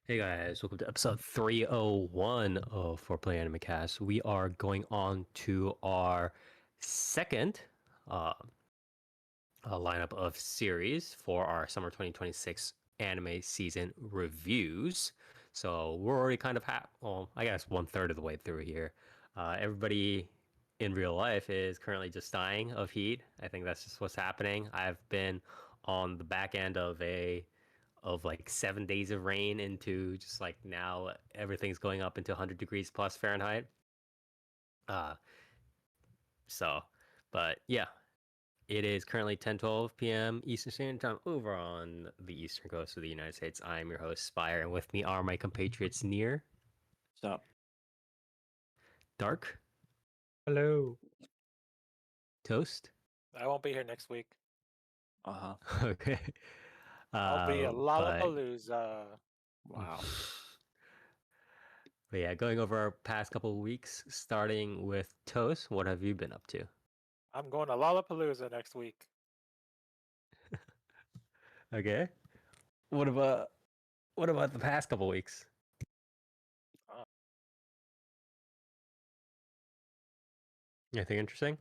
Hey guys, welcome to episode 301 of 4PlayerAnimecast. We are going on to our second uh, lineup of series for our summer 2026 anime season reviews. So we're already kind of I guess 1/3 of the way through here. Everybody in real life is currently just dying of heat. I think that's just what's happening. I've been on the back end of like 7 days of rain into just like now everything's going up into 100 degrees plus Fahrenheit. Uh, so, but yeah, it is currently 10:12 p.m. Eastern Standard Time over on the eastern coast of the United States. I'm your host, Spire, and with me are my compatriots Near, Stop. Dark, Hello. Toast. I won't be here next week. Uh-huh. Okay. I'll be a But Lollapalooza. Wow. but yeah, going over our past couple of weeks, starting with Toast. What have you been up to? I'm going to Lollapalooza next week. Okay. What about the past couple weeks? Uh, Anything interesting?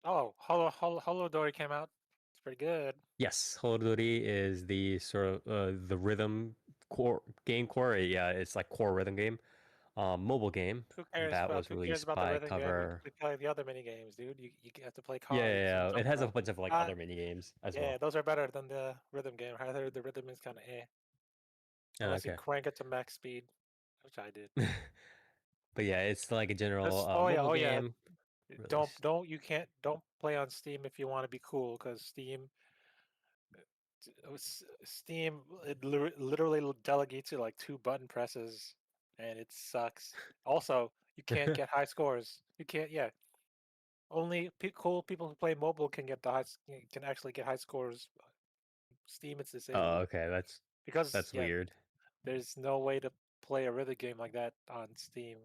Oh, Holodori came out. It's pretty good. Yes, Holodori is the sort of the rhythm core. Yeah, it's like core rhythm game, mobile game Who cares that about was who cares released about the by rhythm game? You Cover. can play the other mini games, dude. You have to play Yeah, cards yeah, and yeah. It jump has a around. bunch of like other mini games as Yeah, well. those are better than the rhythm game. I heard the rhythm is kind of unless you Okay, crank it to max speed, which I did. but yeah, it's like a general Oh mobile yeah. game released. Don't play on Steam if you want to be cool, because Steam, it literally delegates you like 2 button presses, and it sucks. Also, you can't get high scores. You can't. Yeah, only cool people who play mobile can get can actually get high scores. Steam, it's Oh, disabled okay, because that's weird. there's no way to play a rhythm game like that on Steam.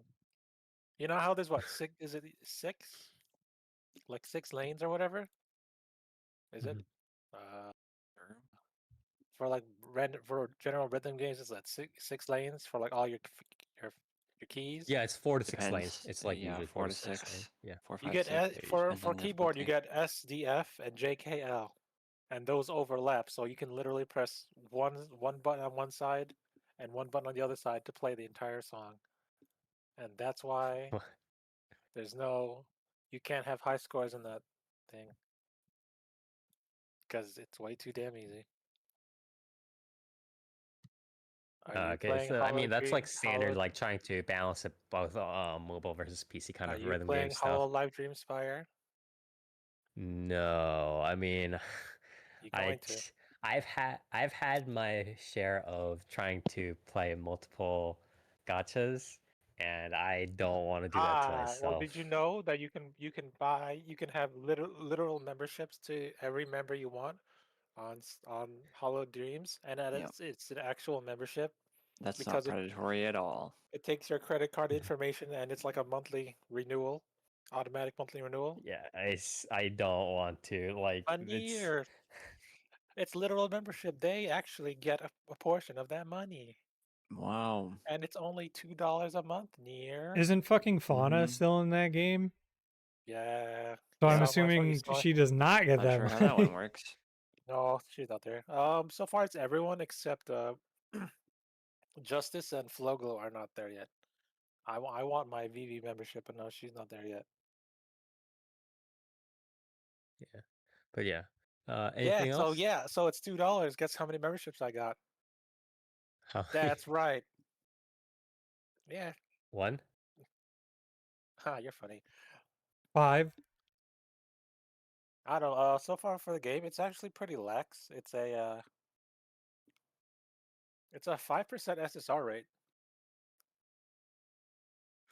You know how there's what six? Is it six? Like 6 lanes or whatever? Is it? Mhm. Uh, for like for general rhythm games, it's like six lanes for like all your your keys. Yeah, it's 4 to 6 lanes. Depends. It's like Yeah, usually 4 to 4 to 6 lanes. 6. Yeah. 4, You 5, get 6. for And then there's keyboard, you multi. get SDF and JKL, and those overlap, so you can literally press one button on one side and one button on the other side to play the entire song. And that's why there's no you can't have high scores in that thing because it's way too damn easy. Are you Okay, playing so I mean that's like standard, Hollow? like trying to balance it both mobile versus PC kind Are of you rhythm game playing stuff. Live Dream Spire? No, I mean, You I going to? I've had my share of trying to play multiple gotchas, and I don't want to do that to Well, myself. did you know that you can have literal memberships to every member you want on Hollow Dreams, and that Yep. it's an actual membership That's not because predatory at all. it takes your credit card information and it's like a monthly renewal, automatic monthly renewal. Yeah, I don't want to like Money it's. or it's literal membership. They actually get a portion of that money, Wow. and it's only $2 a month. Near, Isn't fucking Fauna Mm-hmm. still in that game? yeah. So I'm Yep. assuming she does not get Not that sure how that one money. works. No, she's not there. So far it's everyone except Justice and Floglo are not there yet. I want my VV membership, but no, she's not there yet. Yeah, but yeah. Anything else? So it's $2. Guess how many memberships I got? How That's right. Yeah. one? Ha, you're funny. 5. I don't know. So far for the game, it's actually pretty lax. It's a 5% SSR rate.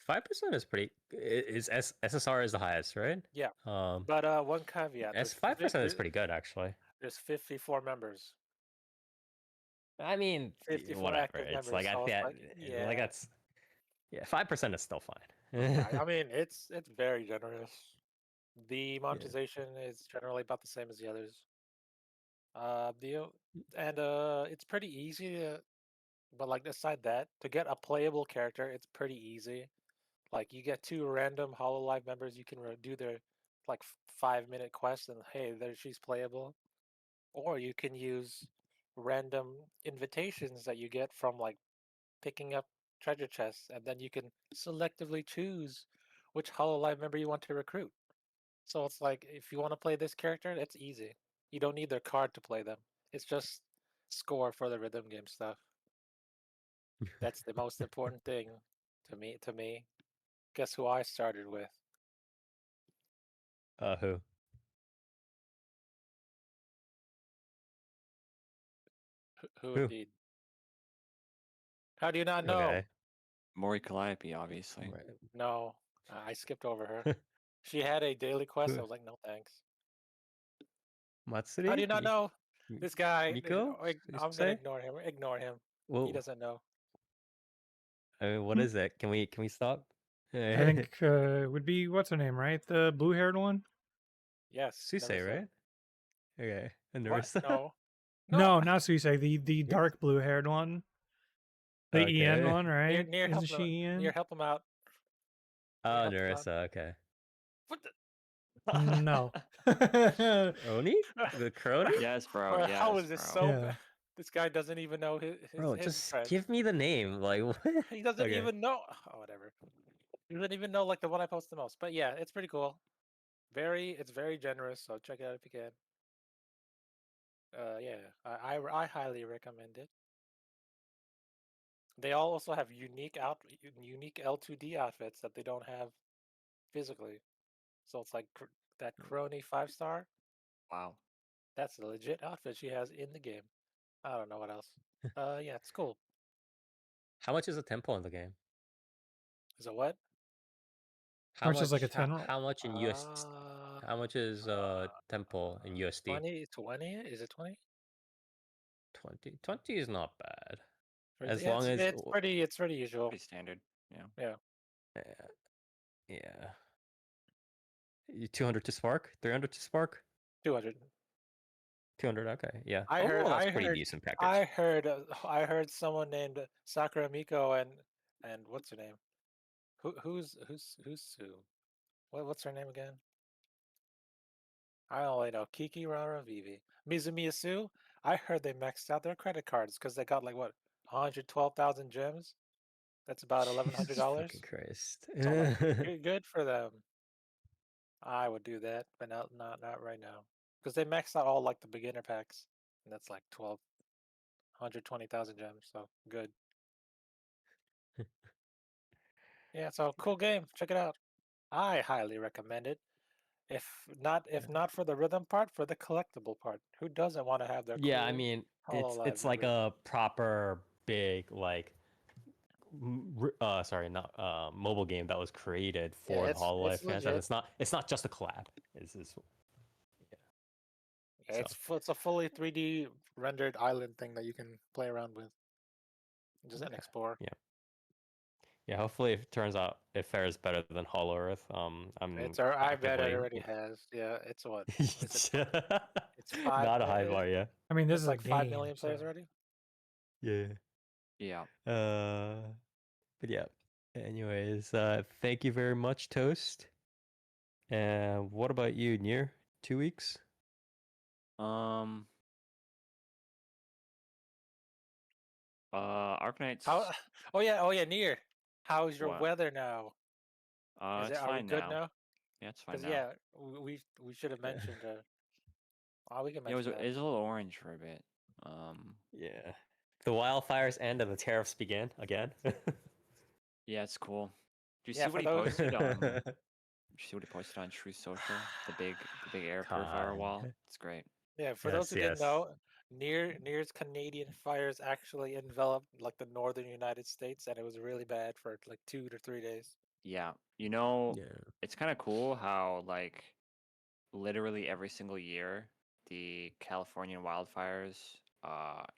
5% is pretty. SSR is the highest, right? Yeah. Um, But one caveat: 5% is pretty good actually. there's 54 members, I mean, 54 whatever. active It's members. like So it's that. like, Like yeah, that's 5% is still yeah. fine. I mean, it's very generous. The Yeah. monetization is generally about the same as the others. The and it's pretty easy to But like aside that, to get a playable character, it's pretty easy. Like you get 2 random Hololive members, you can do their like 5-minute quest, and hey, there she's playable. Or you can use random invitations that you get from like picking up treasure chests, and then you can selectively choose which Hololive member you want to recruit. So it's like if you want to play this character, it's easy. You don't need their card to play them. It's just score for the rhythm game stuff. That's the most important thing to me. Guess who I started with? Who? Who Who? indeed? How do you not know? Okay. Mori Calliope, obviously. Right. No, I skipped over her. She had a daily quest. I Who? was like, no thanks. Matsuri? How do you not know? This guy, Miko? I'm gonna ignore him. Ignore him. He Well, doesn't know. I mean, what is it? Can we stop? I think it would be what's her name, right? The blue-haired one. Yes. Suse, Narissa. right? Okay. And What? Narissa? No. No, not Suisei. The dark blue-haired one. The Ian Okay. one, right? Near help Isn't him. she Ian? Near help him out. Oh, help him out. Narissa. Okay. What the? No. Oni? The Crony? Yes, bro. Bro, Yes, how is this bro. so Yeah. bad? This guy doesn't even know his Bro, his just friend. give me the name. Like, what? He doesn't Okay. even know. Oh, whatever. He doesn't even know like the one I post the most. But yeah, it's pretty cool. It's very generous. So check it out if you can. Yeah, I highly recommend it. They all also have unique L2D outfits that they don't have physically. So it's like that Crony 5-star. Wow. That's a legit outfit she has in the game. I don't know what else. Yeah, it's cool. How much is a tempo in the game? Is it what? How Much is like a how, 10 how much in US? How much is tempo in USD? 20? Is it 20? 20. 20 is not bad. Or As yeah, long as it's pretty usual. Pretty standard. Yeah. Yeah. yeah. 200 to spark? 300 to spark? 200. 200. Okay. Yeah. I That's pretty decent package. I heard someone named Sakura Miko and what's her name? Who's Sue? What's her name again? I only know Kiki, Rara, Vivi, Mizumiya Sue. I heard they maxed out their credit cards because they got like what 112,000 gems. That's about Jesus $1,100. fucking Christ. So like, good for them. I would do that, but not right now because they maxed out all like the beginner packs, and that's like 120,000 gems. So good. Yeah, so cool game. Check it out. I highly recommend it. If not for the rhythm part, for the collectible part. Who doesn't want to have their Yeah, I cool mean, Hololive it's like members? a proper big like sorry, not mobile game that was created Yeah, for the it's Hololive franchise. legit. It's not just a collab. It's Yeah, it's a fully 3D rendered island thing that you can play around with, just and Okay. explore. Yeah, hopefully it fares better than Hollow Earth. I'm I bet it actively already has. Yeah, it's what? Is it, it's 5 not a high bar, yeah. I mean, this It's is like a 5 game. million players so- already. Yeah. Yeah. But yeah. Anyways, thank you very much, Toast. And what about you, Near? 2 weeks? Arknights. How? Oh yeah, Near. How's your What? weather now? It's Are we fine good now. now? Yeah, it's fine Because now. yeah, we should have mentioned. We can Yeah, it was mention a little orange for a bit. Yeah. The wildfires end and the tariffs begin again. Yeah, it's cool. Do you Yeah, see what for he those- posted on? Did you see what he posted on True Social? The big air purifier Con. wall. It's great. Yeah, for those Yes, who didn't yes. know, Near's Canadian fires actually enveloped like the northern United States, and it was really bad for like 2 to 3 days. Yeah, you know, Yeah. it's kind of cool how like literally every single year the Californian wildfires,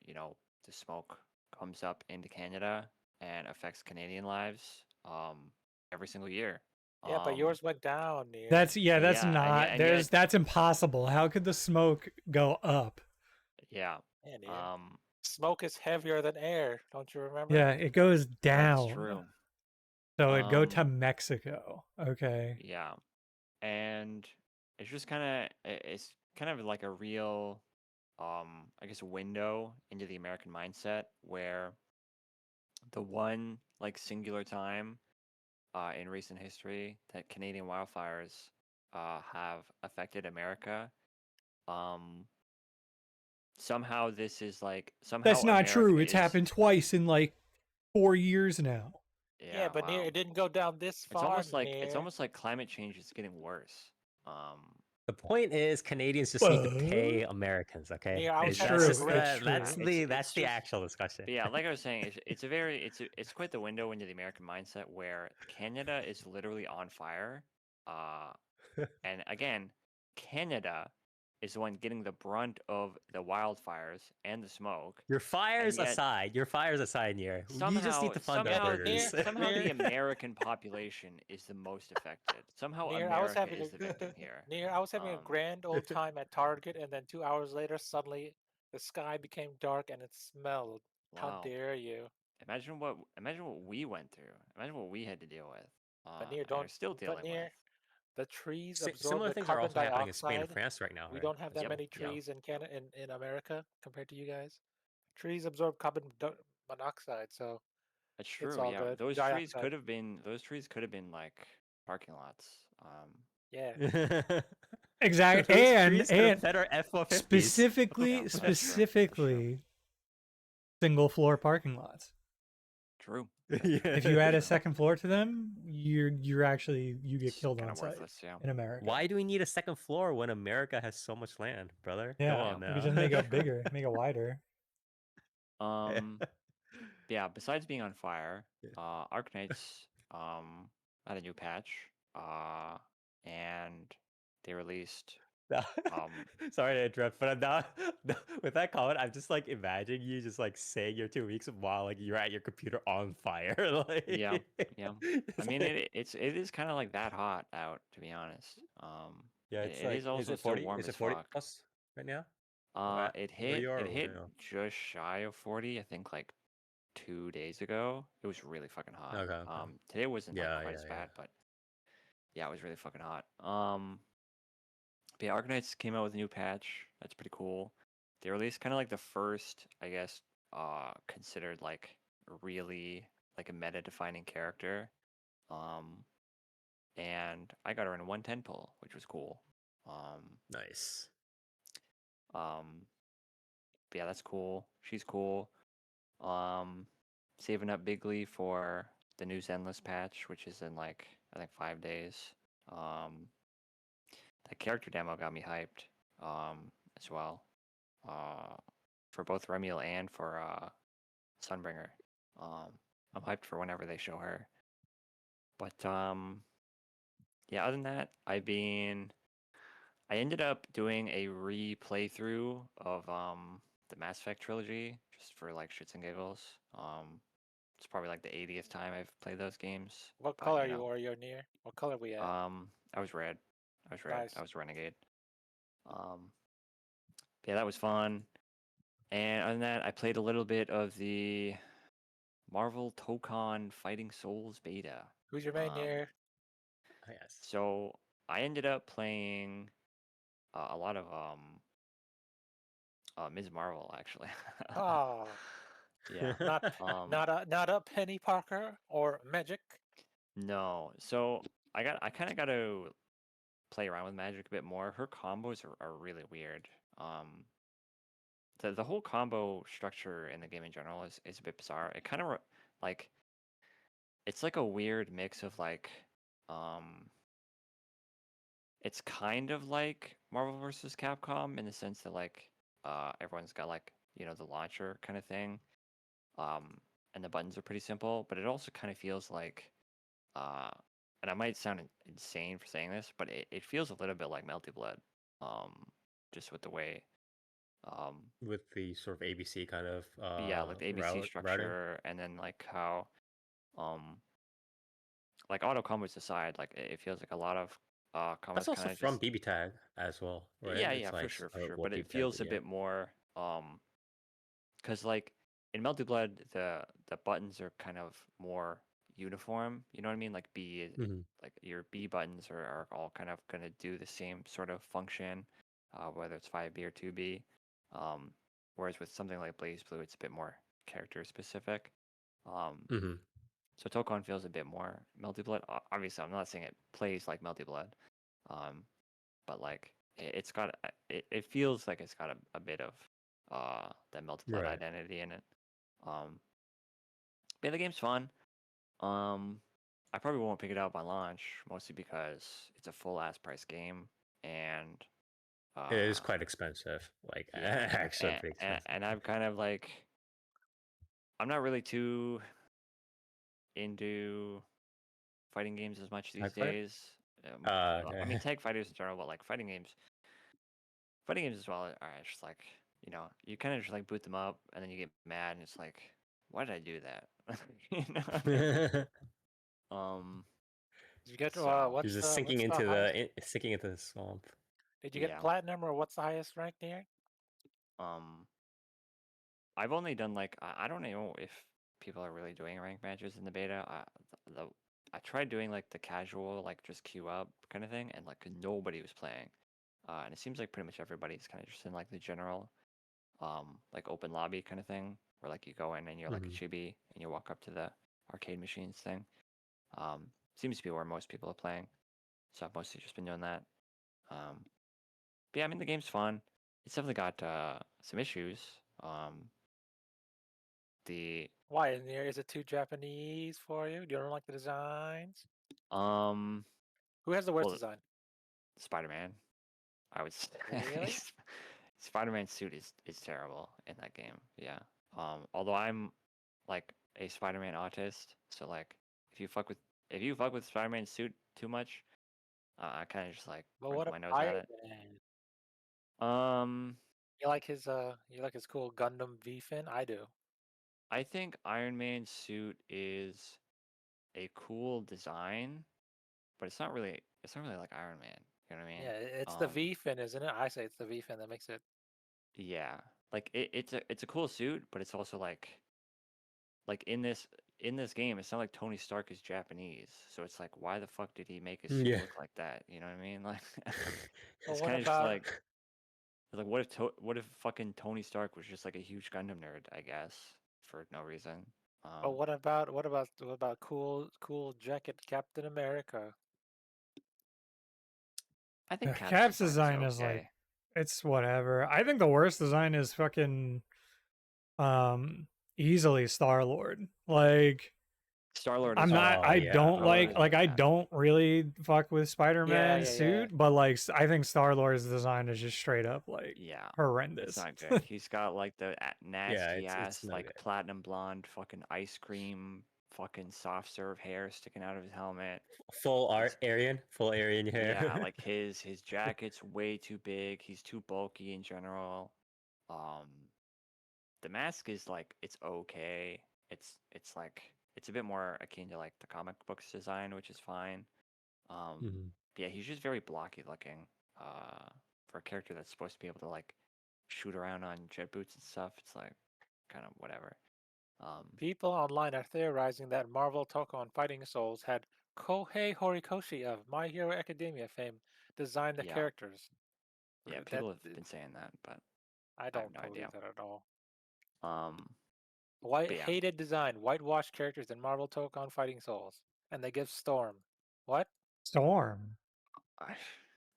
you know, the smoke comes up into Canada and affects Canadian lives, every single year. Yeah, but yours went down, Near. That's that's Yeah, and not. yet- That's impossible. How could the smoke go up? Yeah. Yeah, Near. Smoke is heavier than air. Don't you remember? Yeah, it goes down. That's true. So it'd go to Um, Mexico. Okay. Yeah, and it's just it's kind of like a real, I guess, window into the American mindset where the one like singular time in recent history that Canadian wildfires have affected America, um, somehow this is like That's somehow not true. America It's is happened twice in like 4 years now. Yeah, but near wow. it didn't go down this It's far. it's Near. almost like climate change is getting worse. Um, The point is, Canadians just need to pay Americans. Okay, Near, I was It's having true, a it's great. true. that's it's the just actual discussion. But yeah, like I was saying, it's quite the window into the American mindset where Canada is literally on fire. And again, Canada is the one getting the brunt of the wildfires and the smoke. Your fires yet- aside, Nier. You just need to fund our somehow, burgers. somehow the Near- American population is the most affected. Somehow Near, I was America having is the victim here. Near, I was having a Um, grand old time at Target, and then 2 hours later, suddenly the sky became dark and it smelled. How Wow. dare you? Imagine what we went through. Imagine what we had to deal with. But near, And are don't. still But dealing near, with. the trees absorb Similar the things are carbon also happening in Spain and dioxide. France right now, We right? don't have that Yep, many yeah. trees in Canada, in America compared to you guys. Trees absorb carbon monoxide, so That's it's true. all Yeah, good. those trees Dioxide. could have been like parking lots. Yeah. Exactly. Those And trees could have fed our F-150s. specifically That's true, that's true. specifically single floor parking lots. True. If you add a second floor to them, you actually you get It's killed kind on of site worthless. Yeah. in America. Why do we need a second floor when America has so much land, brother? Yeah, Come on we now. could just make it bigger, make it wider. Yeah. Besides being on fire, Yeah. Arknights had a new patch. And they released. Sorry to interrupt, but I'm not with that comment. I'm just like imagining you just like saying your 2 weeks while like you're at your computer on fire. Like, Yeah. I it's mean, like- it is kind of like that hot out, to be honest. yeah, It it's it like is also it still 40? warm Is as it 40 fuck. plus right now? Or It where you are, it or hit no? just shy of 40, I think, like 2 days ago. It was really fucking hot. Okay. Today wasn't like Yeah, quite yeah, as yeah. bad, but yeah, it was really fucking hot. But yeah, Arknights came out with a new patch. That's pretty cool. They released kind of like the first, I guess, considered like really like a meta-defining character. And I got her in a 110 pull, which was cool. Nice. But yeah, that's cool. She's cool. Saving up bigly for the new Zenless patch, which is in like I think 5 days. That character demo got me hyped. As well. For both Remiel and for Sunbringer. I'm hyped for whenever they show her. But yeah, other than that, I ended up doing a re-playthrough of the Mass Effect trilogy just for like shits and giggles. It's probably like the 80th time I've played those games. What but, color are you or you're near? What color we at? I was red. Nice. I was Renegade. Yeah, that was fun. And other than that, I played a little bit of the Marvel Tokon Fighting Souls beta. Who's your main near? Yes. So I ended up playing a lot of Ms. Marvel actually. Oh, Yeah. not a Penny Parker or Magic. No. So I kind of got to play around with Magic a bit more. Her combos are really weird. The whole combo structure in the game in general is a bit bizarre. It kind of like it's like a weird mix of like it's kind of like Marvel versus Capcom in the sense that like everyone's got like, the launcher kind of thing. And the buttons are pretty simple, but it also kind of feels like and I might sound insane for saying this, but it feels a little bit like Melty Blood. Just with the way With the sort of ABC kind of yeah, like the ABC routing. structure, and then like how like auto combos aside, like it feels like a lot of combos That's also kind of from just BB Tag as well, right? yeah, It's yeah, like for sure. what But BB it Tag feels did, a bit more because like in Melty Blood, the buttons are kind of more uniform. You know what I mean? Like Mhm. like your B buttons are all kind of gonna do the same sort of function, whether it's 5B or 2B. Whereas with something like Blaze Blue, it's a bit more character specific. Mhm. So Tokon feels a bit more Melty Blood. Obviously, I'm not saying it plays like Melty Blood, but like it's got it feels like it's got a bit of that Melty Blood Right. identity in it. But the game's fun. I probably won't pick it up on launch, mostly because it's a full ass price game, and It is quite expensive. Like yeah, actually pretty expensive. and I'm kind of like, I'm not really too into fighting games as much these Tag Fight? days. Okay. I mean, tag fighters in general, but like fighting games as well are just like, you kind of just like boot them up, and then you get mad, and it's like, why did I do that? You know what I mean? Did you get So He's just what's sinking the into highest? sinking into the swamp. Did you yeah. get platinum or what's the highest rank there? I've only done like, I don't know if people are really doing rank matches in the beta. I tried doing like the casual, like just queue up kind of thing, and like nobody was playing. And it seems like pretty much everybody's kind of just in like the general, like open lobby kind of thing, where like you go in and you're like a chibi and you walk up to the arcade machines thing. Seems to be where most people are playing. So I've mostly just been doing that. But yeah, I mean the game's fun. It's definitely got some issues. The Why in there is it too Japanese for you? You don't like the designs? Who has the worst well, design? Spider-Man, I would say. Really? Spider-Man's suit is terrible in that game. Yeah. Although I'm like a Spider-Man autist, so like if you fuck with Spider-Man's suit too much, I kind of just like But what wrinkle my about nose at Iron it. Man? Um, You like his cool Gundam V fin? I do. I think Iron Man's suit is a cool design, but it's not really like Iron Man. You know what I mean? Yeah, it's the V fin, isn't it? I say it's the V fin that makes it. Yeah, like it's a cool suit, but it's also like in this game, it's not like Tony Stark is Japanese, so it's like, why the fuck did he make his suit Yeah. look like that? You know what I mean? Like, But it's what kind of just about like what if fucking Tony Stark was just like a huge Gundam nerd, I guess, for no reason. what about cool jacket Captain America? I think Cap's Cap's design design is is like, okay. it's whatever. I think the worst design is fucking easily Star-Lord. Like Star-Lord I'm is not. Oh I yeah. don't like. Star-Lord is I bad. don't really fuck with Yeah, Spider-Man's yeah, yeah. suit, but like I think Star-Lord's design is just straight up like Yeah, it's horrendous. not good. He's got like the nasty it's ass no like good. platinum blonde fucking ice cream fucking soft serve hair sticking out of his helmet. Full He's full Aryan hair. Yeah, like his jacket's way too big. He's too bulky in general. Um, the mask is like, it's okay. It's like, it's a bit more akin to like the comic books design, which is fine. Mhm. Yeah, he's just very blocky looking. For a character that's supposed to be able to like shoot around on jet boots and stuff, it's like kind of whatever. People online are theorizing that Marvel Tokon Fighting Souls had Kohei Horikoshi of My Hero Academia fame design the Yeah, characters. yeah, That people have been saying that, but I I have don't no idea. believe that at all. Um, White but yeah, hated design, whitewashed characters in Marvel Tokon Fighting Souls, and they give Storm. What? Storm. I,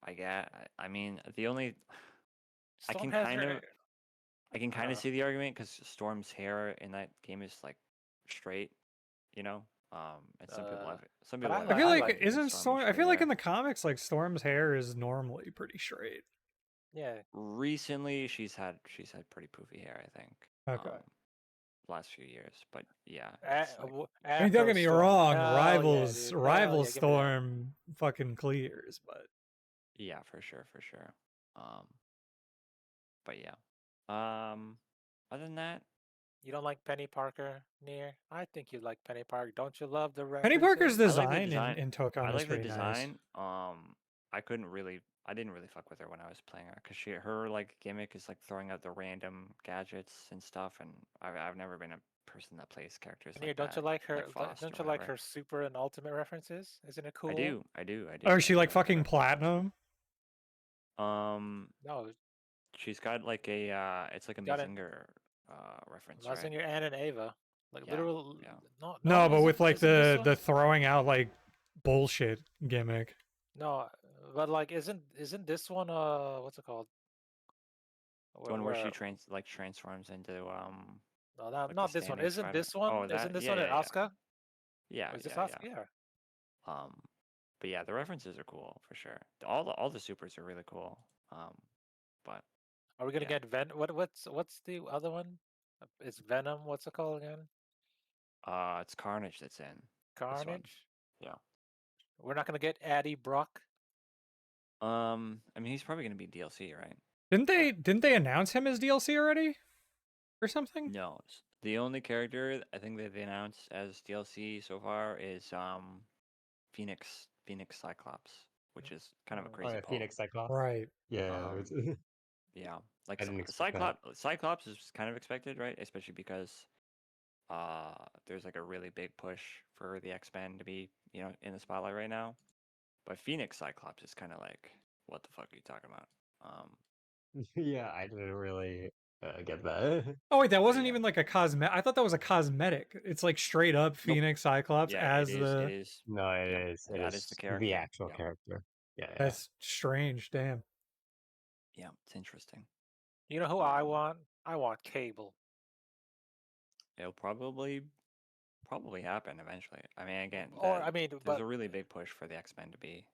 I get. I mean, the only I Storm can has kind her. of see the argument because Storm's hair in that game is like straight, you know. And some people have but I I feel I like like it. isn't Storm with Storm. I straight feel like hair. in the comics, like Storm's hair is normally pretty straight. Yeah. Recently, she's had pretty poofy hair, I think. Okay. Last few years, but yeah, it's like I mean, don't get me wrong. Hell yeah, dude. Hell Rival yeah, give me that. Storm fucking clears, but yeah, for sure. But yeah. Other than that, You don't like Penny Parker near? I think you like Penny Parker. Don't you love the Penny references? Parker's I like the design design. in Tokon I is like the pretty nice. design. I I didn't really fuck with her when I was playing her because her like gimmick is like throwing out the random gadgets and stuff, and I've never been a person that plays characters And here, like don't you that, like her? like Frost Don't or you like whatever. her super and ultimate references? Isn't it cool? I do. Oh, is she like I fucking her. platinum? No, She's got like a it's like a got it. Mazinger reference, right? Mazinger and an Ava, like Yeah, literal. yeah. No, but with like isn't this the one? throwing out like bullshit gimmick. No, but like, isn't this one? What's it called? The one where she transforms into No, like not the this one. standing Isn't spider. this one? Oh, Isn't that this yeah, one an yeah, yeah. Asuka? Yeah, Or is this yeah, Asuka? Yeah. But yeah, the references are cool for sure. All the supers are really cool. But Are we gonna yeah. get what's the other one? It's Venom. What's it called again? It's Carnage that's in this one. Carnage. Yeah. We're not gonna get Addy Brock. I mean, he's probably gonna be DLC, right? Didn't they announce him as DLC already? Or something? No, the only character I think they've announced as DLC so far is Phoenix Cyclops, which is kind of a crazy pull. Phoenix Cyclops. Right. Yeah. Yeah, like I didn't expect that. Cyclops is kind of expected, right? Especially because there's like a really big push for the X-Men to be, in the spotlight right now. But Phoenix Cyclops is kind of like, what the fuck are you talking about? Yeah, I didn't really get that. Oh wait, that wasn't yeah. even like a cosmetic. I thought that was a cosmetic. It's like straight up Nope. Phoenix Cyclops Yeah, as it the. is. No, it Yep, is. It that is is the character. the actual Yep. character. Yeah, yeah. That's strange. Damn. Yeah, it's interesting. You know who I want? I want Cable. It'll probably happen eventually. I mean, again, but there's a really big push for the X-Men to be.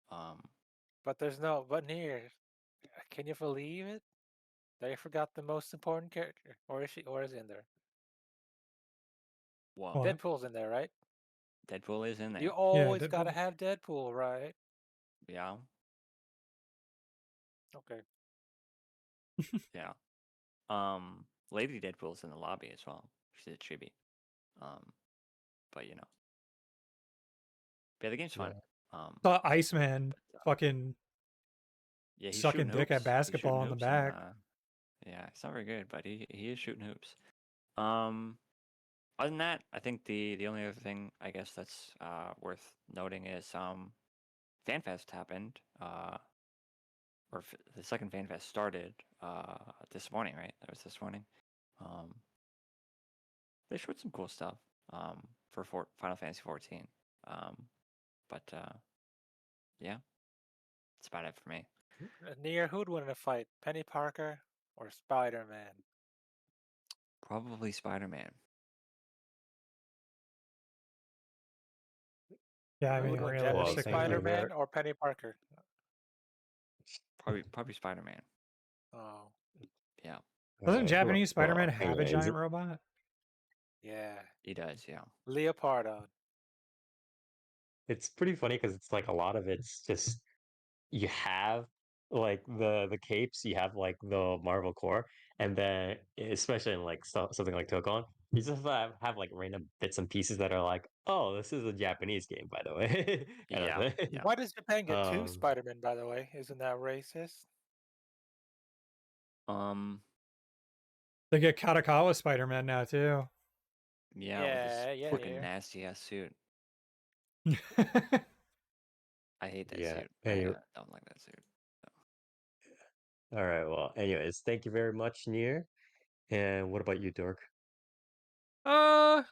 But there's no. But here, can you believe it? They forgot the most important character, or is it in there? Well, What? Deadpool's in there, right? Deadpool is in there. You always Deadpool. gotta have Deadpool, right? Yeah. Okay. Yeah. Lady Deadpool's in the lobby as well. She's a chibi. But yeah, the game's fun. Saw Iceman fucking yeah, he's sucking shooting dick hoops. at basketball in the He's back. Yeah, it's not very good, but he is shooting hoops. Other than that, I think the only other thing I guess that's worth noting is FanFest happened. The second FanFest started this morning, right? That was this morning. They showed some cool stuff for Final Fantasy 14. But yeah, that's about it for me. Near, who'd win in a fight? Penny Parker or Spider-Man? Probably Spider-Man. Yeah, I Who mean, would win, realistically, Japanese Spider-Man or Penny Parker? Probably Spider-Man. Oh, Yeah. doesn't Japanese well, Spider-Man have a anyways, giant robot? yeah. He does, yeah. Leopardon. It's pretty funny because it's like a lot of it's just you have like the capes, you have like the Marvel core, and then especially in like something like Tokon, you just have like random bits and pieces that are like, oh, this is a Japanese game, by the way. kind of Yeah, thing. yeah. Why does Japan get two Um, Spider-Men, by the way? Isn't that racist? They get Katakawa Spider-Man now too. Yeah, with this Yeah, fucking yeah. nasty ass suit. I hate that Yeah. suit. Anyway, I don't like that suit. all right. Well, anyways, thank you very much, Nier. And what about you, Dork? My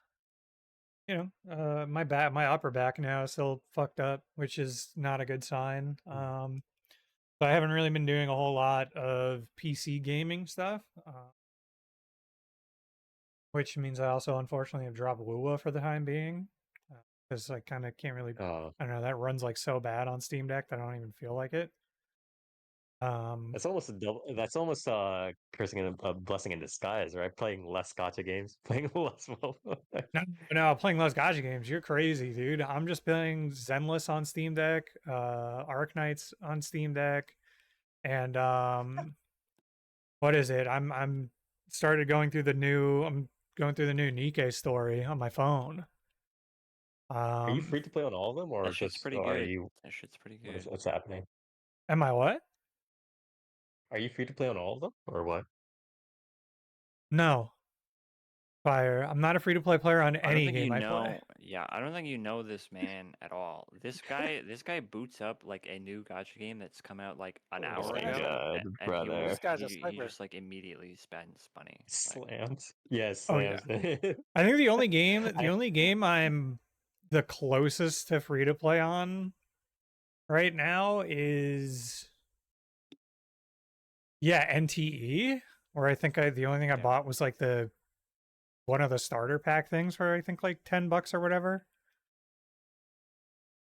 upper back now is still fucked up, which is not a good sign. So I haven't really been doing a whole lot of PC gaming stuff, which means I also unfortunately have dropped Lua for the time being, because I kind of can't really. Oh, I don't know, that runs like so bad on Steam Deck that I don't even feel like it. that's almost a double. That's almost cursing and a blessing in disguise, right? Playing less gacha games, playing less mobile. No, playing less gacha games. You're crazy, dude. I'm just playing Zenless on Steam Deck, Arknights on Steam Deck, and what is it? I'm started going through the new. I'm going through the new Nikkei story on my phone. Are you free to play on all of them, or That shit's just pretty are good. you? That shit's pretty good. What's happening? Am I what? Are you free to play on all of them or what? No. Fire. I'm not a free to play player on I don't any think you game I play. know. Yeah, I don't think you know this man at all. This guy boots up like a new gacha game that's come out like an Oh hour my ago, God, and he brother. This guy's a he sniper. just like immediately spends money. Like, Slams. Yes, Oh, yeah. slams. I think the only game I- I'm the closest to free to play on right now is NTE, where I think the only thing I Yeah. bought was like one of the starter pack things for I think like $10 or whatever.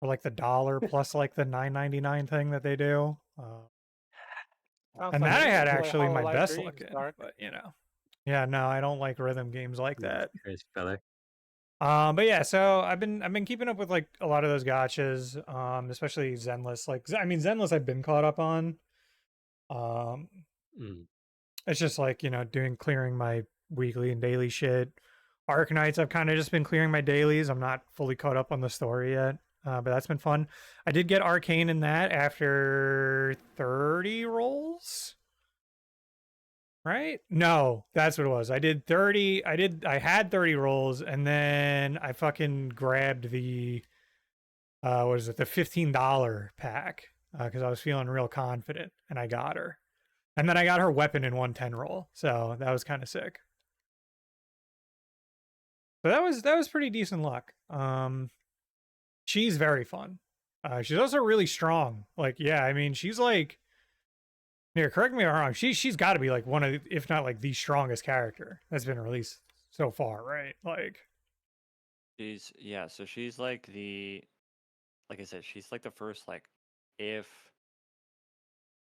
Or like the $1 plus like the $9.99 thing that they do. Sounds And like that I you had play actually my Hololive best Dreams, look in. Dark. But yeah, no, I don't like rhythm games like Jesus that. Christ, brother. But yeah, so I've been keeping up with like a lot of those gotchas, especially Zenless. Like, I mean, Zenless I've been caught up on. Mm. It's just like clearing my weekly and daily shit. Arknights I've kind of just been clearing my dailies. I'm not fully caught up on the story yet, but that's been fun. I did get Arcane in that after 30 rolls. Right? No, that's what it was. I did 30. I had 30 rolls, and then I fucking grabbed the what is it? The $15 pack because I was feeling real confident, and I got her. And then I got her weapon in 110 roll, so that was kind of sick. So that was pretty decent luck. She's very fun. She's also really strong. Like, yeah, I mean, she's like. Here, correct me if I'm wrong. She's got to be like one of, if not like the strongest character that's been released so far, right? Like, so she's like like I said, she's like the first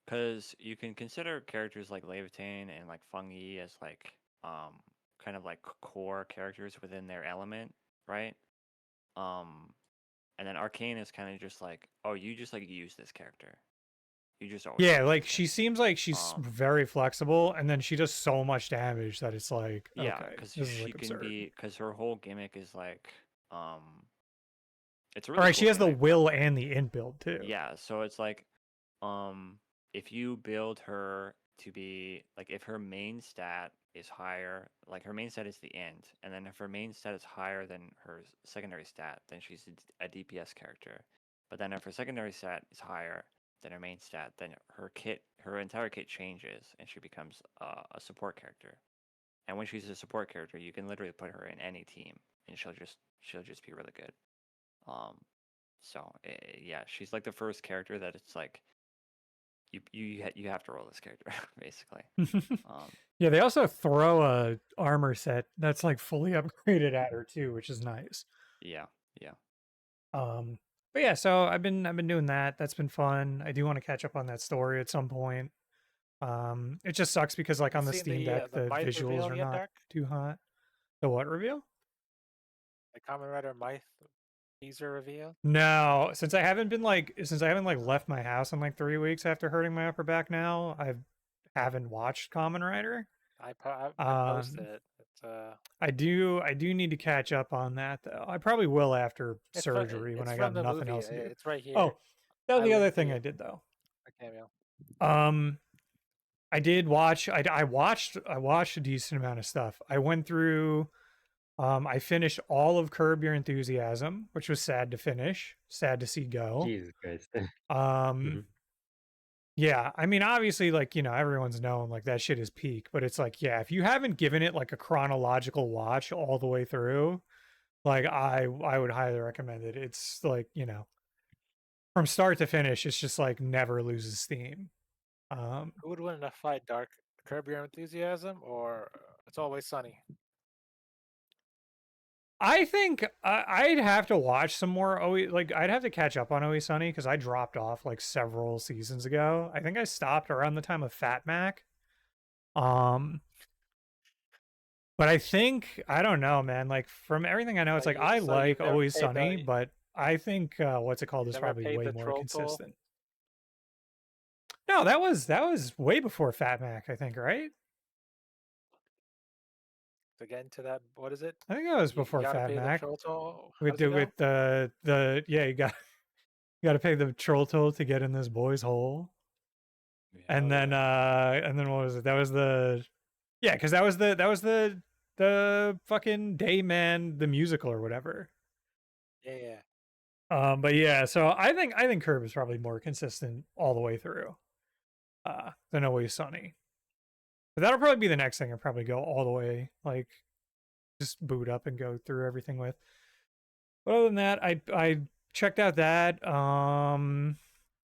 because you can consider characters like Levitain and like Fungi as like kind of like core characters within their element, right? And then Arcane is kind of just like, oh, you just like use this character. You just always yeah, use like this she character. seems like she's very flexible, and then she does so much damage that it's like, Yeah, okay, because this is she like can absurd. because her whole gimmick is like it's a All really right, cool she has the gimmick, but- will and the int build too. Yeah, so it's like, if you build her to be like, if her main stat is higher, like her main stat is the int, and then if her main stat is higher than her secondary stat, then she's a DPS character. But then if her secondary stat is higher than her main stat, then her entire kit changes, and she becomes a support character. And when she's a support character, you can literally put her in any team, and she'll just be really good. So yeah, she's like the first character that it's like you have to roll this character basically. Yeah, they also throw a armor set that's like fully upgraded at her too, which is nice. Yeah. But yeah, so I've been doing that. That's been fun. I do want to catch up on that story at some point. It just sucks because like on the Seen Steam Deck, the Myth visuals reveal are yet, not Dark? too hot. The what reveal? The Kamen Rider Myth teaser reveal. No, since I haven't left my house in like 3 weeks after hurting my upper back. Now I haven't watched Kamen Rider. I posted it. It's I do need to catch up on that though. I probably will after it's surgery when it's I from got the nothing movie. else to do. It's right here. Oh, that was I the other linked thing the- I did though. A cameo. I did watch. I watched a decent amount of stuff. I went through. I finished all of Curb Your Enthusiasm, which was sad to finish. Sad to see go. Jesus Christ. Yeah, I mean, obviously, like everyone's known like that shit is peak, but it's like, yeah, if you haven't given it like a chronological watch all the way through, like I would highly recommend it. It's like from start to finish, it's just like never loses steam. Who would win in a fight, Dark? Curb Your Enthusiasm or It's Always Sunny? I think I'd have to watch some more. I'd have to catch up on Always Sunny because I dropped off like several seasons ago. I think I stopped around the time of Fat Mac. But I think I don't know, man. Like from everything I know, it's like I like Always Sunny, but I think what's it called is probably way more consistent. No, that was way before Fat Mac, I think, right? To get into that, what is it? I think that was before Fat Mac. With the yeah, you got to pay the troll toll to get in this boy's hole. And then what was it? That was because that was the fucking Dayman the musical or whatever. Yeah. But yeah, so I think Curb is probably more consistent all the way through than Always Sunny. But that'll probably be the next thing I'll probably go all the way, like just boot up and go through everything with. But other than that, I checked out that.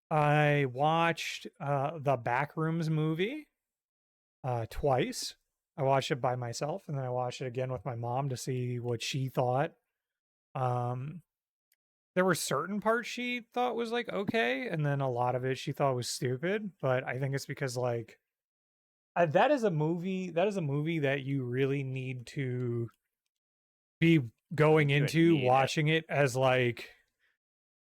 I watched the Backrooms movie twice. I watched it by myself, and then I watched it again with my mom to see what she thought. There were certain parts she thought was like okay, and then a lot of it she thought was stupid. But I think it's because like that is a movie that you really need to be going into watching it as like,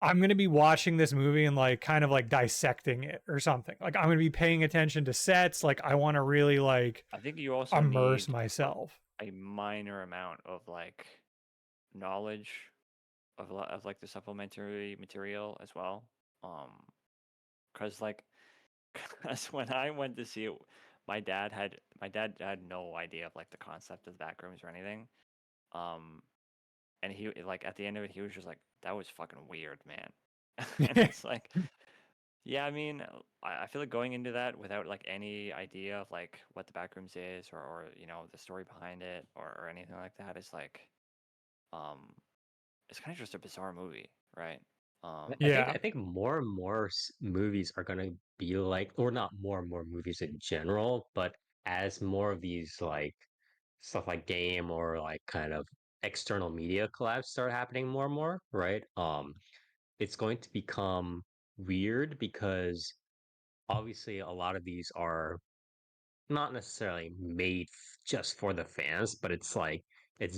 I'm going to be watching this movie and like kind of like dissecting it or something. Like I'm going to be paying attention to sets. Like I want to really like I think you also immerse need myself. a minor amount of like knowledge of like the supplementary material as well. Because when I went to see it, my dad had no idea of like the concept of Backrooms or anything. And he like at the end of it, he was just like, "That was fucking weird, man." And it's like, yeah, I mean, I feel like going into that without like any idea of like what the Backrooms is or you know the story behind it or anything like that is like, it's kind of just a bizarre movie, right? I think more and more movies are gonna be like, or not more and more movies in general, but as more of these like stuff like game or like kind of external media collabs start happening more and more, right? It's going to become weird because obviously a lot of these are not necessarily made just for the fans, but it's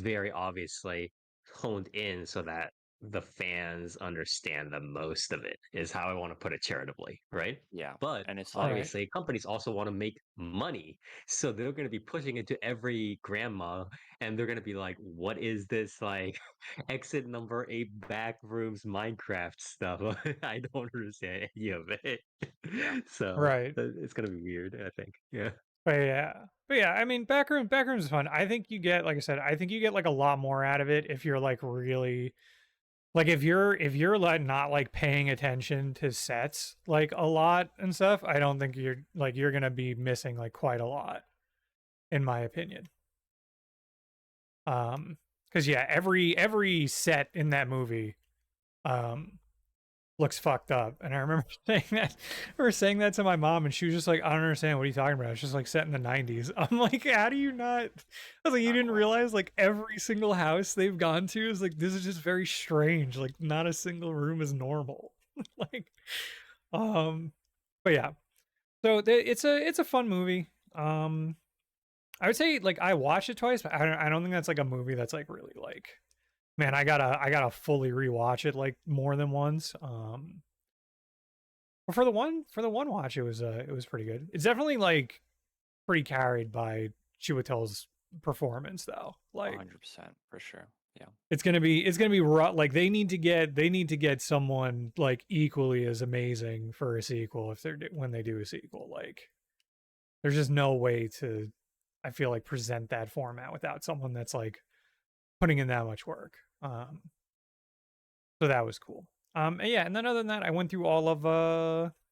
very obviously honed in so that the fans understand the most of it, is how I want to put it charitably, right? Yeah, But and it's like, obviously companies also want to make money. So they're going to be pushing it to every grandma and they're going to be like, what is this like exit number 8 backrooms Minecraft stuff? I don't understand any of it. Yeah. So Right. it's going to be weird, I think. Yeah. But yeah, I mean, Backrooms is fun. I think you get, like I said, I think you get like a lot more out of it if you're like really, like if you're like not like paying attention to sets like a lot and stuff. I don't think you're gonna be missing like quite a lot, in my opinion. Because yeah, every set in that movie, looks fucked up. And I remember saying that to my mom, and she was just like, I don't understand, what are you talking about? It's just like set in the 90s. I'm like, how do you not? I was like, you didn't realize like every single house they've gone to is like, this is just very strange. Like not a single room is normal. Like, but yeah. So it's a fun movie. I would say like I watched it twice, but I don't think that's like a movie that's like really like, man, I gotta fully rewatch it like more than once. But for the one watch, it was pretty good. It's definitely like pretty carried by Chiwetel's performance though. Like 100% for sure. Yeah. it's gonna be raw. Like they need to get someone like equally as amazing for a sequel when they do a sequel. Like there's just no way to, I feel like, present that format without someone that's like putting in that much work. So that was cool. And yeah, and then other than that, I went through all of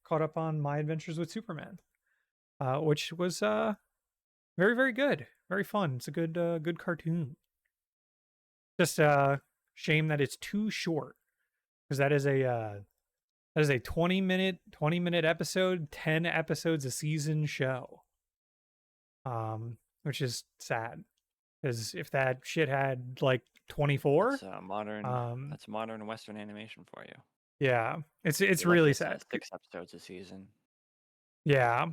caught up on My Adventures with Superman, which was very, very good, very fun. It's a good cartoon. Just shame that it's too short, because that is a 20-minute episode, 10 episodes a season show. Which is sad, because if that shit had like 24, It's modern. That's modern Western animation for you. Yeah, it's They really like this, sad. 6 episodes a season. Yeah,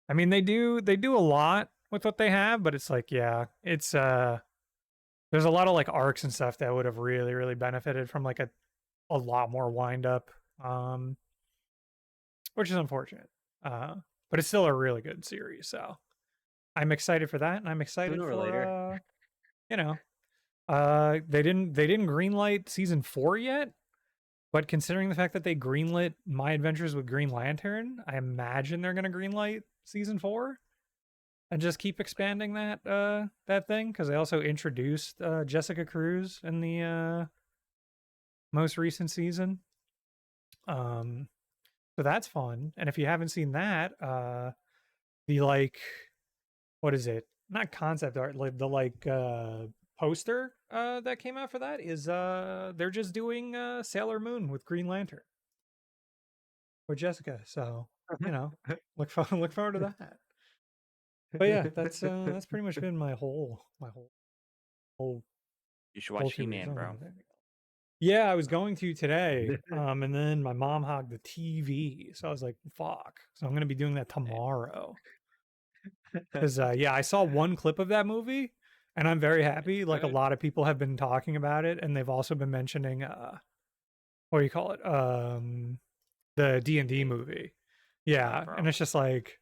I mean they do a lot with what they have, but it's like, yeah, it's there's a lot of like arcs and stuff that would have really, really benefited from like a lot more wind up, which is unfortunate. But it's still a really good series, so I'm excited for that, and I'm excited Sooner or for later. they didn't greenlight season 4 yet, But considering the fact that they greenlit My Adventures with Green Lantern, I imagine they're gonna greenlight season 4 and just keep expanding that thing, because they also introduced Jessica Cruz in the most recent season. So that's fun. And if you haven't seen that, the like, what is it? Not concept art, like the poster that came out for that is they're just doing Sailor Moon with Green Lantern with Jessica. So look forward to that. But yeah, that's pretty much been my whole You should watch whole 2 weeks. He-Man, bro. Yeah, I was going to today, and then my mom hogged the TV, so I was like, "Fuck!" So I'm gonna be doing that tomorrow. Because yeah, I saw one clip of that movie, and I'm very happy. Like a good. lot of people have been talking about it, and they've also been mentioning what do you call it? The D&D movie. Yeah, bro. and it's just like,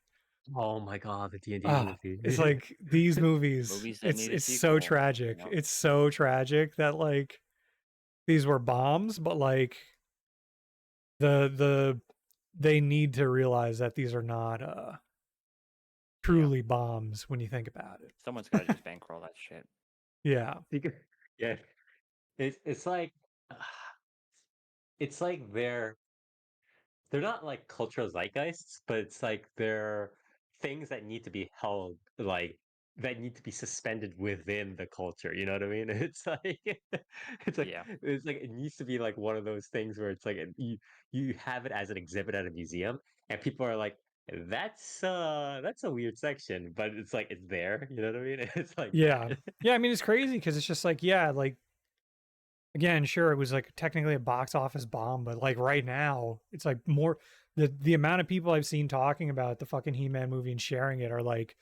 Oh my god, the D&D movie. it's like these movies. Movies that need a It's so sequel, you tragic. know? It's so tragic that like these were bombs, but like they need to realize that these are not truly bombs when you think about it. Someone's got to just bankroll that shit. Yeah. Yeah, it's like it's like they're not like cultural zeitgeists, but it's like they're things that need to be held, like that need to be suspended within the culture. You know what I mean? It's like Yeah. it's like it needs to be like one of those things where it's like you have it as an exhibit at a museum, and people are like, that's a weird section, but it's like it's there. You know what I mean? It's like Yeah. that. Yeah, I mean it's crazy because it's just like, yeah, like again, sure, it was like technically a box office bomb, but like right now, it's like more the amount of people I've seen talking about the fucking He-Man movie and sharing it are like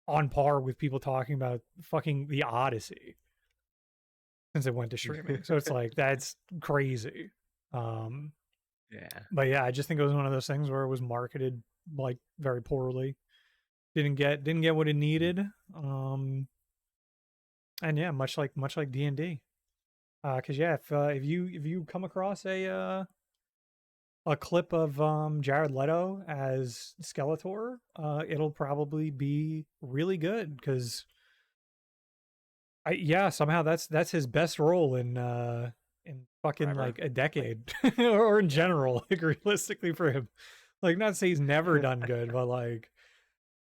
on par with people talking about fucking The Odyssey since it went to streaming. So it's like that's crazy. Yeah. But yeah, I just think it was one of those things where it was marketed like very poorly. Didn't get what it needed. And yeah, much like D&D. Cuz yeah, if you come across a clip of Jared Leto as Skeletor, it'll probably be really good cuz somehow that's his best role in fucking Forever. like a decade or in general, like realistically for him. Like not to say he's never done good, but like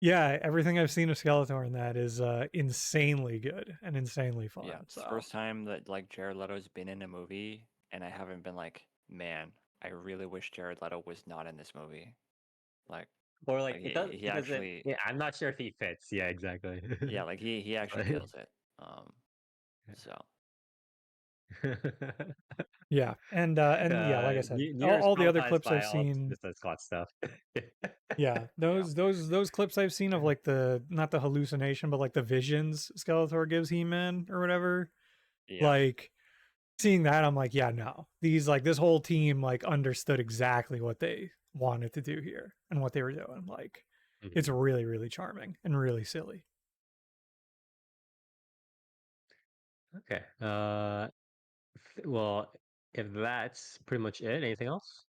yeah, everything I've seen of Skeletor in that is insanely good and insanely fun. Yeah, it's the So first time that like Jared Leto's been in a movie, and I haven't been like, man, I really wish Jared Leto was not in this movie. Like, Or like he, it does. he He doesn't. actually, Yeah, I'm not sure if he fits. Yeah, exactly. yeah, like he actually Like- kills it. So yeah, and yeah, like I said, Near all the other traumatized clips by I've all seen. Mr. Scott stuff. Yeah, those clips I've seen of like the not the hallucination, but like the visions Skeletor gives He-Man or whatever. yeah, Like seeing that, I'm like, yeah, no, these like this whole team like understood exactly what they wanted to do here and what they were doing. Like it's Mhm. really really charming and really silly. Okay. Well, if that's pretty much it, anything else?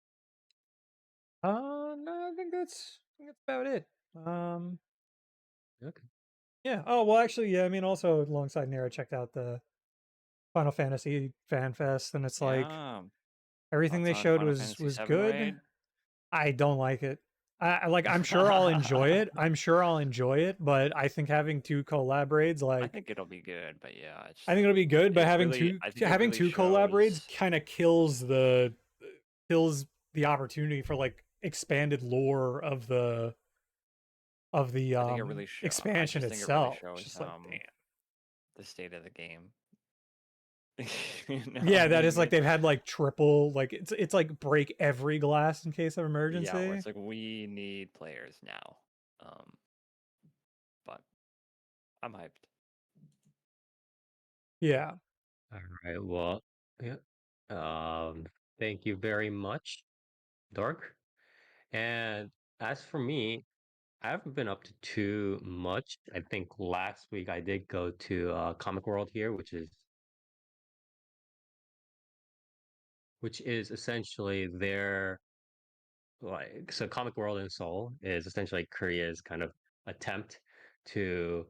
No, I think that's about it. Okay. Yeah. Oh well, actually, yeah. I mean, also alongside Nero, I checked out the Final Fantasy Fan Fest, and it's like yeah. everything Thoughts they on showed Final was Fantasy VII good. raid? I don't like it. I like. I'm sure I'll enjoy it. I'm sure I'll enjoy it, but I think having two collab raids, I like, think it'll be good, but yeah, it's I think it'll be good. But it having really, I think it having really two collab raids shows. kind of kills the opportunity for like expanded lore of the I think it really shows. I expansion just think it really itself. It's shows just like, damn. the state of the game. You know Yeah, what that I is like mean? they've had like triple, like it's like break every glass in case of Yeah, emergency. where it's like we need players now. But I'm hyped. Yeah. All right. Well, yeah. Thank you very much, Dork. And as for me, I haven't been up to too much. I think last week I did go to Comic World here, which is which is essentially their like so Comic World in Seoul is essentially Korea's kind of attempt to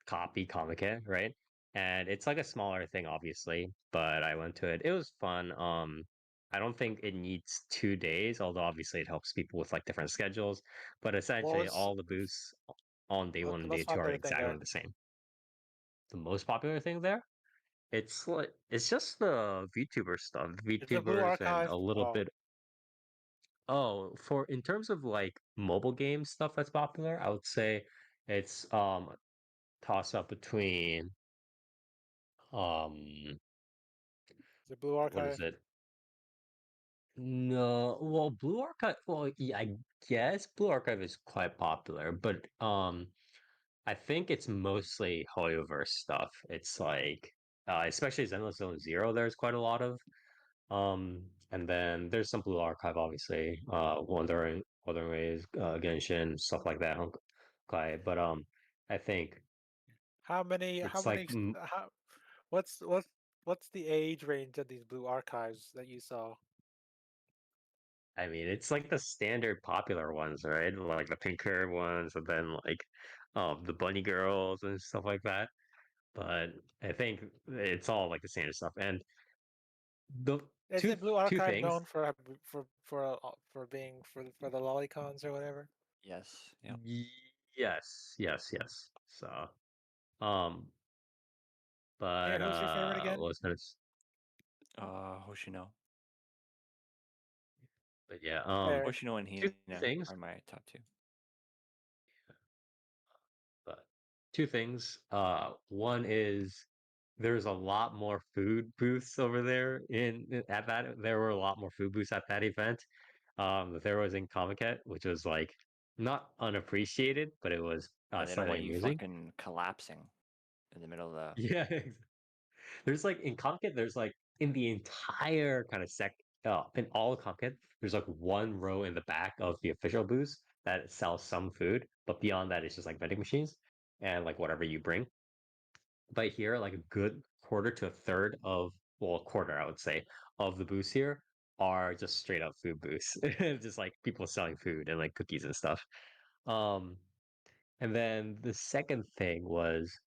copy Comic, right? And it's like a smaller thing, obviously, but I went to it. It was fun. I don't think it needs 2 days, although obviously it helps people with like different schedules. But What essentially, was all the booths on day what's one the and day most two are popular thing exactly there? the same. The most popular thing there, it's just the VTuber stuff, Is the Blue VTubers, and Archive? a little Oh, bit. Oh, for in terms of like mobile game stuff that's popular, I would say it's toss up between um the Blue what is Archive. it? No, well, Blue Archive. Well, yeah, I guess Blue Archive is quite popular, but I think it's mostly Hoyoverse stuff. It's like, especially Zenless Zone Zero. There's quite a lot of, and then there's some Blue Archive, obviously. Wandering Ways, Genshin, stuff like that. Okay, but I think How many? How it's many? like How? What's the age range of these Blue Archives that you saw? I mean, it's like the standard popular ones, right? Like the pink hair ones, and then like the bunny girls and stuff like that. But I think it's all like the standard stuff. And the Is it Blue two Archive things. known for being for the lolicons or whatever? Yes. Yep. Yes. So, um, but And who's your favorite again? what was gonna, Hoshino. but yeah, Fair. Hoshino and two Hina things. are my top two. But two things. One is there's a lot more food booths over there at that. There were a lot more food booths at that event. That there was in Comic which was like not unappreciated, but it was Yeah, they don't slightly want you amusing. fucking collapsing in the middle of the. Yeah, there's like in Comic there's like in the entire kind of in all of Comic there's like one row in the back of the official booths that sells some food, but beyond that, it's just like vending machines and like whatever you bring. But here, like a good quarter to a third of, well, a quarter, I would say, of the booths here are just straight up food booths, just like people selling food and like cookies and stuff. Um, and then the second thing was,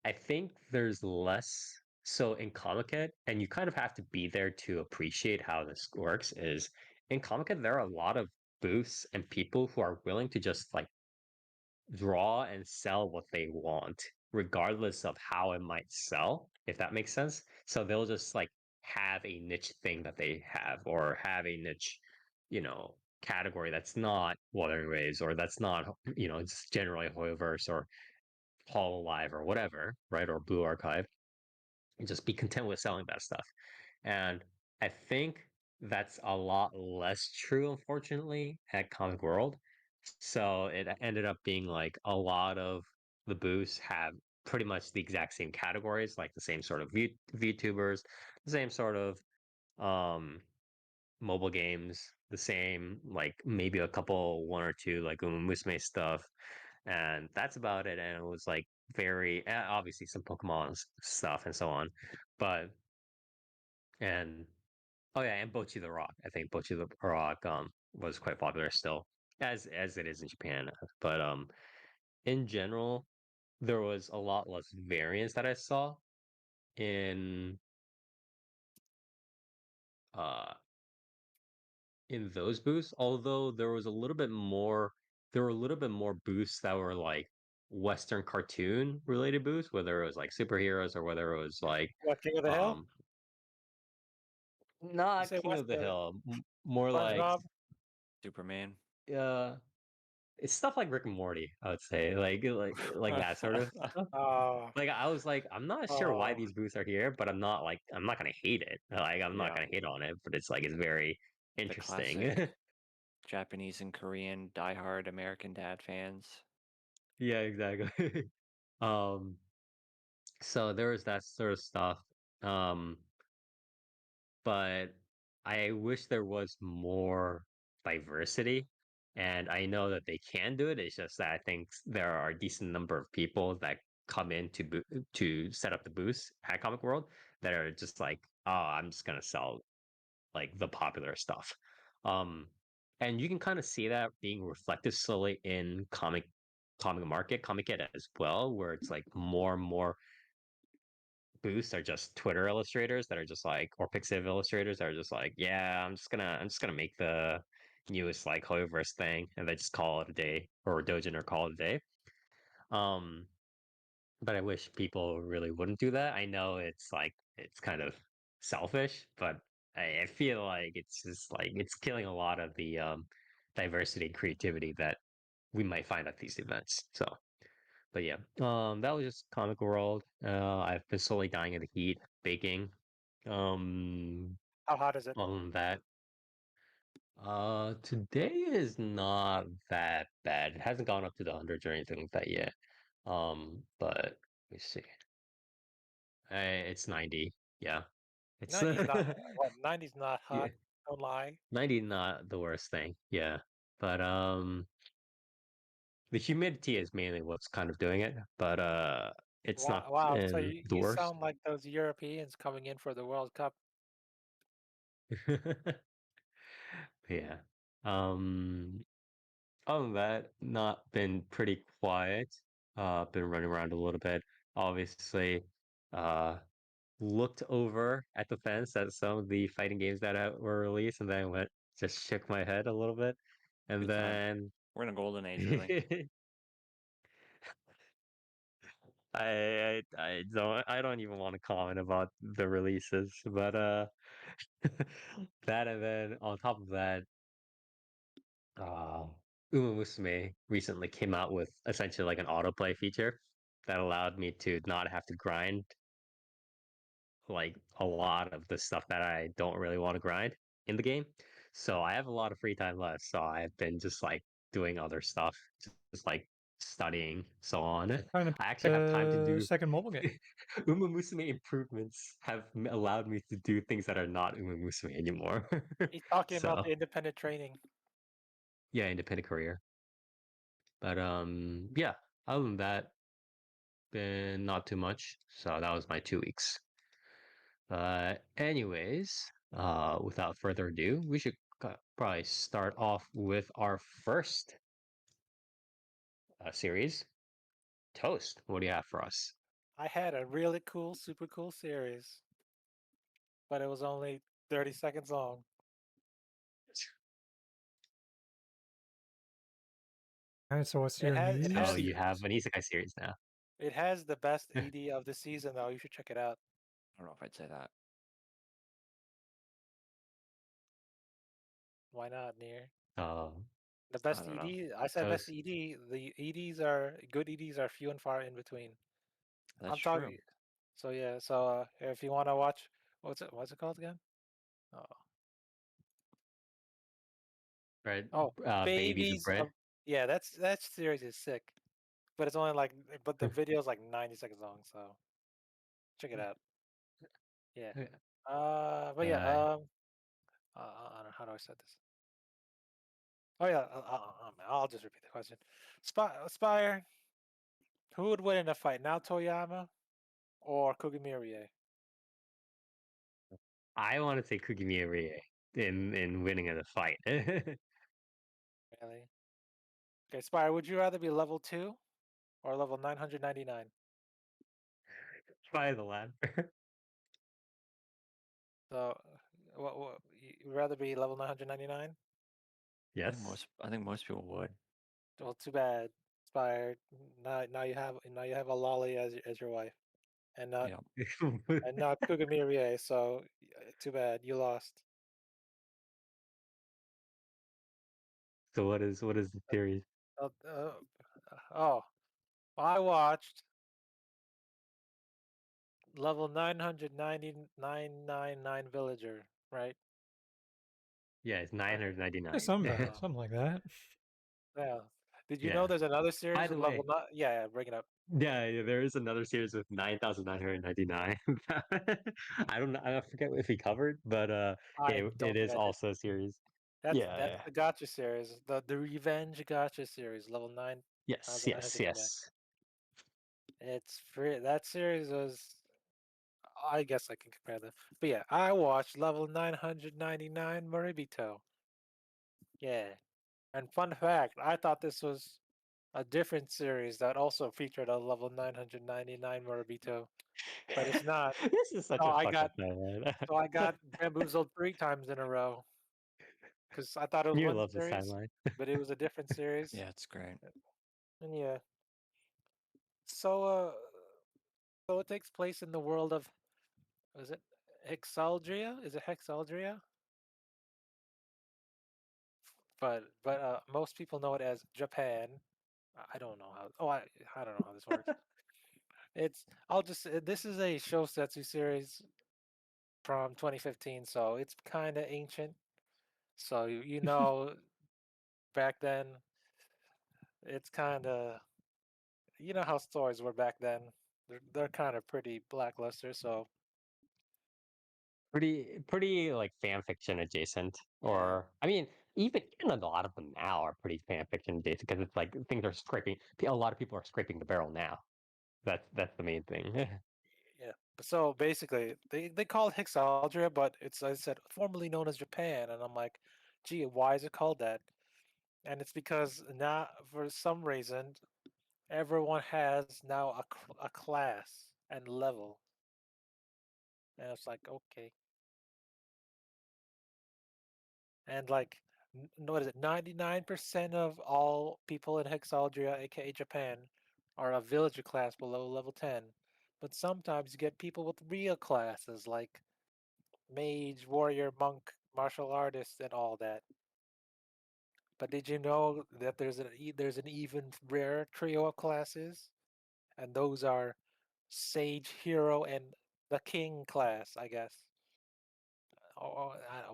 I think there's less. So in Comic and you kind of have to be there to appreciate how this works. Is in Comic there are a lot of booths and people who are willing to just like draw and sell what they want, regardless of how it might sell, if that makes sense. So they'll just like have a niche thing that they have, or have a niche, category that's not Wuthering Waves, or that's not, it's generally Hoyoverse or Hololive or whatever, right? Or Blue Archive. And just be content with selling that stuff. And I think that's a lot less true, unfortunately, at Comic World. So it ended up being like a lot of the booths have pretty much the exact same categories, like the same sort of VTubers, the same sort of um, mobile games, the same, like maybe a couple, one or two, like Musume stuff. And that's about it. And it was like very, obviously some Pokemon stuff and so on. But, and oh yeah, and Bochi the Rock. I think Bochi the Rock was quite popular still, as it is in Japan. But in general, there was a lot less variance that I saw in uh in those booths. Although there were a little bit more booths that were like Western cartoon related booths, whether it was like superheroes or whether it was like What, King of the Hill? um You not say King West of the Hill, more like SpongeBob? Superman. uh it's stuff like Rick and Morty, I would say, like that sort of stuff. Uh, Like I was like, I'm not sure why uh, these booths are here, but I'm not gonna hate it. Like I'm not Yeah, gonna hate on it, but it's like it's very the interesting. classic Japanese and Korean diehard American Dad fans. Yeah, exactly. um, so there was that sort of stuff. Um, but I wish there was more diversity. And I know that they can do it. It's just that I think there are a decent number of people that come in to set up the booths at Comic World that are just like, oh, I'm just gonna sell like the popular stuff. And you can kind of see that being reflected slowly in comic kit as well, where it's like more and more boosts are just Twitter illustrators that are just like, or Pixiv illustrators that are just like, yeah, I'm just gonna make the newest like Hoyoverse thing and then just call it a day, or Dojin or call it a day. Um, but I wish people really wouldn't do that. I know it's like it's kind of selfish, but I feel like it's just like it's killing a lot of the diversity and creativity that we might find at these events. So, but yeah, that was just Comic World. I've been slowly dying of the heat, baking. Um, How hot is it? on that, today is not that bad. It hasn't gone up to the hundreds or anything like that yet. But let me see. It's 90. Yeah, it's 90's not what 90's not yeah, hot. Don't lie. 90 not the worst thing. Yeah, but the humidity is mainly what's kind of doing it. But it's Wow, not wow. So in the you worst. sound like those Europeans coming in for the World Cup. Yeah. Um, Other than that, not been pretty quiet. Been running around a little bit. Obviously, uh, looked over at the fence at some of the fighting games that were released, and then went just shook my head a little bit, and Good time. then We're in a golden age, really. I don't even want to comment about the releases, but that, and then on top of that, uh Uma Musume recently came out with essentially like an autoplay feature that allowed me to not have to grind like a lot of the stuff that I don't really want to grind in the game. So I have a lot of free time left. So I've been just like doing other stuff, just like studying, so on. Trying to I actually have time to the do second mobile game. Uma Musume improvements have allowed me to do things that are not Uma Musume anymore. He's talking about So the independent training. yeah, independent career. But yeah, other than that, been not too much. So that was my 2 weeks. Anyways, without further ado, we should probably start off with our first series, Toast. What do you have for us? I had a really cool, super cool series, but it was only 30 seconds long. All right, so what's It your has it new Oh, has you series? have an isekai series now. it has the best ED of the season though. You should check it out. I don't know if I'd say that. Why not, Near? Um, The I best don't know. ED. I said best Toast. ED. The EDs are good. EDs are few and far in between. That's I'm true. talking. So yeah. So if you want to watch, what's it called again? Oh, Right? oh, Babies of babies bread. of. Yeah, that series is sick, but it's only like, but the video is like 90 seconds long. So check it out. Yeah. But yeah. Uh, I don't know how do I set this. Oh yeah. I'll just repeat the question. Spire. Who would win in a fight, Naotoyama or Kugimirie? I want to say Kugimi Rie in winning in the fight. Really? Okay, Spire, would you rather be level 2 or level 999? Try the latter. So, what you'd rather be level 999? Yes. I think most people would. Well, too bad, Spire. Now you have a lolly as your wife, and not Yeah. and not Kugimirie. So, too bad you lost. So what is the theory? Uh, uh, oh, I watched level 999 villager, right? Yeah, it's Uh, 999. Yeah, uh, something like that. yeah. Did you know Yeah. there's another By series the with way, level 9? Yeah, bring it up. yeah, there is another series with 9,999. I don't know. I forget if we covered, but I yeah, don't it think is I did. also a series. That's Yeah. the gotcha series, the revenge gotcha series, level Yes. 9,999. Yes. It's free. That series was I guess I can compare them. But yeah, I watched level 999 Murabito. Yeah. And fun fact, I thought this was a different series that also featured a level 999 Murabito, but it's not. This is such So a I fucked got up timeline. so I got bamboozled 3 times in a row because I thought it was You one love this series, timeline. but it was a different series. Yeah, it's great. And yeah, so so it takes place in the world of, is it Hexaldria? Is it Hexaldria? But most people know it as Japan. I don't know how. Oh, I don't know how this works. It's I'll just this is a Shousetsu series from 2015, so it's kind of ancient. So you know back then it's kind of, you know how stories were back then. They're kind of pretty blackluster. So Pretty like fan fiction adjacent. yeah, Or I mean, even a lot of them now are pretty fan fiction adjacent because it's like things are scraping. A lot of people are scraping the barrel now. That's the main thing. yeah. So basically, they call it Hexaldria, but it's, I said, formerly known as Japan, and I'm like, gee, why is it called that? And it's because now, for some reason, everyone has now a class and level, and it's like, okay. And like, what is it? 99% of all people in Hexaldria, aka Japan, are a villager class below level 10. But sometimes you get people with real classes like mage, warrior, monk, martial artist, and all that. But did you know that there's an even rare trio of classes, and those are sage, hero, and the king class, I guess.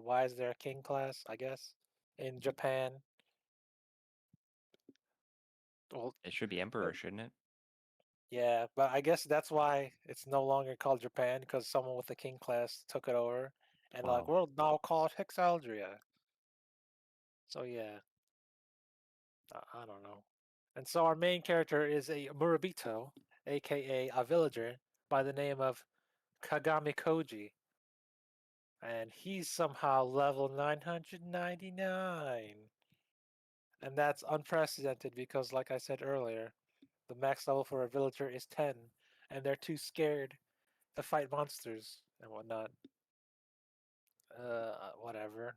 Why is there a king class? I guess in Japan. Well, It should be Emperor, shouldn't it? yeah, but I guess that's why it's no longer called Japan, because someone with the king class took it over, and like Wow. we'll now call it Hexaldria. So yeah, I don't know. And so our main character is a Murabito, aka a villager by the name of Kagami Koji, and he's somehow level 999, and that's unprecedented because, like I said earlier, the max level for a villager is 10, and they're too scared to fight monsters and whatnot. Whatever.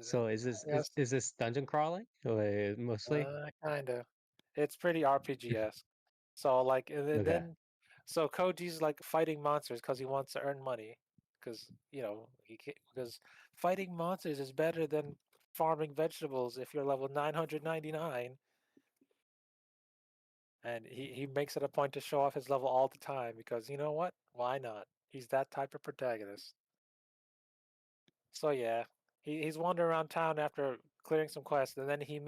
So is this is Yes, is this dungeon crawling mostly? kinda. It's pretty RPG-esque. So like, and Okay. then, so Koji's like fighting monsters because he wants to earn money, because you know because fighting monsters is better than farming vegetables if you're level 999. And he makes it a point to show off his level all the time because you know what? Why not? He's that type of protagonist. So yeah, he's wandering around town after clearing some quests, and then he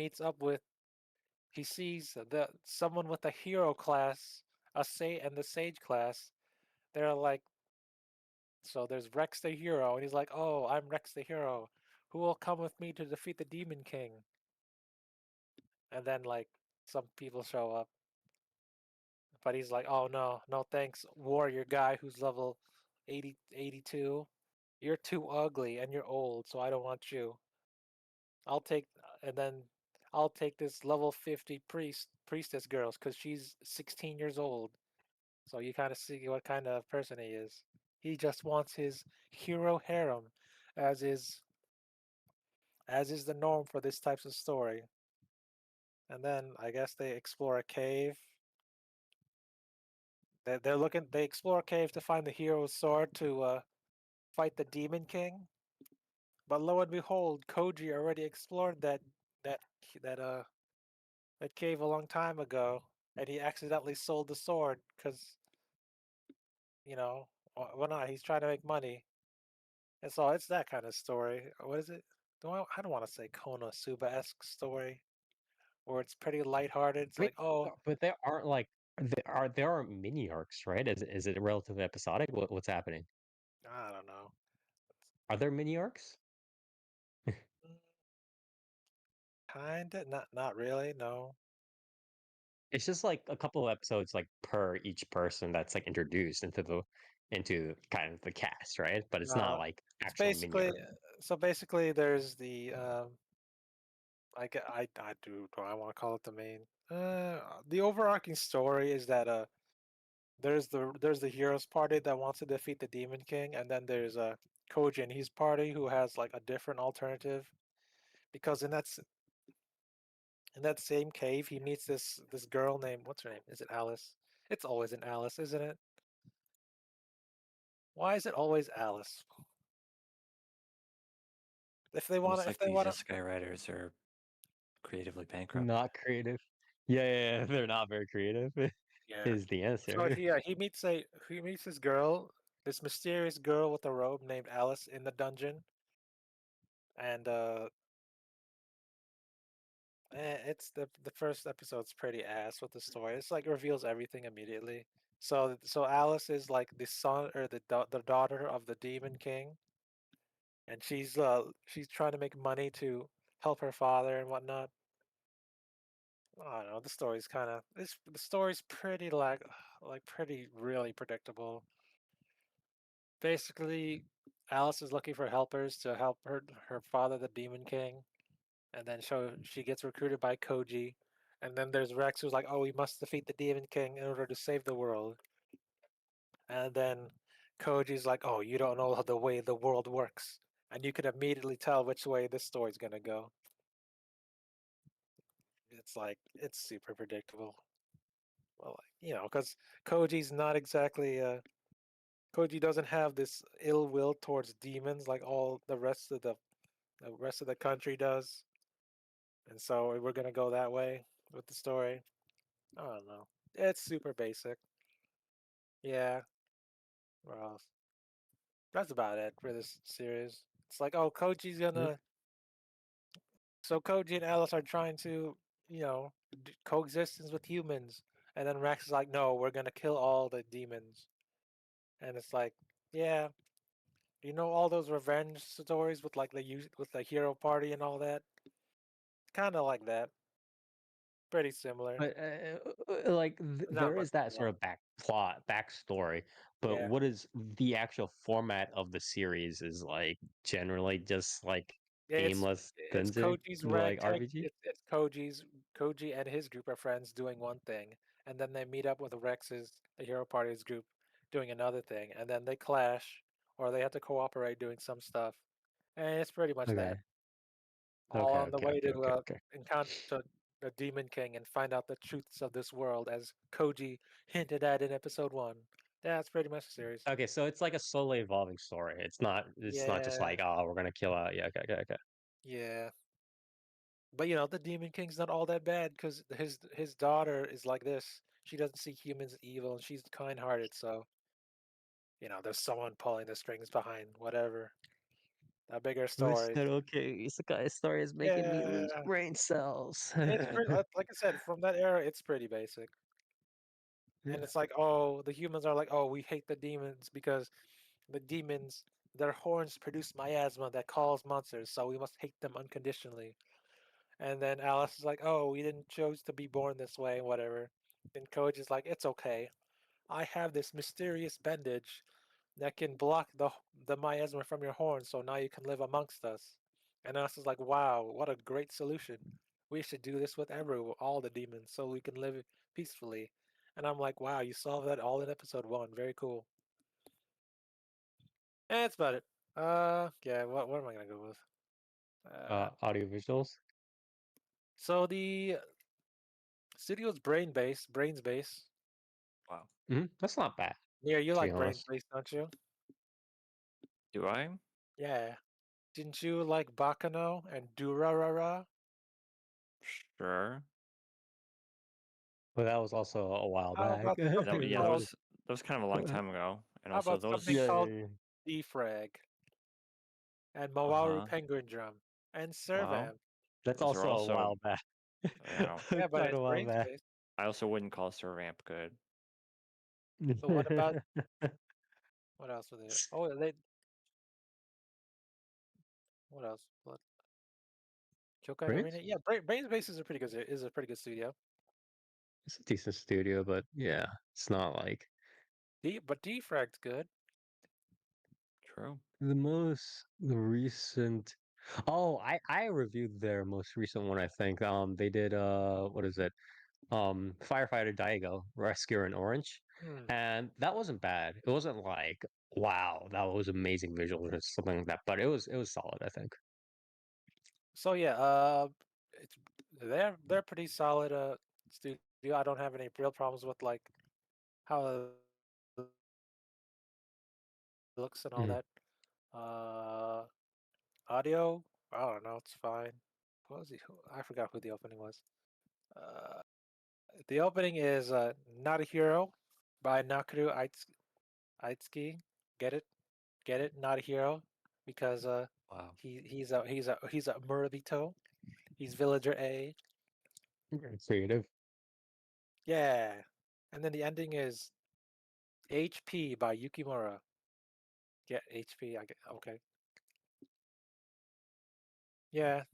sees the someone with a hero class, and the sage class. They're like, so there's Rex the hero, and he's like, oh, I'm Rex the hero. Who will come with me to defeat the Demon King? And then like some people show up, but he's like, oh no, no thanks, warrior guy who's level 82. You're too ugly and you're old, so I don't want you. I'll take and then I'll take this level 50 priestess girls because she's 16 years old. So you kind of see what kind of person he is. He just wants his hero harem, as is as is the norm for this types of story. And then I guess they explore a cave. They explore a cave to find the hero's sword to fight the Demon King. But lo and behold, Koji already explored that that uh that cave a long time ago, and he accidentally sold the sword because, you know, why not? He's trying to make money, and so it's that kind of story. What is it? I don't want to say Konosuba-esque story, where it's pretty lighthearted. It's I mean, like, oh, but there aren't like there are mini arcs, right? Is it relatively episodic? What's happening? I don't know. Are there mini arcs? Mm, kinda, not really. No. It's just like a couple of episodes like per each person that's like introduced into into kind of the cast, right? But it's No, not like it's actual basically mini. so basically there's the I do I want to call it the main the overarching story is that there's the heroes party that wants to defeat the Demon King, and then there's Koji and his party who has like a different alternative, because in that same cave he meets this girl named, what's her name? Is it Alice? It's always an Alice, isn't it? Why is it always Alice? Almost If like they these want to, Isekai writers are creatively bankrupt. Not creative. Yeah, they're not very creative. yeah. Is the So answer. he meets this girl, this mysterious girl with a robe named Alice in the dungeon, and it's the first episode's pretty ass with the story. It's like reveals everything immediately. So Alice is like the son or the daughter of the Demon King, and she's trying to make money to help her father and whatnot. I don't know. The story's kind of the story's pretty like pretty really predictable. Basically, Alice is looking for helpers to help her father, the Demon King, and then she gets recruited by Koji, and then there's Rex who's like, "Oh, we must defeat the Demon King in order to save the world." And then Koji's like, "Oh, you don't know the way the world works," and you can immediately tell which way this story's gonna go. It's like it's super predictable. Well, because Koji's not exactly Koji doesn't have this ill will towards demons like all the rest of the country does, and so we're gonna go that way with the story. I don't know. It's super basic. Yeah. What else? That's about it for this series. It's like, oh, Koji's Mhm. gonna. So Koji and Alice are trying to, coexistence with humans, and then Rex is like, no, we're gonna kill all the demons, and it's like, yeah, all those revenge stories with like with the hero party and all that, kind of like that, pretty similar. But like Not there much is that more. sort of backstory, but Yeah. what is the actual format of the series is like generally just like Yeah, aimless it's dungeon Koji's like ragtag. RPG. It's Koji and his group of friends doing one thing, and then they meet up with Rex's the Hero Party's group doing another thing, and then they clash or they have to cooperate doing some stuff, and it's pretty much that. Okay. All Okay. on the Okay. way Okay. Okay. to Okay. encounter the Demon King and find out the truths of this world, as Koji hinted at in episode 1. That's pretty much the series. Okay. So it's like a slowly evolving story. It's not. It's not just Yeah, like, oh, we're gonna kill out. Yeah. Okay. Okay. Okay. yeah. But the Demon King's not all that bad because his daughter is like this. She doesn't see humans as evil, and she's kind-hearted. So there's someone pulling the strings behind whatever. A bigger Which story. that okay? Isekai story is making me lose Yeah, brain cells. it's pretty. Like I said, from that era, it's pretty basic. And it's like, oh, the humans are like, oh, we hate the demons because the demons, their horns produce miasma that calls monsters, so we must hate them unconditionally. And then Alice is like, "Oh, we didn't choose to be born this way, whatever." Then Coach is like, "It's okay. I have this mysterious bandage that can block the miasma from your horn, so now you can live amongst us." And Alice is like, "Wow, what a great solution. We should do this with all the demons, so we can live peacefully." And I'm like, "Wow, you solved that all in episode 1. Very cool." And that's about it. Yeah. What am I gonna go with? Audio visuals. So the studio's Brains Base. Wow. That's not bad, Yeah, you to be like Brains honest. Base, don't you? Do I? Yeah. Didn't you like Bakano and Durarara? Sure. But that was also a while How back. about That, something yeah, called that was kind of a long time ago, and how also about something those. Yeah, called yeah, yeah. Defrag and Uh Mawaru huh. Penguin Drum and Well, Servamp? That's those are also a also, while back. Yeah, but Quite it's a while Brains back. Base. I also wouldn't call Sir Ramp good. So what about what else was there? Oh, what else? What Kyokai Arena? Prince? Yeah, Brains Base is a pretty good studio. It's a decent studio, but yeah, it's not like But Defrag's good. True. The recent. Oh, I reviewed their most recent one. I think they did what is it? Firefighter Daigo Rescue in Orange, Hmm. and that wasn't bad. It wasn't like wow, that was amazing visuals or something like that, but it was solid. I think. So yeah, it's they're pretty solid studio. I don't have any real problems with like how it looks and all Mhm. that. Audio, I don't know, it's fine. What was I forgot who the opening was. Uh, the opening is "Not a Hero" by Nakuru Aitsuki. Get it? Get it? Not a hero because Wow. he's a Murabito. He's villager A. Very creative. Yeah. And then the ending is HP by Yukimura. Get HP. I get okay. Yeah.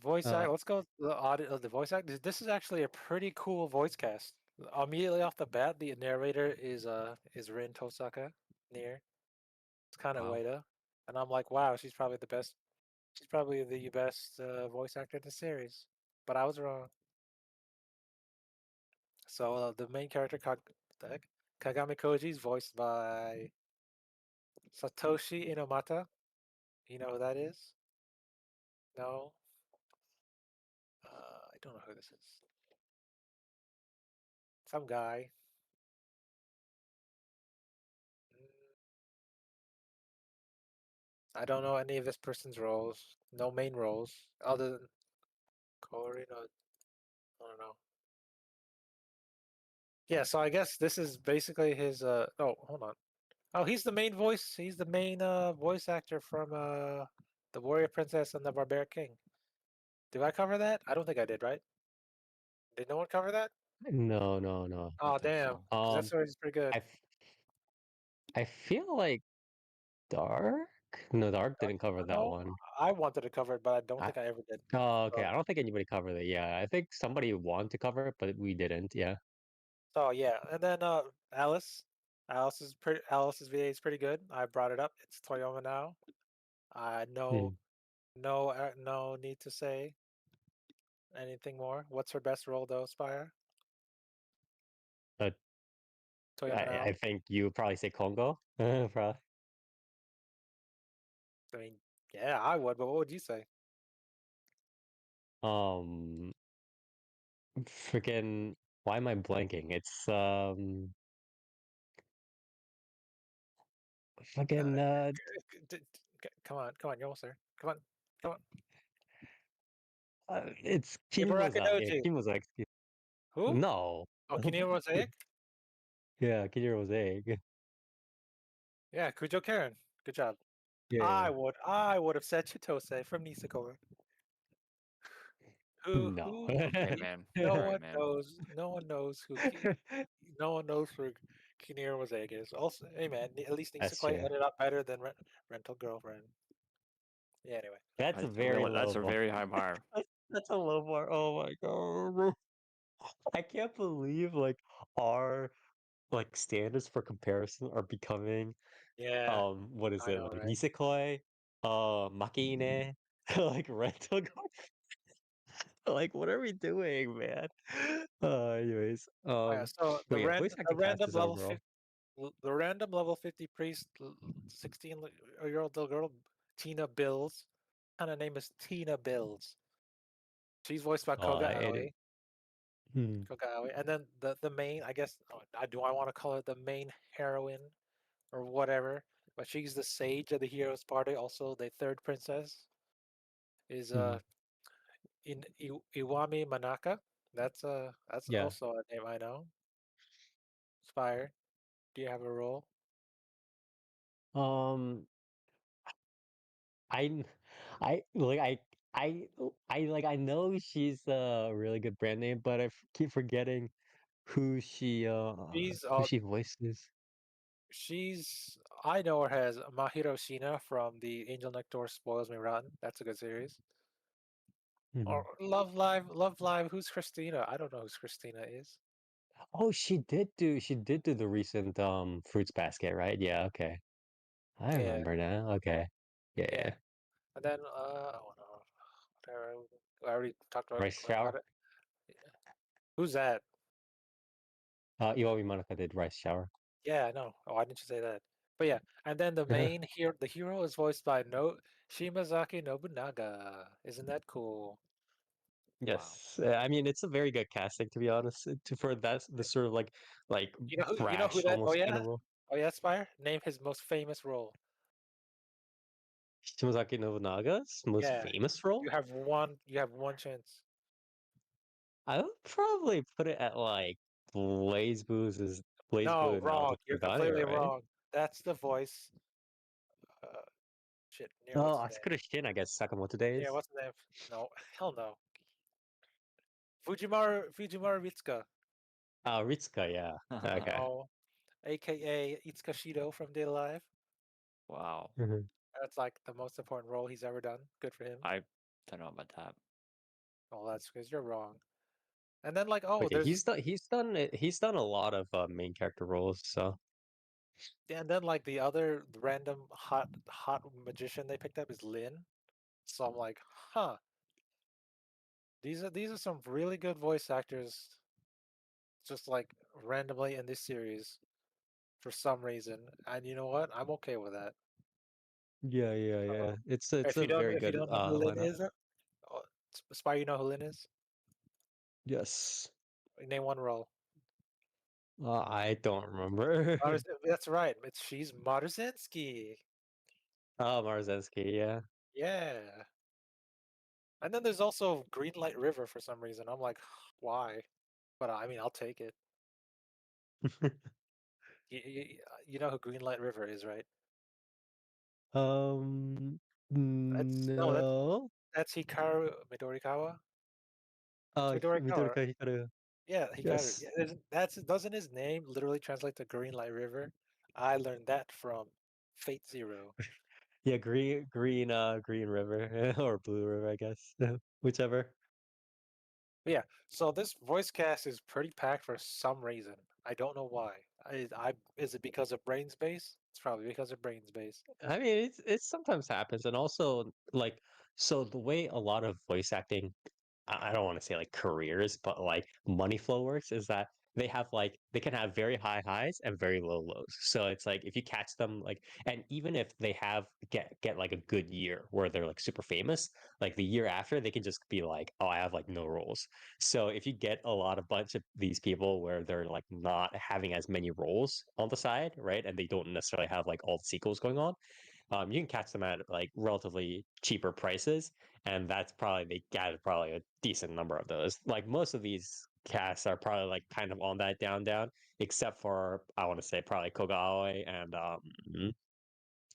Voice Uh, act. Let's go with the audio of the voice act. This is actually a pretty cool voice cast. Immediately off the bat, the narrator is Rin Tosaka near. It's kind of Wow. Ueda. And I'm like, wow, she's probably the best. She's probably the best voice actor in the series. But I was wrong. So the main character, the heck? Kagami Koji, is voiced by Satoshi Inomata. You know who that is? No, I don't know who this is. Some guy. Mm, I don't know any of this person's roles. No main roles other than Corey. No, I don't know. Yeah, so I guess this is basically his. Oh, hold on. Oh, he's the main voice. He's the main voice actor from the Warrior Princess and the Barbaric King. Did I cover that? I don't think I did, right? Did no one cover that? no, no, no. I don't Oh, think damn. so. Because that's already pretty good. I I feel like Dark. No, Dark didn't cover that No, one. I wanted to cover it, but I don't I, think I ever did. oh, okay. So, I don't think anybody covered it. Yeah, I think somebody wanted to cover it, but we didn't. Yeah. so yeah, and then Alice, Alice's VA is pretty good. I brought it up. It's Toyoma now. No, Mhm. no need to say anything more. What's her best role though, Spire? But Toyoma I now. think you would probably say Congo. Probably. I mean, yeah, I would, but what would you say? Um, freaking. Why am I blanking? It's Uh, fucking come on, you're almost there. Come on, come on. it's Ibaraka Kinimaza. Yeah, Doji. Kinimaza. Who? No. Oh, Kineo Mosaic? Yeah, Kinimaza. Yeah, Kujo Karen. Good job. Yeah, yeah. I would have said Chitose from Nisakura. No. Hey man. No All right, one man. knows. No one knows no one knows who Kiniro Mosaic is. Also, hey man, at least That's Nisakura true. ended up better than Rental Girlfriend. Yeah. Anyway. That's a very That's low a bar. very high bar. That's a low bar. Oh my god. I can't believe like our like standards for comparison are becoming Yeah, what is I it know, like right? Nisekoi, Makine, like rental like what are we doing, man? Anyways, Oh, yeah. So but yeah, voice the acting cast random is level overall. 50, the random level 50 priest, 16-year old little girl, Tina Bills. Kind of name is Tina Bills. She's voiced by Koga I didn't. Aoi. Hmm. And then the main, I guess, do I want to call her the main heroine or whatever? But she's the sage of the heroes party. Also, the third princess is Hmm. Iwami Manaka. That's Yeah. also a name I know. Spire, do you have a role? Um, I, I like I like I know she's a really good brand name, but keep forgetting who She's who she voices. she's I know her as Mahiro Shina from the Angel Nectar Spoils Me Rotten. That's a good series. Or Mhm. Love Live. Who's Christina? I don't know who Christina is. Oh, she did do the recent fruits basket, right? Yeah, okay. I Yeah, remember now. Okay. Yeah, yeah. yeah. And then oh no, whatever. I already talked about. Rice shower. Who's that? Iwami Monica did rice shower. Yeah, I know. Oh, why didn't you say that? But yeah, and then the main hero, the hero is voiced by Shimazaki Nobunaga. Isn't that cool? Wow. Yes, I mean it's a very good casting to be honest. For that the sort of like You know who brash that? Oh almost kind yeah, of role. oh yeah, Spire. Name his most famous role. Shimazaki Nobunaga's most Yeah, famous role. you have one. You have one chance. I would probably put it at like Blaze Boo's is Blaze Boo No, and wrong. Naoto You're Kudai, completely right? wrong. That's the voice. Uh, shit. Near Oh, what's his name? Asakura Shin, I guess Sakamoto Days. Yeah, what's his name? No, hell no. Fujimaru Ritsuka. Ritsuka, yeah. Okay. No, aka Itsuka Shido from Day Alive. Wow. Mhm. That's like the most important role he's ever done. Good for him. I don't know about that. Oh, that's because you're wrong. And then like, oh, But yeah, there's he's done a lot of main character roles, so and then like the other random hot magician they picked up is Lin. So I'm like, huh, these are some really good voice actors just like randomly in this series for some reason. And you know what? I'm okay with that. yeah. So It's a very if you good don't know who Lin lineup. is, oh, Spy, you know who Lin is? Yes. Name one role. I don't remember. That's right. She's Marzinski. Oh, Marzensky, yeah. Yeah. And then there's also Green Light River for some reason. I'm like, why? But I mean, I'll take it. You know who Green Light River is, right? Um, That's no, no. that's Hikaru Midorikawa. It's Oh, Midorikawa. Midori Hikaru. Yeah, Hikaru. Yes. Yeah, doesn't his name literally translate to Green Light River? I learned that from Fate Zero. Yeah, green river or blue river, I guess. Whichever. But yeah, so this voice cast is pretty packed for some reason. I don't know why. Is it because of brain space? It's probably because of brain space. I mean, it sometimes happens, and also like so the way a lot of voice acting I don't want to say like careers, but like money flow works is that they can have very high highs and very low lows. So it's like if you catch them like and even if they have get like a good year where they're like super famous, like the year after they can just be like, oh, I have like no roles. So if you get a bunch of these people where they're like not having as many roles on the side, right? And they don't necessarily have like all the sequels going on, you can catch them at like relatively cheaper prices, and that's probably they got probably a decent number of those. Like most of these casts are probably like kind of on that down, except for I want to say probably Kogawa and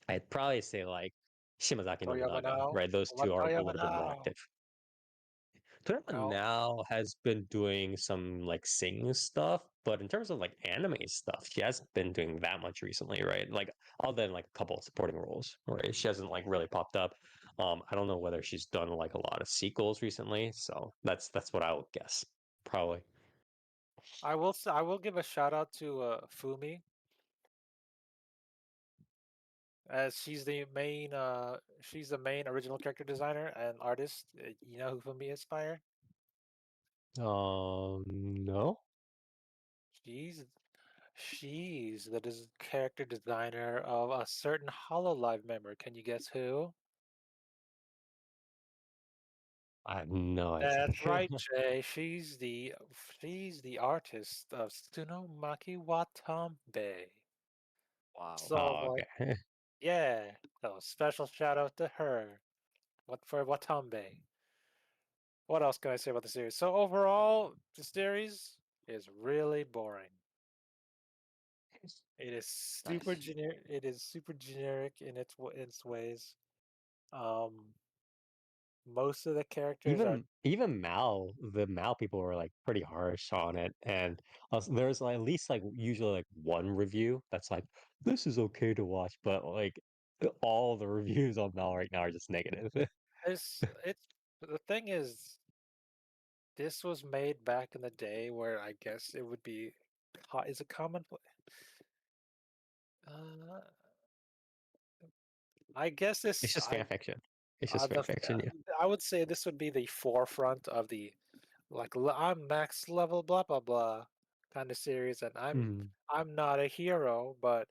I'd probably say like Shimazaki Toriyama Nobunaga, now. right? Those What two are a Toriyama little bit more now? active. Toriyama No, now has been doing some like sing stuff, but in terms of like anime stuff, she hasn't been doing that much recently, right? Like other than like a couple of supporting roles, right? She hasn't like really popped up. I don't know whether she's done like a lot of sequels recently, so that's what I would guess, probably. I will give a shout out to Fumi, as she's the main original character designer and artist. You know who Fumi is, Spire? No. She's she's the character designer of a certain Hololive member. Can you guess who? I have no That's idea. right, Jay. She's the artist of Tsunomaki Watanabe. Wow. So Oh, like, okay. yeah, so special shout out to her. What for Watanabe? What else can I say about the series? So overall, the series is really boring. It is super Nice. generic. It is super generic in its ways. Um, most of the characters are. Even Mal, the Mal people were like pretty harsh on it, and there's like, at least like usually like one review that's like this is okay to watch, but like all the reviews on Mal right now are just negative. It's the thing is, this was made back in the day where I guess it would be Is it common? Uh, I guess this. It's just fan fiction. It's just The fan fiction. Yeah. I would say this would be the forefront of the like I'm max level blah blah blah kind of series, and Mm. I'm not a hero, but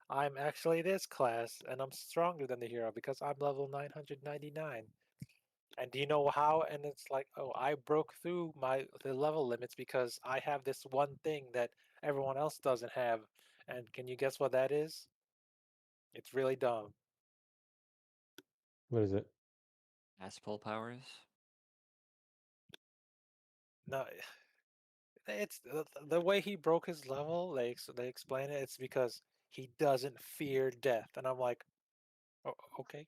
I'm actually this class, and I'm stronger than the hero because I'm level 999. And do you know how? And it's like, oh, I broke through the level limits because I have this one thing that everyone else doesn't have. And can you guess what that is? It's really dumb. What is it? Mass pull powers. No, it's the way he broke his level. They explain it. It's because he doesn't fear death, and I'm like, oh, okay.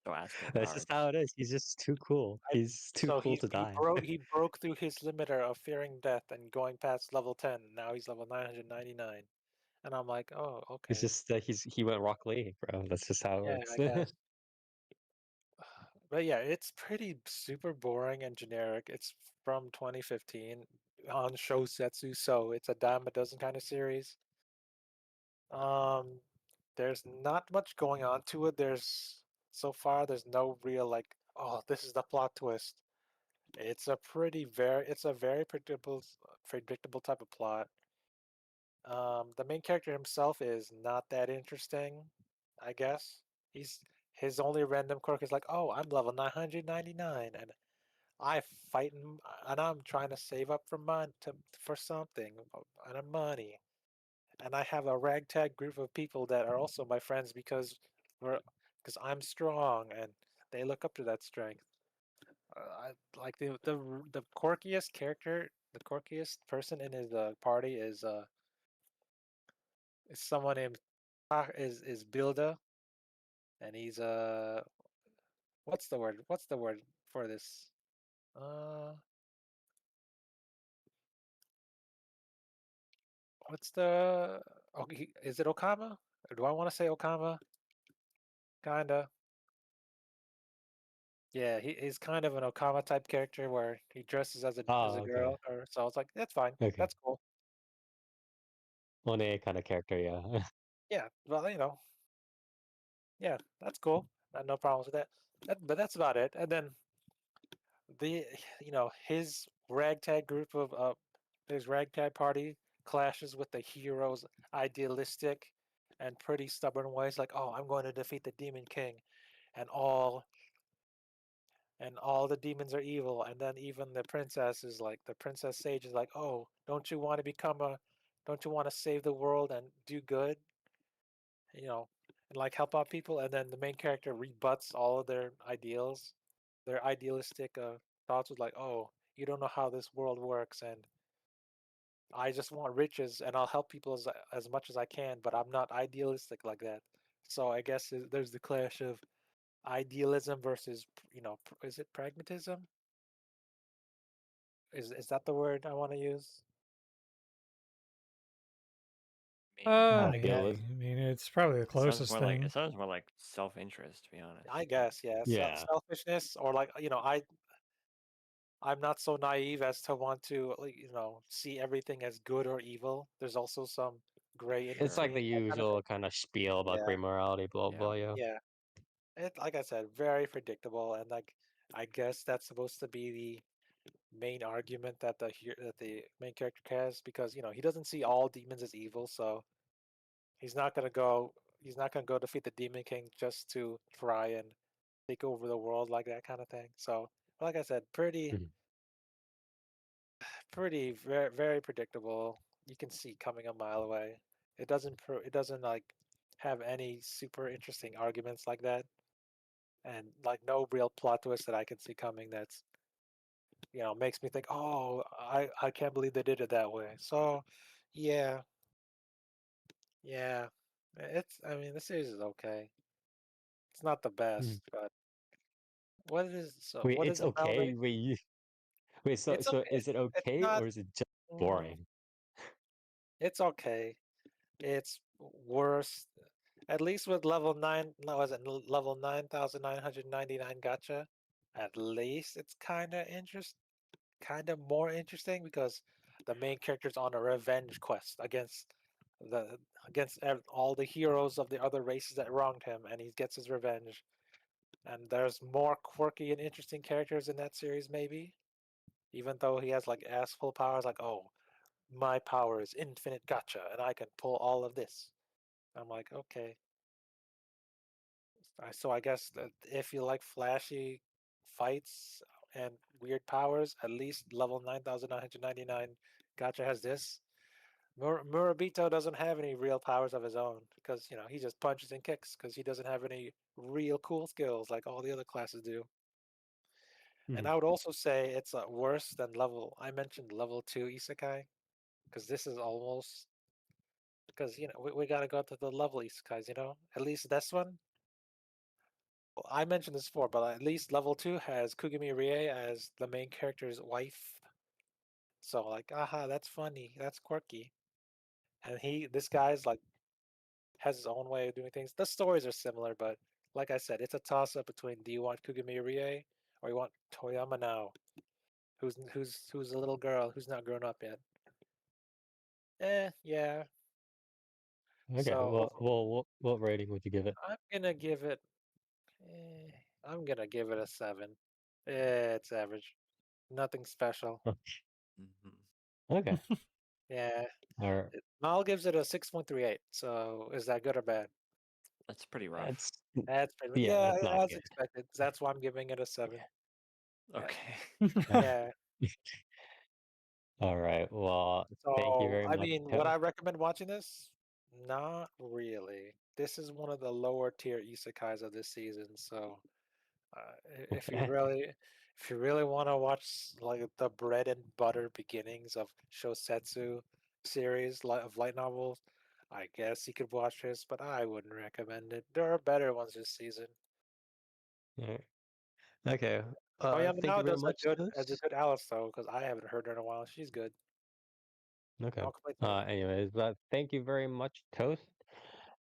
So ass pull That's powers. just how it is. He's just too cool. I, He's too so cool to die. he broke through his limiter of fearing death and going past level 10. Now he's level 999, and I'm like, oh, It's okay, just that he went Rock Lee, bro. That's just how it yeah, works. I guess. But yeah, it's pretty super boring and generic. It's from 2015 on Shousetsu, so it's a dime a dozen kind of series. Um, there's not much going on to it. So far there's no real like, oh, this is the plot twist. It's a very predictable type of plot. The main character himself is not that interesting, I guess. He's his only random quirk is like, oh, I'm level 999 and I fighting and I'm trying to save up for for something and money. And I have a ragtag group of people that are also my friends because I'm strong and they look up to that strength. Like the quirkiest character, the quirkiest person in his party is someone named is Bilda, and he's what's the word? What's the word for this? Uh, what's the okay? Is it Okama? Or do I want to say Okama? Kinda. Yeah, he's kind of an Okama type character where he dresses as Oh, a okay. girl, or so I was like, that's fine, Okay. that's cool. One kind of character, yeah. Yeah, well, yeah, that's cool. No problems with that. But that's about it. And then the his ragtag group of his ragtag party clashes with the hero's idealistic and pretty stubborn ways, like, oh, I'm going to defeat the Demon King, and all the demons are evil, and then even the princess is like the princess sage is like, oh, don't you want to save the world and do good, you know, and like help out people, and then the main character rebuts all of their ideals, their idealistic thoughts with like, oh, you don't know how this world works, and I just want riches and I'll help people as much as I can, but I'm not idealistic like that. So I guess there's the clash of idealism versus, is it pragmatism? Is that the word I want to use? Maybe. I guess. Maybe. I mean, it's probably the closest thing. It sounds more like self-interest, to be honest. I guess, yeah. Yeah. Selfishness, or like, I'm not so naive as to want to, like, see everything as good or evil. There's also some gray in It's like the between, that kind of thing. usual kind of spiel about Yeah, gray morality, blah Yeah. blah, yeah. yeah. Like I said, very predictable, and like I guess that's supposed to be the main argument that the main character has, because he doesn't see all demons as evil, so he's not gonna go he's not gonna go defeat the Demon King just to try and take over the world like that kind of thing. So, like I said, Mhm. pretty very very predictable. You can see coming a mile away. It doesn't like have any super interesting arguments like that, and like no real plot twist that I can see coming. That's makes me think, oh, I can't believe they did it that way. So, yeah, yeah, I mean the series is okay. It's not the Mhm. best, but Wait, what is it's the Malve? okay. Wait, so It's so okay. is it It's okay not. or is it just mm, boring? It's okay. It's worse. At least with level 9, no, was it level 9,999 gotcha? At least it's kind of more interesting because the main character's on a revenge quest against all the heroes of the other races that wronged him, and he gets his revenge. And there's more quirky and interesting characters in that series, maybe. Even though he has like ass-full powers, like, oh, my power is infinite gotcha, and I can pull all of this. I'm like, okay. So I guess that if you like flashy fights and weird powers, at least level 9,999 gotcha has this. Murabito doesn't have any real powers of his own because, he just punches and kicks because he doesn't have any real cool skills like all the other classes do. And Mhm. I would also say it's worse than I mentioned level 2 isekai because this is almost, because, we got to go to the level isekais, at least this one. Well, I mentioned this before, but at least level 2 has Kugumi Rie as the main character's wife. So like, aha, that's funny, that's quirky. And this guy's like, has his own way of doing things. The stories are similar, but like I said, it's a toss up between do you want Kugumi Rie or you want Toyama now, who's a little girl who's not grown up yet. Yeah. Okay. So What rating would you give it? I'm gonna give it. I'm gonna give it a 7. It's average. Nothing special. Okay. Yeah. All right. Mal gives it a 6.38. So is that good or bad? That's pretty rough. That's That's pretty. yeah. Yeah, That's not as good. expected. That's why I'm giving it a 7. Yeah. Okay. Yeah. All right. Well, thank you So very I much, mean, would Toast. I recommend watching this? Not really. This is one of the lower tier isekais of this season. So if you Okay. really want to watch like the bread and butter beginnings of shosetsu series of light novels, I guess you could watch this, but I wouldn't recommend it. There are better ones this season. All right. Okay. Toyama Thank now you very does a much, good Toast. Alice though, because I haven't heard her in a while. She's good. Okay. No complaints there. Anyways, thank you very much, Toast.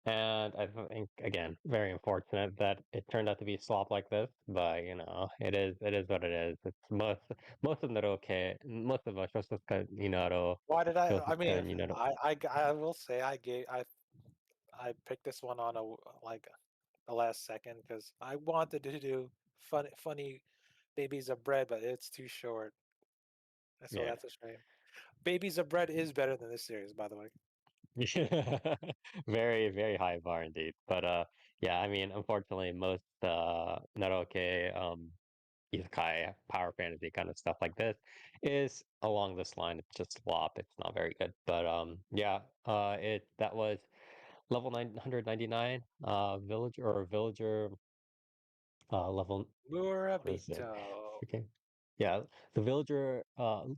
And I think again, very unfortunate that it turned out to be a slop like this, but it is what it is. It's most of Naruto, most of Shosuka Minato, Why did I? I Shosuka mean, Minato. I will say I picked this one on like the last second because I wanted to do funny babies of bread, but it's too short. So Yeah. that's a shame. Babies of bread is better than this series, by the way. Very, very high bar indeed. But yeah, I mean, unfortunately, most Naruto isekai power fantasy kind of stuff like this is along this line. It's just slop. It's not very good. But yeah, that was level 999 villager level, what is it? Murabito. Freaking yeah, the villager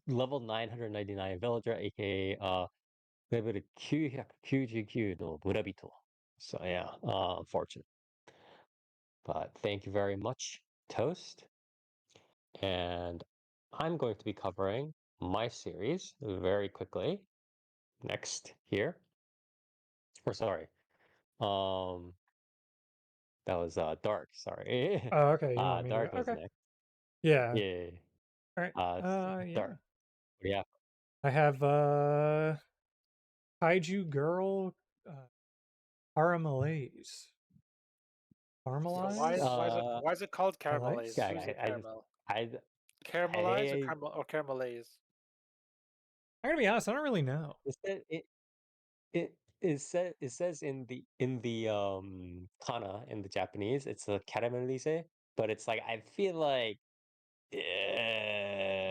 level 999 villager, aka level 999の Murabito. So yeah, unfortunate. But thank you very much, Toast. And I'm going to be covering my series very quickly next here. Or sorry, um, that was Dark. Sorry, Oh, okay. You want me to go? Dark was Okay. next. Yeah. Yeah, All right. Yeah. Dark. Yeah, I have Kaiju girl, Caramelise. So why Caramelize? why is it why is it called Caramelise? Caramelise? yeah. Who's the caramel? I, Caramelize I, or Caramelize? I'm gonna be honest. I don't really know. it says in the kana in the Japanese, it's a Caramelise, but it's like I feel like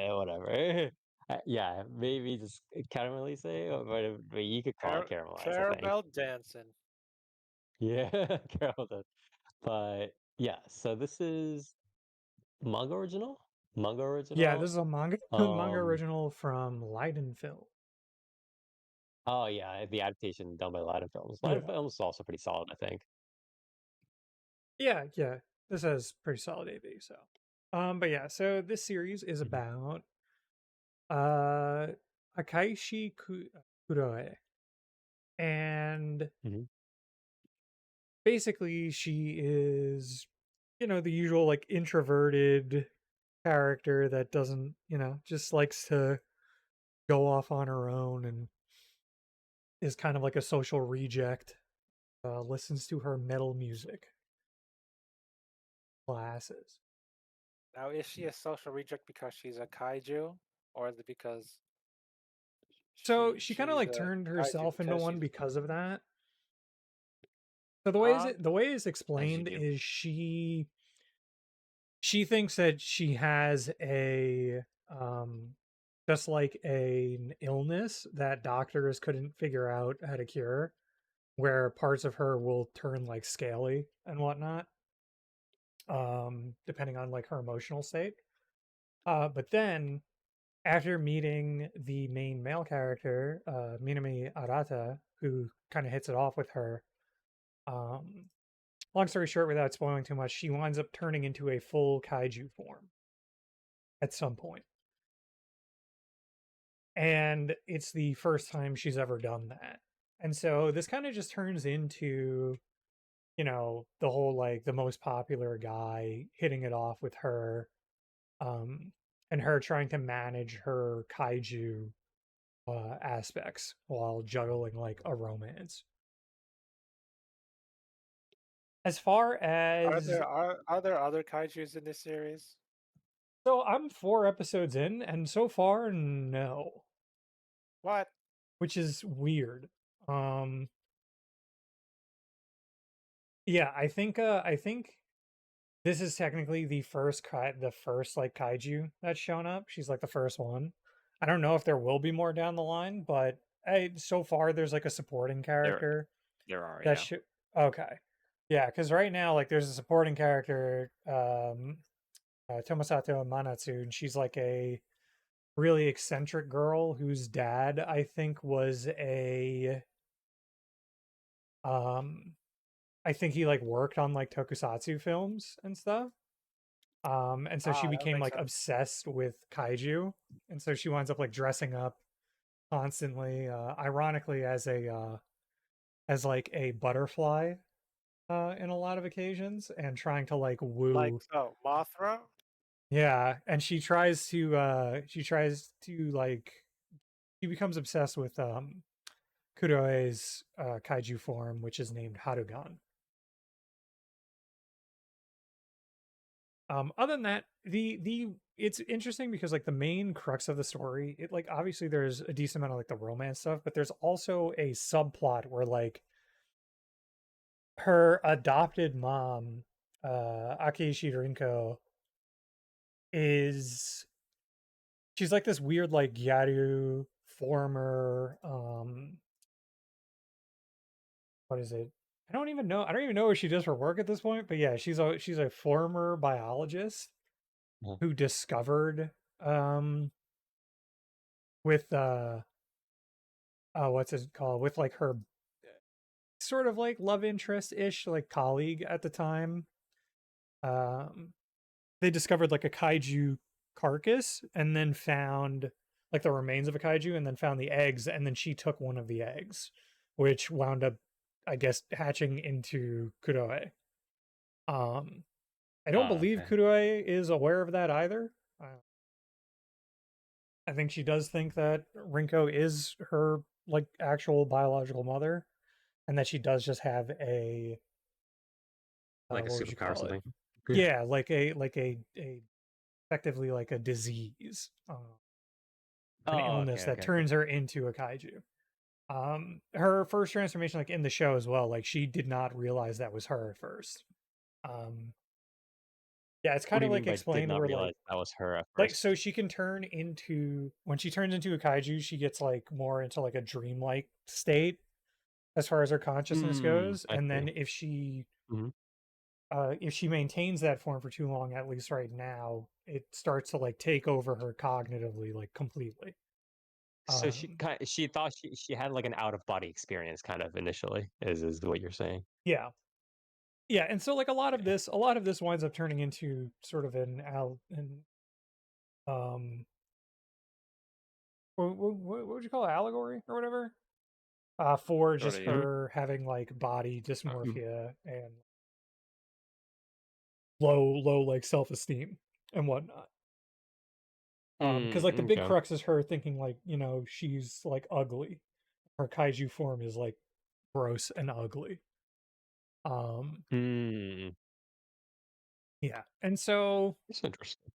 whatever. Yeah, maybe just Caramelise, but you could call it caramelize, I think. Caramel dancing. Yeah, caramel does. But yeah, so this is manga original. Manga Yeah, this original. is a manga manga Um. original from Leiden Film. Oh yeah, the adaptation done by Latin Films. Latin Yeah. Films is also pretty solid, I think. Yeah. This has pretty solid AV. So, but yeah. So this series is Mhm. about Akaishi Kuroe, and Mhm. basically she is, the usual like introverted character that doesn't, just likes to go off on her own and is kind of like a social reject. Listens to her metal music classes. Now, is she a social reject because she's a kaiju, or is it because So she kind of she's like a turned kaiju herself into because one she's because of that. So the way it's explained do. is she thinks that she has a just like an illness that doctors couldn't figure out how to cure, where parts of her will turn like scaly and whatnot, depending on like her emotional state. But then after meeting the main male character, Minami Arata, who kind of hits it off with her, long story short, without spoiling too much, she winds up turning into a full kaiju form at some point. And it's the first time she's ever done that. And so this kind of just turns into, you know, the whole like the most popular guy hitting it off with her, and her trying to manage her kaiju aspects while juggling like a romance. As far as are there other kaijus in this series? so I'm 4 episodes in, and so far no, What? which is weird. Yeah, I think this is technically the first like kaiju that's shown up. She's like the first one. I don't know if there will be more down the line, but so far there's like a supporting character There are, that yeah. should okay. Yeah, because right now like there's a supporting character, Tomosato Manatsu, and she's like a really eccentric girl whose dad I think was a I think he like worked on like tokusatsu films and stuff. And so she That became makes like sense. obsessed with kaiju, and so she winds up like dressing up constantly, ironically as like a butterfly in a lot of occasions, and trying to like Like woo. so, Mothra. Yeah, and she tries to like she becomes obsessed with Kuroe's kaiju form, which is named Harugan. Other than that, the it's interesting because like the main crux of the story, it like obviously there's a decent amount of like the romance stuff, but there's also a subplot where like her adopted mom, Akeishi Rinko, is she's like this weird like Gyaru former what is it? I don't even know. I don't even know what she does for work at this point, but yeah, she's a former biologist Mhm. who discovered with what's it called, with like her sort of like love interest ish like colleague at the time. um they discovered like a kaiju carcass and then found like the remains of a kaiju and then found the eggs, and then she took one of the eggs, which wound up I guess hatching into Kuroe. I don't believe Okay. Kuroe is aware of that either. I think she does think that Rinko is her like actual biological mother, and that she does just have a Like a what would you superpower or call it? something. Yeah, like a effectively like a disease, an Oh, illness okay, that okay, okay. turns her into a kaiju. Her first transformation, like in the show as well, like she did not realize that was her at first. Um, yeah, it's What kind do of you mean like by did explained not where like realize that was her at like first? so she can turn into when she turns into a kaiju, she gets like more into like a dreamlike state as far as her consciousness goes, I and then see. Mhm. if she maintains that form for too long, at least right now, it starts to like take over her cognitively, like completely. So Um, she thought she had like an out of body experience kind of initially is what you're saying. yeah, yeah, and so like Okay. a lot of this winds up turning into sort of an um, what would you call it, allegory or whatever, for Sort just of, yeah. her having like body Mhm. dysmorphia and low like self esteem and whatnot. Because like the big Okay. crux is her thinking like, she's like ugly. Her kaiju form is like gross and ugly. Mm, Yeah. And so that's interesting.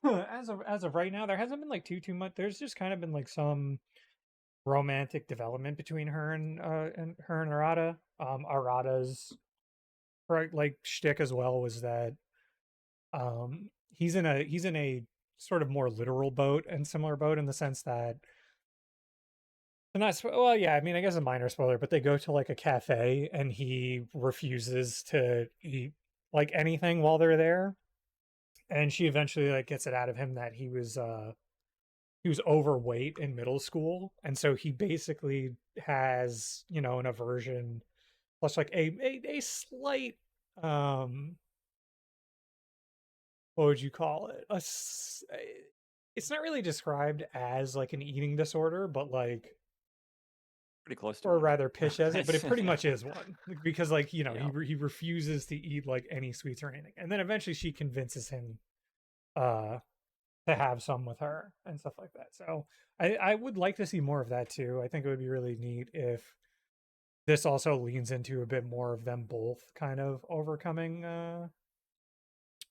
as of right now, there hasn't been like too much. There's just kind of been like some romantic development between and Arata. Arata's right like shtick as well was that he's in a sort of more literal boat and similar boat in the sense that well, yeah, I mean, I guess a minor spoiler, but they go to like a cafe and he refuses to eat like anything while they're there. And she eventually like gets it out of him that he was overweight in middle school. And so he basically has, an aversion plus like a slight what would you call it? It's not really described as like an eating disorder, but like Pretty close to or one. rather pitched as it, but it pretty much is one because like Yeah. he refuses to eat like any sweets or anything, and then eventually she convinces him to have some with her and stuff like that. So I would like to see more of that too. I think it would be really neat if this also leans into a bit more of them both kind of overcoming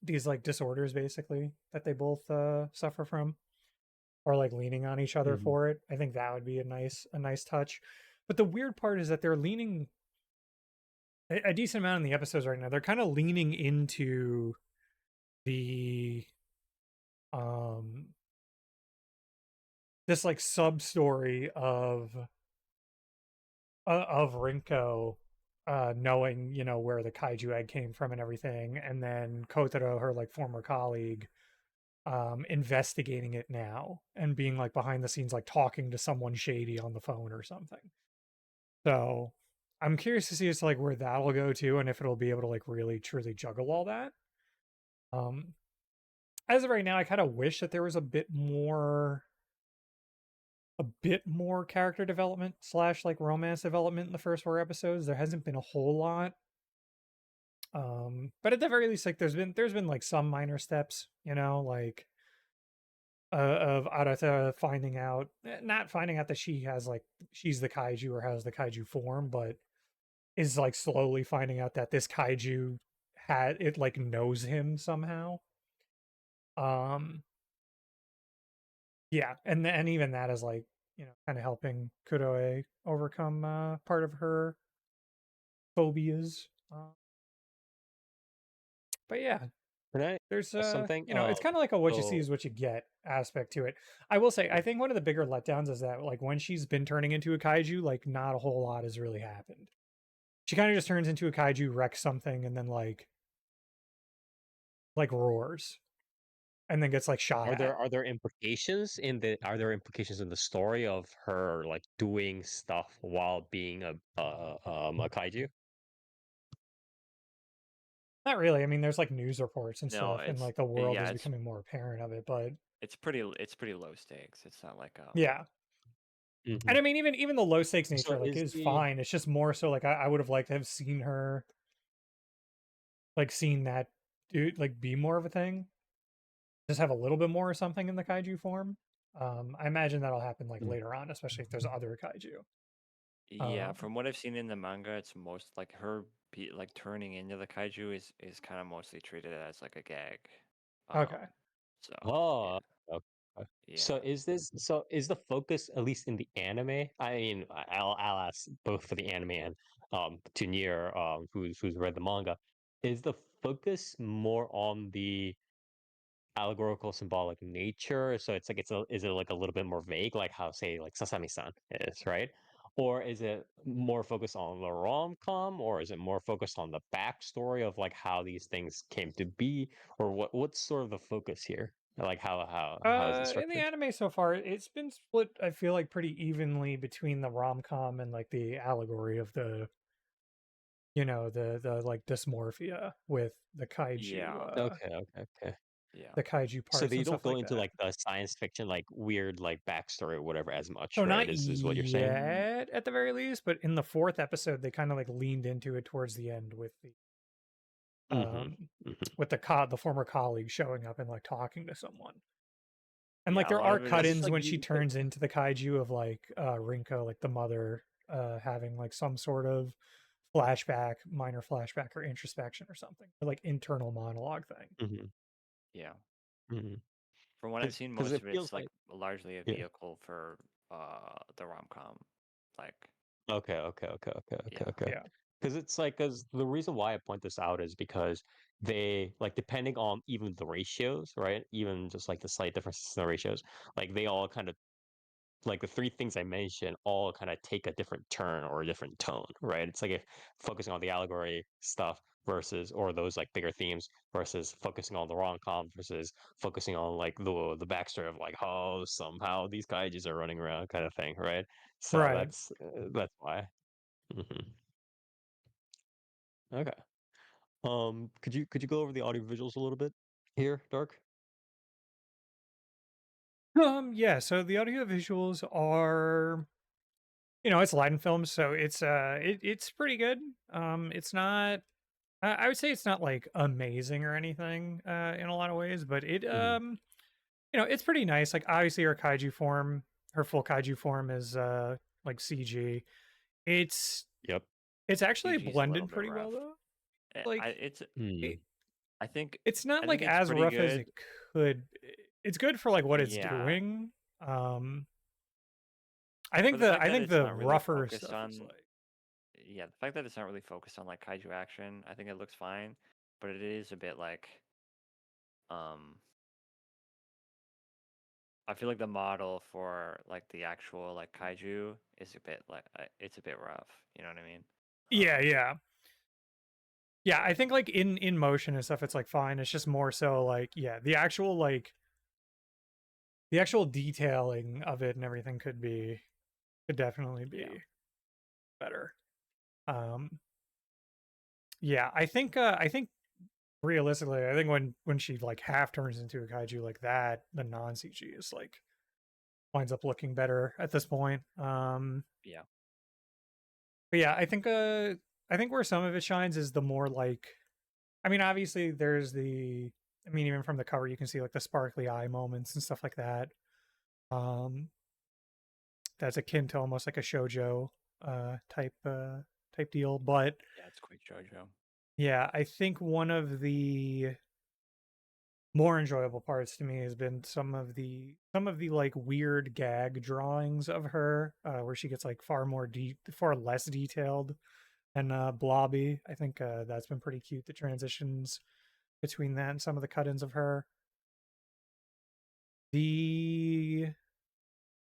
these like disorders basically that they both suffer from, or like leaning on each other Mhm. for it. I think that would be a nice touch. But the weird part is that they're leaning a decent amount in the episodes right now. They're kind of leaning into the this like sub story of Rinko knowing, where the kaiju egg came from and everything, and then Kotaro, her like former colleague, investigating it now and being like behind the scenes, like talking to someone shady on the phone or something. So I'm curious to see as to like where that'll go to and if it'll be able to like really truly juggle all that. As of right now, I kind of wish that there was a bit more character development / like romance development in the first 4 episodes. There hasn't been a whole lot. But at the very least, like there's been like some minor steps, like of Arata finding out, not finding out that she's the kaiju or has the kaiju form, but is like slowly finding out that this kaiju like knows him somehow. Yeah, and even that is like, kind of helping Kuroe overcome part of her phobias. But yeah, Can I there's ask something? it's kind of like a what you see So is what you get aspect to it. I will say, I think one of the bigger letdowns is that like when she's been turning into a kaiju, like not a whole lot has really happened. She kind of just turns into a kaiju, wrecks something, and then like roars, and then gets like shot at. are there implications in the story of her like doing stuff while being a kaiju? Not really. I mean, there's like news reports and No, stuff, and it's like the world yeah, is it's becoming more apparent of it. But it's pretty low stakes. It's not like yeah, Mhm. and I mean, even the low stakes So nature like is is the fine. It's just more so like I would have liked to have seen her, like seen that dude like be more of a thing. Just have a little bit more or something in the kaiju form. I imagine that'll happen like Mhm. later on, especially if there's other kaiju. yeah, Um, from what I've seen in the manga, it's most like her like turning into the kaiju is kind of mostly treated as like a gag. okay. So Oh, okay. So yeah, is the focus, at least in the anime? I mean, I'll ask both for the anime and to Nier, who's read the manga. Is the focus more on the allegorical symbolic nature? So it's like is it like a little bit more vague, like how say like Sasami-san is, right? Or is it more focused on the rom-com, or is it more focused on the backstory of like how these things came to be, or what's sort of the focus here? Like how is it In the structured? anime so far, it's been split. I feel like pretty evenly between the rom com and like the allegory of the, the like dysmorphia with the yeah, Okay. yeah. the kaiju So parts they and don't stuff go like into that. like the science fiction, like weird, like backstory or whatever as much, So right? not Is what you're saying? yet, at the very least, but in the 4th episode, they kind of like leaned into it towards the end with the Mm-hmm. um Mm-hmm. the former colleague showing up and like talking to someone. And like Yeah, a there lot are of it cut-ins is like when she you- turns into the kaiju of like Rinko, like the mother, having like some sort of flashback, minor flashback or introspection or something, or like internal monologue thing. Mhm, yeah. mhm. From what I've seen, Because most it of it's feels like like largely a yeah. vehicle for the rom-com. Like, Okay. yeah, Yeah. Because it's like, because the reason why I point this out is because they like depending on even the ratios, right? Even just like the slight differences in the ratios, like they all kind of like the three things I mentioned all kind of take a different turn or a different tone, right? It's like if focusing on the allegory stuff versus or those like bigger themes versus focusing on the rom-com versus focusing on like the backstory of like oh somehow these kaijus are running around kind of thing, right? So Right. that's why. Hmm. Okay. Could you go over the audio visuals a little bit here, Dark? Yeah, so the audio visuals are, it's light and film, so it's pretty good. It's not, I would say it's not like amazing or anything in a lot of ways, but it Mhm. it's pretty nice. Like obviously her full kaiju form is like CG. It's Yep. it's actually CG's a little blended bit pretty well rough. though. I Like it's Mm. it, I think it's not I think like it's as pretty rough as good. it could. It's good for like what it's Yeah, doing. for the fact I that think it's the not really rougher focused stuff is on like yeah, the fact that it's not really focused on like kaiju action, I think it looks fine, but it is a bit like um I feel like the model for like the actual like kaiju is a bit like it's a bit rough. You know what I mean? yeah, yeah. Yeah, I think like in motion and stuff it's like fine. It's just more so like yeah, the actual detailing of it and everything could definitely Yeah. be better. Um yeah, I think realistically, I think when she like half turns into a kaiju like that, the non CG is like winds up looking better at this point. Yeah. But yeah, I think where some of it shines is the more like, I mean, obviously there's I mean, even from the cover you can see like the sparkly eye moments and stuff like that. Um, that's akin to almost like a shojo type deal. But Yeah, it's quite JoJo. yeah, I think one of the more enjoyable parts to me has been some of the like weird gag drawings of her, where she gets like far less detailed and blobby. I think that's been pretty cute. The transitions between that and some of the cut-ins of her. The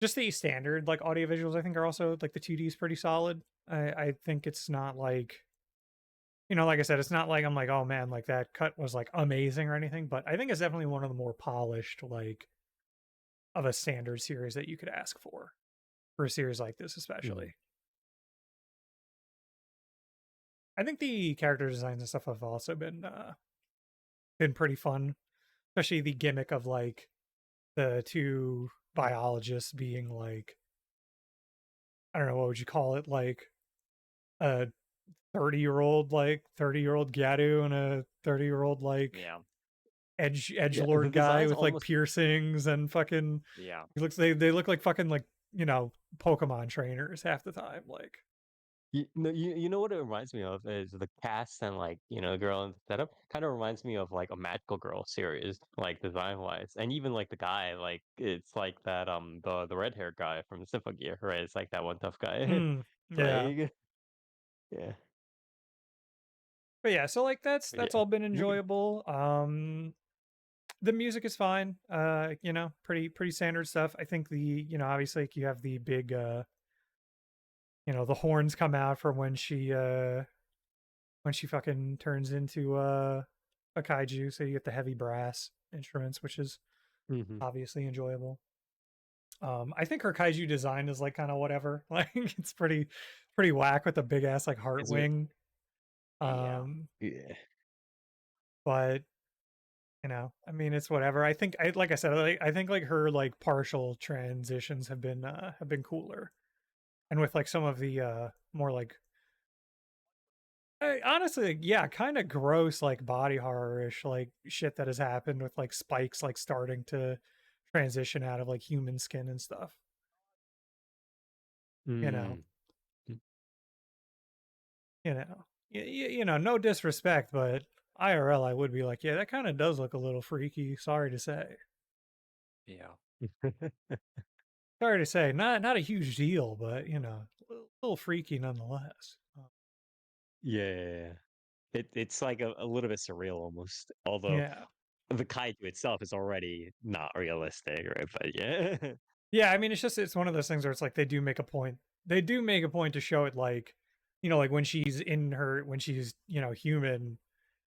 Just the standard like audio visuals I think are also like the 2D is pretty solid. I think it's not like, like I said, it's not like I'm like, oh man, like that cut was like amazing or anything, but I think it's definitely one of the more polished like of a standard series that you could ask for a series like this, especially. I think the character designs and stuff have also been pretty fun, especially the gimmick of like the two biologists being like, I don't know, what would you call it, like a 30-year-old Gadu and a 30-year-old like Yeah. Yeah, the edgelord guy designs with like almost piercings and fucking Yeah. they look like fucking like, Pokemon trainers half the time. Like you know what it reminds me of is the cast and like the girl in the setup kind of reminds me of like a Magical Girl series, like design wise, and even like the guy, like it's like that the red haired guy from Symphogear, right? It's like that one tough guy. It's yeah. like yeah, But yeah, so like but that's yeah. all been Moving. enjoyable. The music is fine. Pretty standard stuff. I think obviously like, you have the big the horns come out for when she fucking turns into a kaiju, so you get the heavy brass instruments, which is Hmm. obviously enjoyable. I think her kaiju design is like kind of whatever. Like it's pretty whack with the big ass like heart Is it? wing. Yeah. Yeah. But I mean, it's whatever. Like I said, I think like her like partial transitions have been cooler, and with like some of the more like honestly, like, yeah, kind of gross like body horror-ish like shit that has happened with like spikes like starting to transition out of like human skin and stuff. You know, Mm. you know, no disrespect, but IRL, I would be like, yeah, that kind of does look a little freaky. Sorry to say. Yeah. Sorry to say, not a huge deal, but you know, a little freaky nonetheless. Yeah. It's like a little bit surreal almost. Although Yeah, the kaiju itself is already not realistic, right? But yeah. yeah. I mean, it's one of those things where it's like they do make a point. They do make a point to show it, like, you know, like when she's you know, human,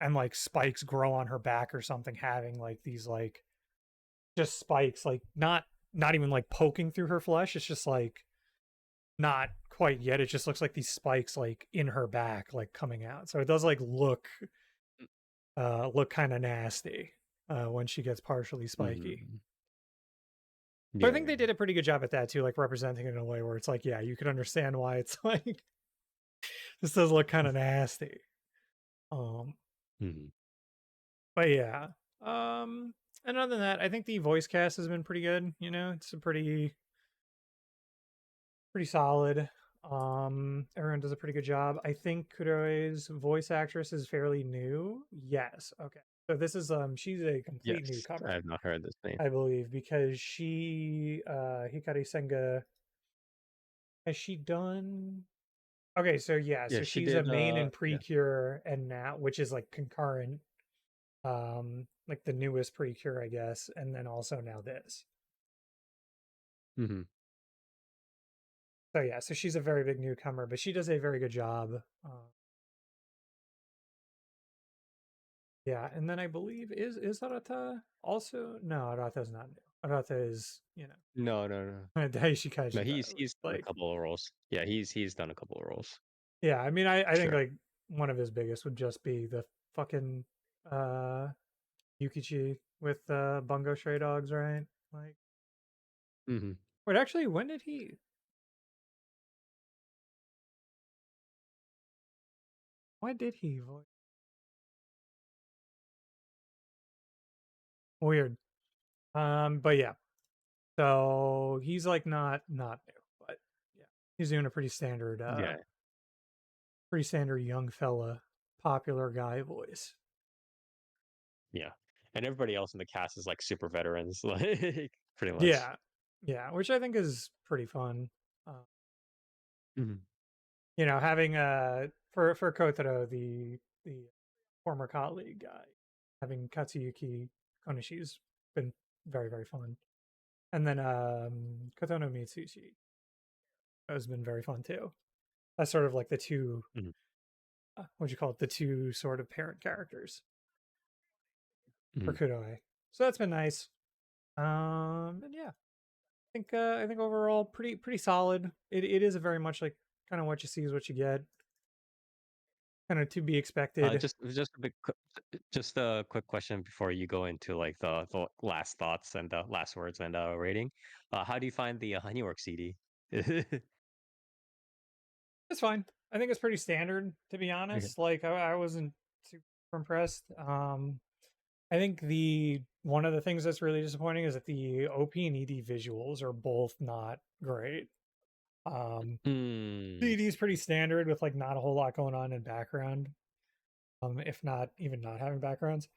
and like spikes grow on her back or something, having like these like just spikes, like not even like poking through her flesh. It's just like not quite yet. It just looks like these spikes like in her back, like coming out. So it does like look kind of nasty when she gets partially spiky. Mhm. But I think they did a pretty good job at that too, like representing it in a way where it's like, yeah, you could understand why it's like this does look kind of nasty. Mhm. But yeah. And other than that, I think the voice cast has been pretty good. You know, it's a pretty solid. Everyone does a pretty good job. I think Kuroi's voice actress is fairly new. Yes. Okay. So this is she's a complete Yes, I newcomer, have not heard this name. I believe, because she Hikari Senga, has she done? Okay, so yeah, Yeah, so she she's a did. main in Yeah. Precure and now, which is like concurrent, like the newest Precure, I guess, and then also now this. Hmm. So yeah, so she's a very big newcomer, but she does a very good job. Yeah, and then I believe is Arata also? No, Arata's not new. Arata is, you No, know, Daishi no. Kaiji, He's done a like, couple of roles. Yeah, he's done a couple of roles. yeah. I mean, I think Sure. like one of his biggest would just be the fucking uh Yukichi with Bungo Stray Dogs, right? Like, Hmm. wait, actually, when did he? Why did he voice? Weird. But yeah. So he's like not new, but yeah, he's doing a Yeah, pretty standard young fella, popular guy voice. yeah. And everybody else in the cast is like super veterans, like pretty much. Yeah, yeah, which I think is pretty fun. Uh, Hmm. you know, having for Kotaro, the former colleague guy, having Katsuyuki Konishi's been very fun, and then Kotono Mitsushi has been very fun too. That's sort of like the two, Mhm. what'd you call it? The two sort of parent characters for Mhm. Kudoi. So that's been nice. And yeah, I think overall pretty solid. It is a very much like kind of what you see is what you get. Kind of to be expected. Just a just a quick question before you go into like the last thoughts and the last words and rating. How do you find the Honeywork CD? It's fine. I think it's pretty standard, to be Okay. honest. Like I wasn't super impressed. I think the one of the things that's really disappointing is that the OP and ED visuals are both not great. The Hmm. ED is pretty standard with like not a whole lot going on in background. If not even not having backgrounds.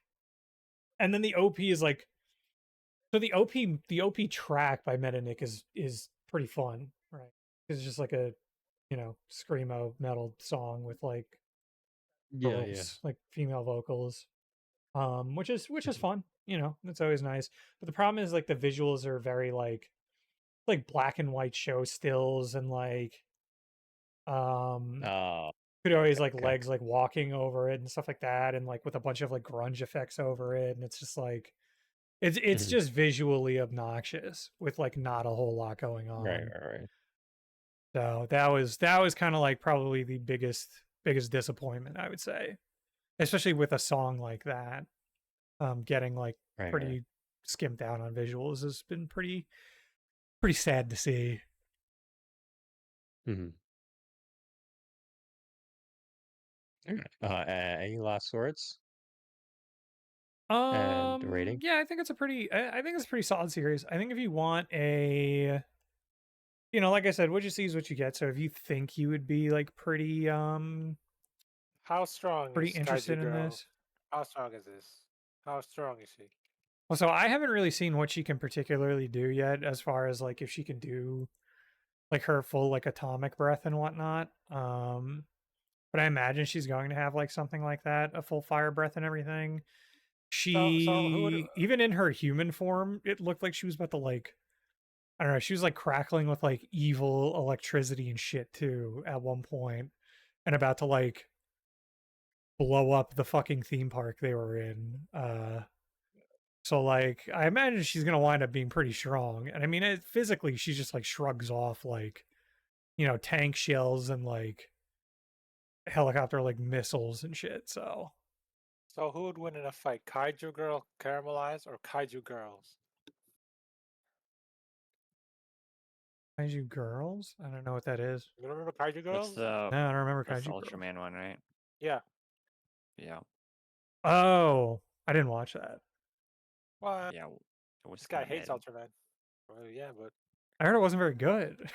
And then the OP is like, so the OP track by Metanic is pretty fun, right? It's just like a, you know, screamo metal song with like Yeah, yeah. girls, like female vocals. Which is fun, you know, that's always nice. But the problem is like the visuals are very like black and white show stills, and like Oh, could always okay, like okay. legs like walking over it and stuff like that, and like with a bunch of like grunge effects over it, and it's just like it's Mhm. just visually obnoxious with like not a whole lot going Right, on. right, right. So that was kind of like probably the biggest disappointment, I would say, especially with a song like that. Getting like Right, right. pretty skimped out on visuals has been pretty sad to see. Hmm. Okay. Any last words? and rating? Yeah, I think it's a pretty. I think it's a pretty solid series. I think if you want a, like I said, what you see is what you get. So if you think you would be like pretty How strong pretty is interested Kaiju in Girl? this. How strong is this? How strong is she? Well, so I haven't really seen what she can particularly do yet, as far as like if she can do like her full like atomic breath and whatnot. But I imagine she's going to have like something like that, a full fire breath and everything. So who would? She even in her human form, it looked like she was about to like, I don't know, she was like crackling with like evil electricity and shit too at one point, and about to like blow up the fucking theme park they were in. So like I imagine she's gonna wind up being pretty strong. And I mean physically she just like shrugs off like, tank shells and like helicopter like missiles and shit. So So who would win in a fight? Kaiju Girl, Caramelise, or Kaiju Girls? Kaiju Girls? I don't know what that is. You remember Kaiju That's Girls? the No, I don't remember that's the Kaiju Girls. Ultraman one, right? Yeah. Yeah. Oh, I didn't watch that. Well, Yeah. It was this guy kinda hates mid. Ultraman. Well, yeah, but I heard it wasn't very good.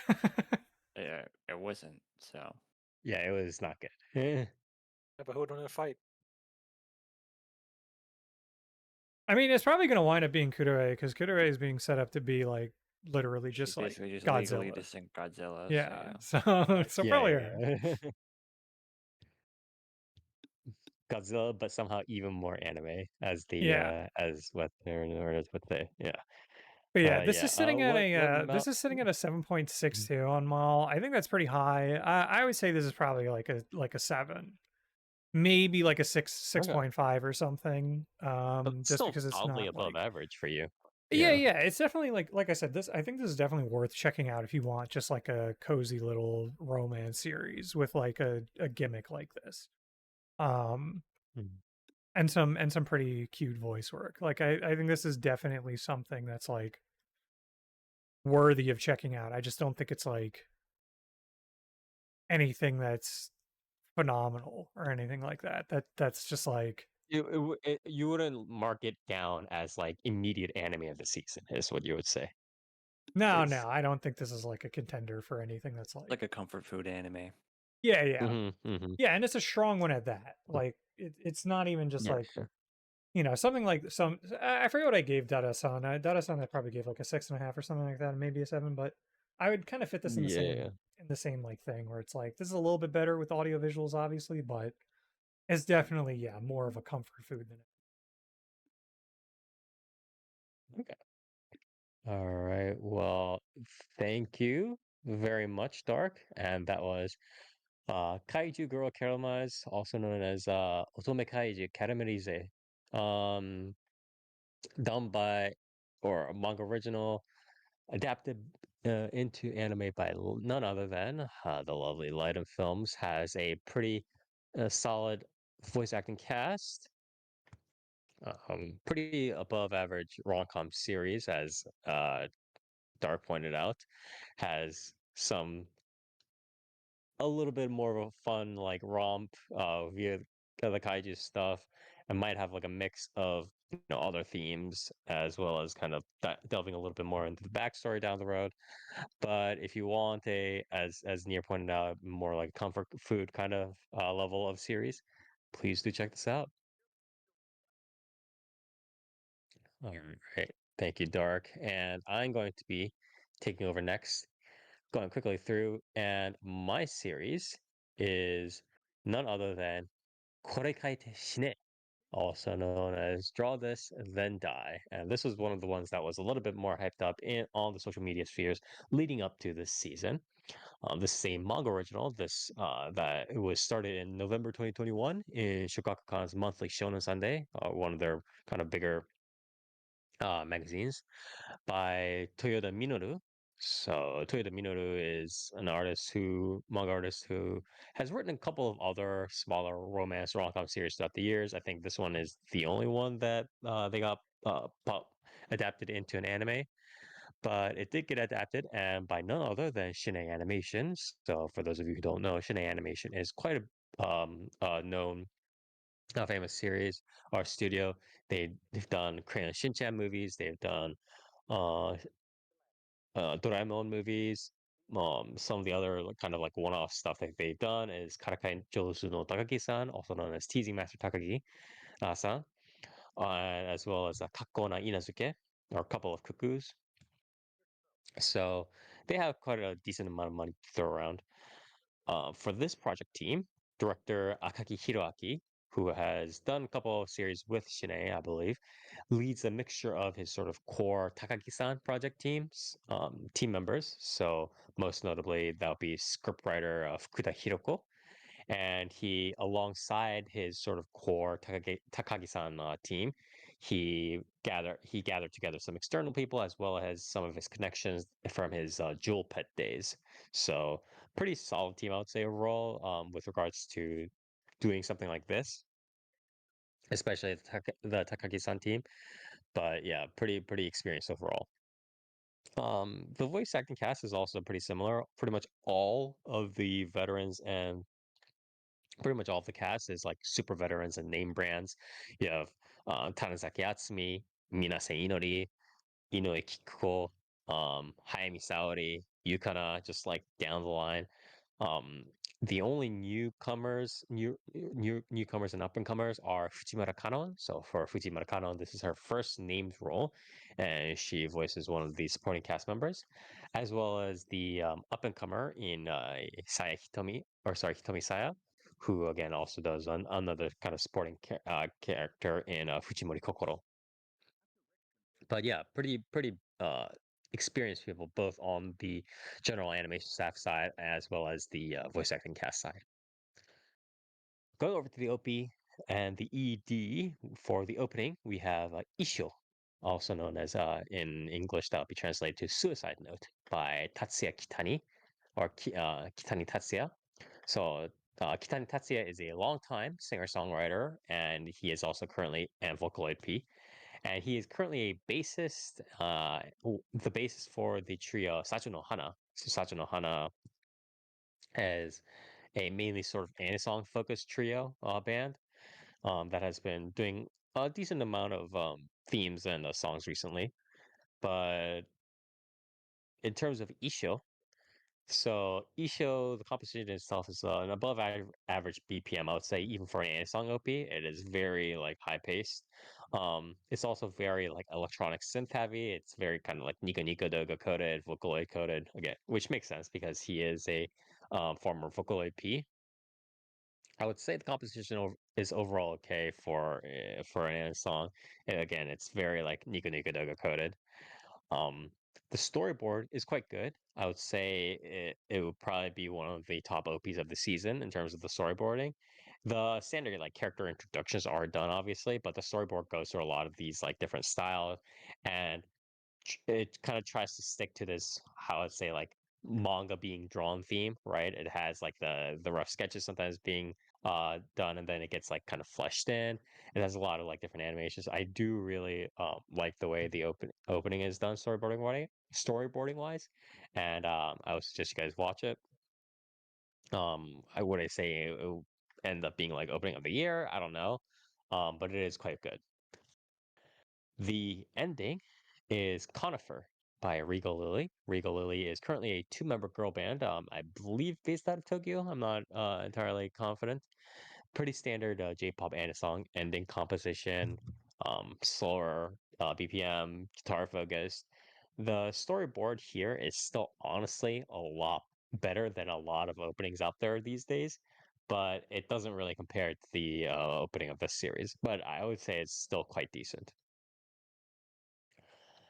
Yeah, it wasn't. So Yeah, it was not good. who would win in a fight? I mean, it's probably going to wind up being Kudere because Kudere is being set up to be like literally she's just like basically just legally Godzilla. distinct Godzilla. Yeah, So so Yeah, probably yeah, her. yeah. Godzilla, but somehow even more anime as the Yeah, as what they're or as what they but yeah, this yeah. is sitting at What a amount? 7.62 on Mall. I think that's pretty high. I would say this is probably like a 7, maybe like a 6 Okay, 6.5 or something. but Just still because it's solidly not above like. average for you. Yeah, Yeah. yeah, it's definitely like I said, I think this is definitely worth checking out if you want just like a cozy little romance series with like a gimmick like this. Um Mhm. and some pretty cute voice work. Like I think this is definitely something that's like worthy of checking out. I just don't think it's like anything that's phenomenal or anything like that. That's just like You wouldn't mark it down as like immediate anime of the season, is what you would say. no, It's no, I don't think this is like a contender for anything that's like a comfort food anime. yeah, yeah. hmm Yeah, and it's a strong one at that. Like it's not even just Yeah, like yeah. something like some. I forget what I gave Dada-san. Dada-san I probably gave like a 6.5 or something like that, maybe a 7. But I would kind of fit this in the Yeah. same like thing where it's like this is a little bit better with audio visuals, obviously, but it's definitely more of a comfort food than it. Okay. All right. Well, thank you very much, Dark. And that was Kaiju Girl Caramelise, also known as Otome Kaiju Caramelise. Um, done by or a manga original, adapted into anime by none other than the lovely Light of Films. Has a pretty solid voice acting cast. Pretty above average rom-com series, as Dark pointed out. Has some a little bit more of a fun like romp via the kaiju stuff, and might have like a mix of other themes, as well as kind of delving a little bit more into the backstory down the road. But if you want a, as Nier pointed out, more like comfort food kind of level of series, please do check this out. All right, thank you, Dark. And I'm going to be taking over next, going quickly through, and my series is none other than Kore Kaite Shine, also known as Draw This, Then Die. And this was one of the ones that was a little bit more hyped up in all the social media spheres leading up to this season. This is a manga original. This that it was started in November 2021 in Shogakukan's monthly Shonen Sunday, one of their kind of bigger magazines, by Toyoda Minoru. So Toyoda Minoru is an manga artist who has written a couple of other smaller romance rom-com series throughout the years. I think this one is the only one that they got adapted into an anime, but it did get adapted, and by none other than Shin Animation. So for those of you who don't know, Shin Animation is quite a known a famous series or studio. They've done Crayon Shinchan movies. They've done uh, Doraemon movies. Some of the other kind of like one-off stuff that they've done is Karakai Jozu no Takagi-san, also known as Teasing Master Takagi-san, as well as Kakko na Inazuke, or a couple of cuckoos. So they have quite a decent amount of money to throw around. For this project team, director Akaki Hiroaki, who has done a couple of series with Shine, I believe, leads a mixture of his sort of core Takagi-san project team members. So most notably, that would be scriptwriter Fukuda Hiroko, and he, alongside his sort of core Takagi-san team, he gathered together some external people as well as some of his connections from his Jewel Pet days. So pretty solid team, I would say overall, with regards to doing something like this, especially the Takagi-san team. But yeah, pretty experienced overall. The voice acting cast is also pretty similar. Pretty much all of the veterans and pretty much all of the cast is like super veterans and name brands. You have Tanizaki Atsumi, Minase Inori, Inoue Kikuko, Hayami Saori, Yukana, just like down the line. Um, the only newcomers and up and comers are Fujimura Kanon. So for Fujimura Kanon, this is her first named role, and she voices one of the supporting cast members, as well as the up and comer in Saya Hitomi, or sorry, Hitomi Saya, who again also does another kind of supporting character in Fujimori Kokoro. But yeah, pretty experienced people both on the general animation staff side as well as the voice acting cast side. Going over to the OP and the ED for the opening, we have Isho, also known as in English that would be translated to Suicide Note by Tatsuya Kitani, or Kitani Tatsuya. So Kitani Tatsuya is a longtime singer-songwriter, and he is also currently an Vocaloid P. And he is currently a bassist, the bassist for the trio Saju no Hana. So Saju no Hana is a mainly sort of anisong focused trio band that has been doing a decent amount of themes and songs recently. But in terms of Isho, so Isho, the composition itself is an above average BPM, I would say, even for an anisong OP. It is very like high paced. It's also very like electronic synth heavy. It's very kind of like Nico Nico Doga coded, Vocaloid coded, again, which makes sense because he is a former Vocaloid P. I would say the composition is overall okay for an anisong. And again, it's very like Nico Nico Doga coded. Um, the storyboard is quite good. I would say it would probably be one of the top OPs of the season in terms of the storyboarding. The standard like character introductions are done, obviously, but the storyboard goes through a lot of these like different styles, and it kind of tries to stick to this, how I'd say, like manga being drawn theme, right? It has like the rough sketches sometimes being done, and then it gets like kind of fleshed in. It has a lot of like different animations. I do really like the way the opening is done storyboarding wise, and I would suggest you guys watch it. I would I say it will end up being like opening of the year. I don't know, but it is quite good. The ending is Conifer by Regal Lily. Regal Lily is currently a two-member girl band, I believe based out of Tokyo. I'm not entirely confident. Pretty standard J-pop anisong ending composition, slower BPM, guitar focused. The storyboard here is still honestly a lot better than a lot of openings out there these days, but it doesn't really compare to the opening of this series. But I would say it's still quite decent.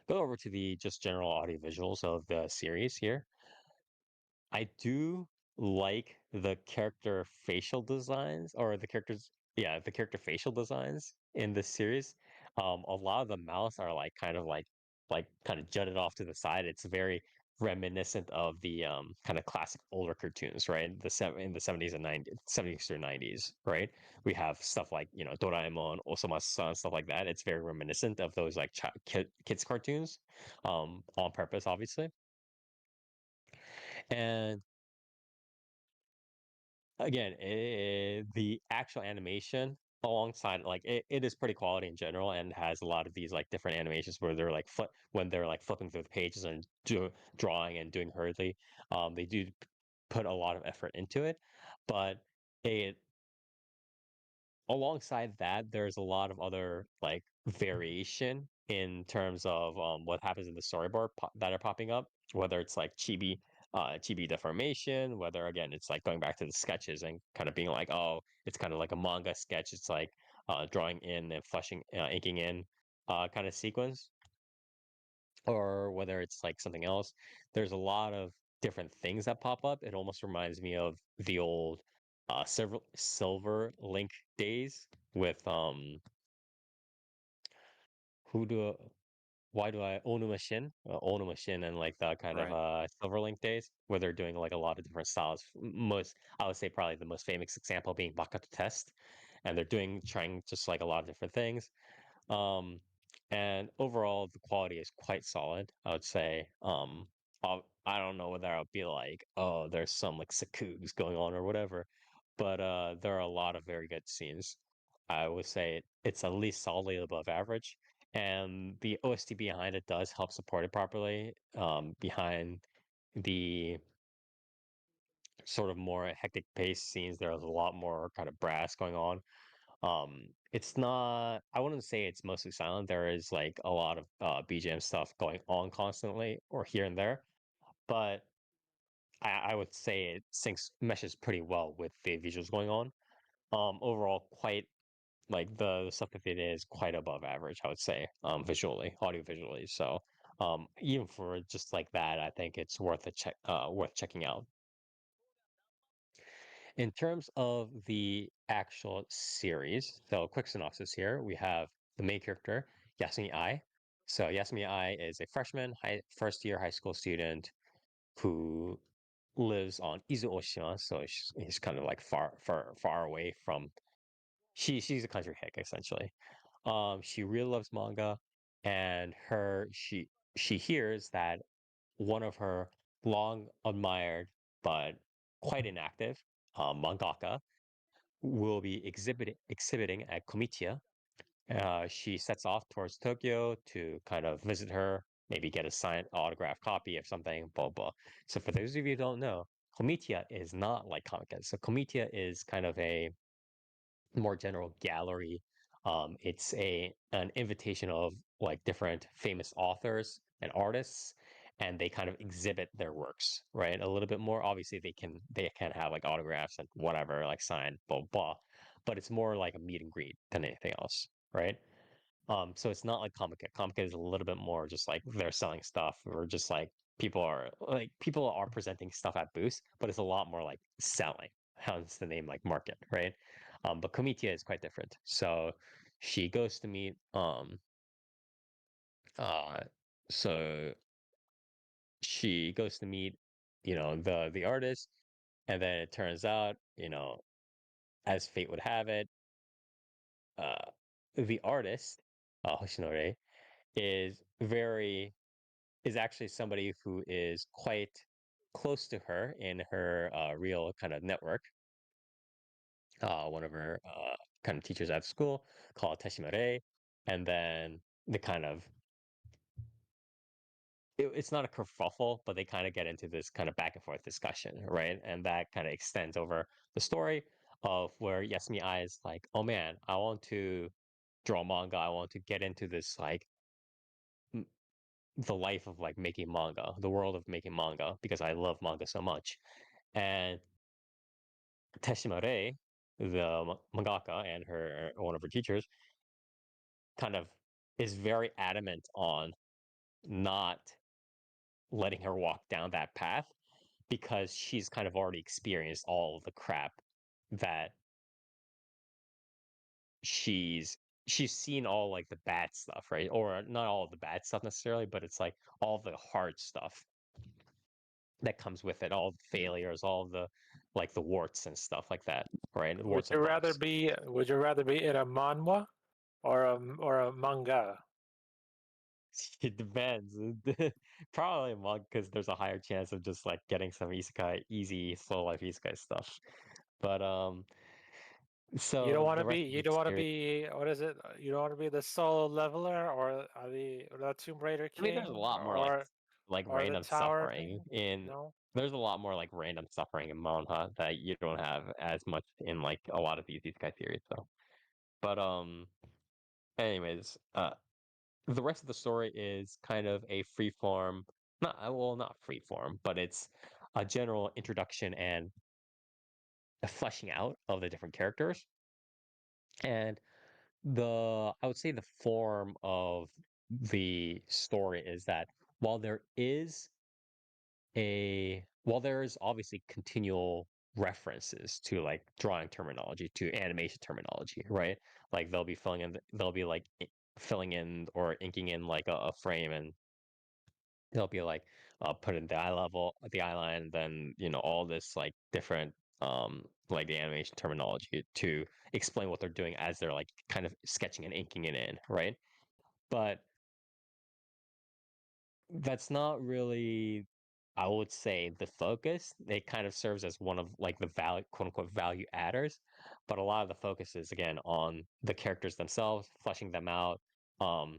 Go over to the just general audio visuals of the series here. I do like the character facial designs, or the character facial designs in this series. A lot of the mouths are like kind of jutted off to the side. It's very reminiscent of the kind of classic older cartoons, right? In the 70s and 90s, 70s or 90s, right? We have stuff like, Doraemon, Osamu-san, stuff like that. It's very reminiscent of those like kids cartoons, on purpose, obviously. And again, the actual animation alongside like it is pretty quality in general and has a lot of these like different animations where they're like when they're like flipping through the pages and drawing and doing hurriedly. They do put a lot of effort into it, but it alongside that, there's a lot of other like variation in terms of what happens in the storyboard that are popping up, whether it's like chibi deformation, whether again it's like going back to the sketches and kind of being like, oh, it's kind of like a manga sketch. It's like drawing in and flushing, inking in kind of sequence, or whether it's like something else. There's a lot of different things that pop up. It almost reminds me of the old silver link days with who do why do I Onuma Shin and like the kind of Right. silver link days where they're doing like a lot of different styles. Most I would say probably the most famous example being Baka to Test, and they're trying just like a lot of different things. Um, and overall, the quality is quite solid. I would say. I don't know whether I would be like, oh, there's some like sakugs going on or whatever, but there are a lot of very good scenes. I would say it's at least solidly above average, and the OST behind it does help support it properly. Behind the sort of more hectic pace scenes, there's a lot more kind of brass going on. It's not, I wouldn't say it's mostly silent. There is like a lot of BGM stuff going on constantly or here and there, but I would say it meshes pretty well with the visuals going on. Overall, quite like the stuff that they did is quite above average, I would say, visually, audio visually. So, even for just like that, I think it's worth checking out. In terms of the actual series, so quick synopsis here, we have the main character, Yasumi Ai. So Yasumi Ai is a freshman, first year high school student who lives on Izu Oshima, so he's kind of like far away from. She's a country hick essentially. She really loves manga, and she hears that one of her long admired but quite inactive mangaka will be exhibiting at Komitia. She sets off towards Tokyo to kind of visit her, maybe get a signed autograph copy of something, blah blah. So for those of you who don't know, Komitia is not like Comic-Con. So Komitia is kind of a more general gallery. It's an invitation of like different famous authors and artists, and they kind of exhibit their works, right? A little bit more. Obviously, they can have like autographs and whatever, like signed, blah blah. But it's more like a meet and greet than anything else, right? So it's not like Comic-Con. Comic-Con is a little bit more just like they're selling stuff, or just like people are presenting stuff at booths, but it's a lot more like selling. Hence the name like market, right? But Comitia is quite different. So she goes to meet uh so she goes to meet, the artist, and then it turns out, as fate would have it, uh the artist, Hoshinore, is very is actually somebody who is quite close to her in her real kind of network. One of her kind of teachers at school called Teshimare, and then the kind of it's not a kerfuffle, but they kind of get into this kind of back and forth discussion, right? And that kind of extends over the story of where Yasumi Ai is like, oh man, I want to draw manga. I want to get into this like the life of like making manga, the world of making manga, because I love manga so much. And Teshimare, the mangaka, and her one of her teachers, kind of is very adamant on not letting her walk down that path because she's kind of already experienced all of the crap that she's she's seen all like the bad stuff, right? Or not all of the bad stuff necessarily, but it's like all the hard stuff that comes with it, all the failures, all the like the warts and stuff like that, right? The warts and bumps. Would you rather be in a manhwa or a manga? It depends. Probably monk because there's a higher chance of just like getting some isekai, easy slow life isekai stuff. But So You don't want the to be. rest of You the don't want to series, be. What is it? You don't want to be the solo leveler or the Tomb Raider I mean, there's a King lot more like or the random Tower suffering King. in. No. There's a lot more like random suffering in manga that you don't have as much in like a lot of these Isekai series. So, but anyways, the rest of the story is kind of a free form, not free form, but it's a general introduction and a fleshing out of the different characters. And I would say the form of the story is that while there is while there is obviously continual references to like drawing terminology to animation terminology, right? Like they'll be like filling in or inking in like a frame, and they'll be like put in the eye level, the eye line, then all this like different like the animation terminology to explain what they're doing as they're like kind of sketching and inking it in, right? But that's not really, I would say, the focus. It kind of serves as one of like the value, quote unquote, value adders, but a lot of the focus is again on the characters themselves, fleshing them out. Um,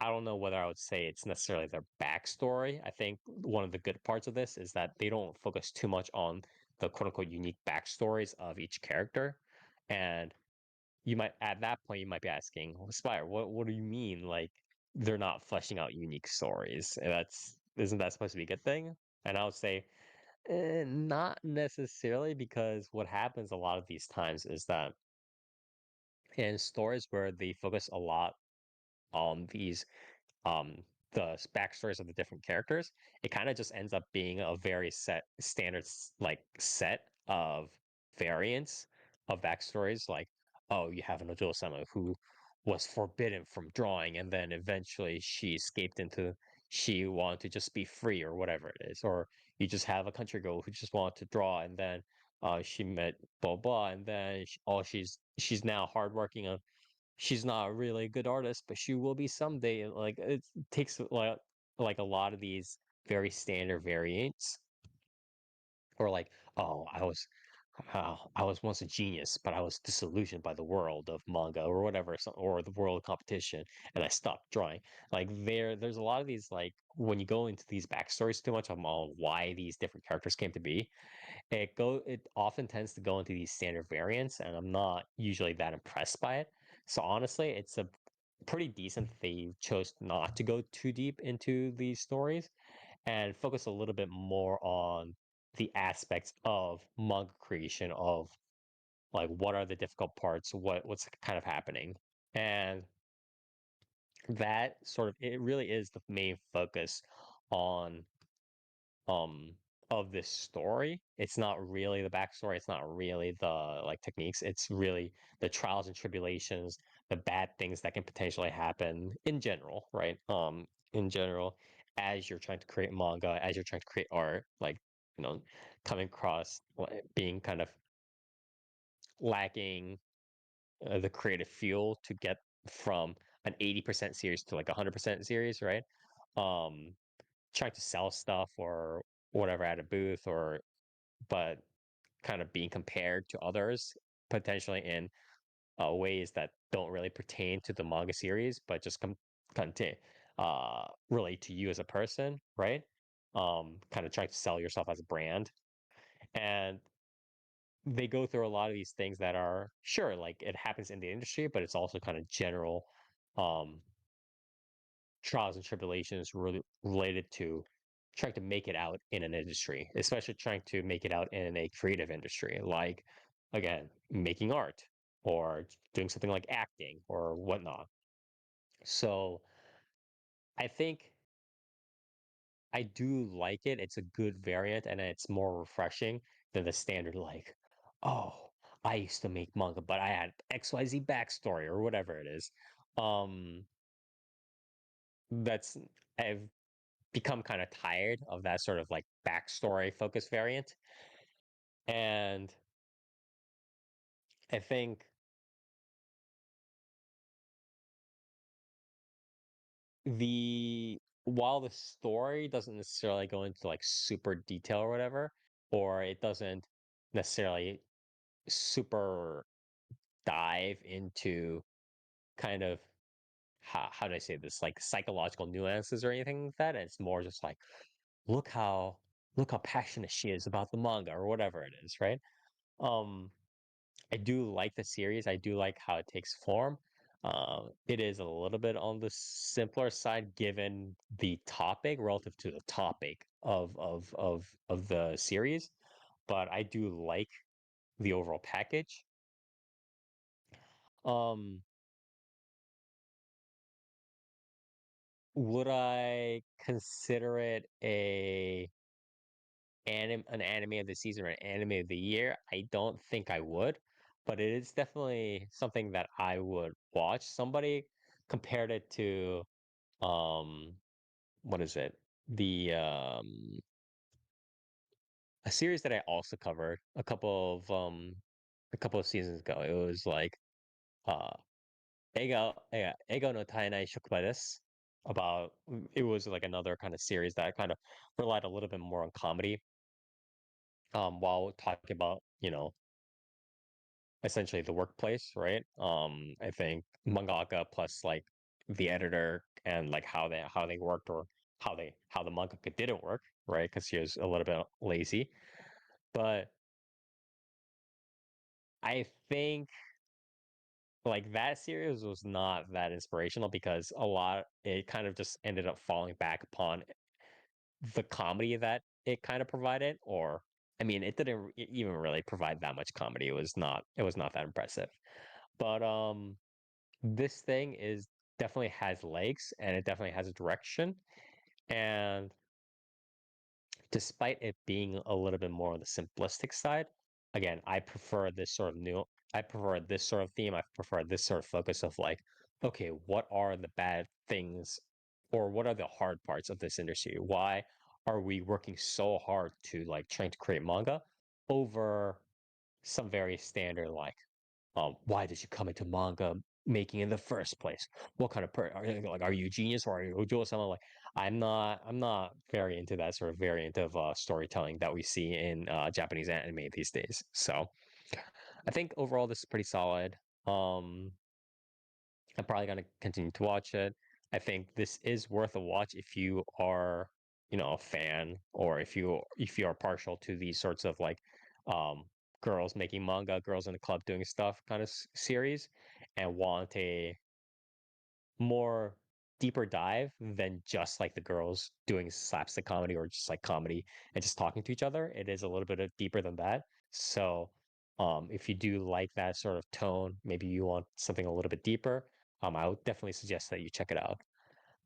I don't know whether I would say it's necessarily their backstory. I think one of the good parts of this is that they don't focus too much on the quote unquote unique backstories of each character, and you might at that point you might be asking, well, Spire, what do you mean like they're not fleshing out unique stories? And that's isn't that supposed to be a good thing? And I would say not necessarily, because what happens a lot of these times is that in stories where they focus a lot on these um backstories of the different characters, it kind of just ends up being a very like set of variants of backstories. Like, oh, you have an Ojo Sama who was forbidden from drawing, and then eventually she wanted to just be free or whatever it is. Or you just have a country girl who just wanted to draw, and then she met blah blah, and then she's now hardworking, she's not really a good artist, but she will be someday. Like it takes like a lot of these very standard variants, or like, oh, I was once a genius, but I was disillusioned by the world of manga or whatever, or the world of competition, and I stopped drawing. Like there's a lot of these like when you go into these backstories too much on why these different characters came to be, it often tends to go into these standard variants, and I'm not usually that impressed by it. So honestly, it's a pretty decent that they chose not to go too deep into these stories and focus a little bit more on the aspects of manga creation, of like what are the difficult parts, what's kind of happening. And that sort of, it really is the main focus on um of this story. It's not really the backstory, it's not really the like techniques, it's really the trials and tribulations, the bad things that can potentially happen in general, right? In general, as you're trying to create manga, as you're trying to create art, like, coming across being kind of lacking the creative fuel to get from an 80% series to like 100% series, right? um Trying to sell stuff or whatever at a booth, or but kind of being compared to others potentially in ways that don't really pertain to the manga series, but just come to relate to you as a person, right? Kind of trying to sell yourself as a brand. And they go through a lot of these things that are sure, like it happens in the industry, but it's also kind of general um trials and tribulations related to trying to make it out in an industry, especially trying to make it out in a creative industry, like, again, making art or doing something like acting or whatnot. So I think I do like it. It's a good variant, and it's more refreshing than the standard, like, oh, I used to make manga, but I had XYZ backstory or whatever it is. Um, that's I've become kind of tired of that sort of like backstory focus variant. And I think the while the story doesn't necessarily go into like super detail or whatever, or it doesn't necessarily super dive into kind of how do I say this, like psychological nuances or anything like that. It's more just like look how passionate she is about the manga or whatever it is, right? Um, I do like the series. I do like how it takes form. It is a little bit on the simpler side given the topic relative to the topic of the series, but I do like the overall package. Um, would I consider it an anime of the season or an anime of the year? I don't think I would, but it is definitely something that I would watch. Somebody compared it to um what is it? The a series that I also covered a couple of seasons ago. It was like uh Ego no Taenai Shokuba desu, about it was like another kind of series that kind of relied a little bit more on comedy while talking about, essentially the workplace, right? I think mangaka plus like the editor and like how they worked, or how the mangaka didn't work, right? Because he was a little bit lazy. But I think like that series was not that inspirational because it kind of just ended up falling back upon the comedy that it kind of provided, or I mean, it didn't even really provide that much comedy. It was not that impressive. But this thing is definitely has legs and it definitely has a direction. And despite it being a little bit more on the simplistic side, again, I prefer this sort of theme. I prefer this sort of focus of like, okay, what are the bad things or what are the hard parts of this industry? Why are we working so hard to like trying to create manga over some very standard like why did you come into manga making in the first place? What kind of are you a genius or are you Ojo someone like I'm not very into that sort of variant of storytelling that we see in Japanese anime these days. So I think overall this is pretty solid. Um I'm probably gonna continue to watch it. I think this is worth a watch if you are, a fan, or if you are partial to these sorts of like um girls making manga, girls in the club doing stuff kind of series, and want a more deeper dive than just like the girls doing slapstick comedy or just like comedy and just talking to each other. It is a little bit deeper than that. So if you do like that sort of tone, maybe you want something a little bit deeper, I would definitely suggest that you check it out.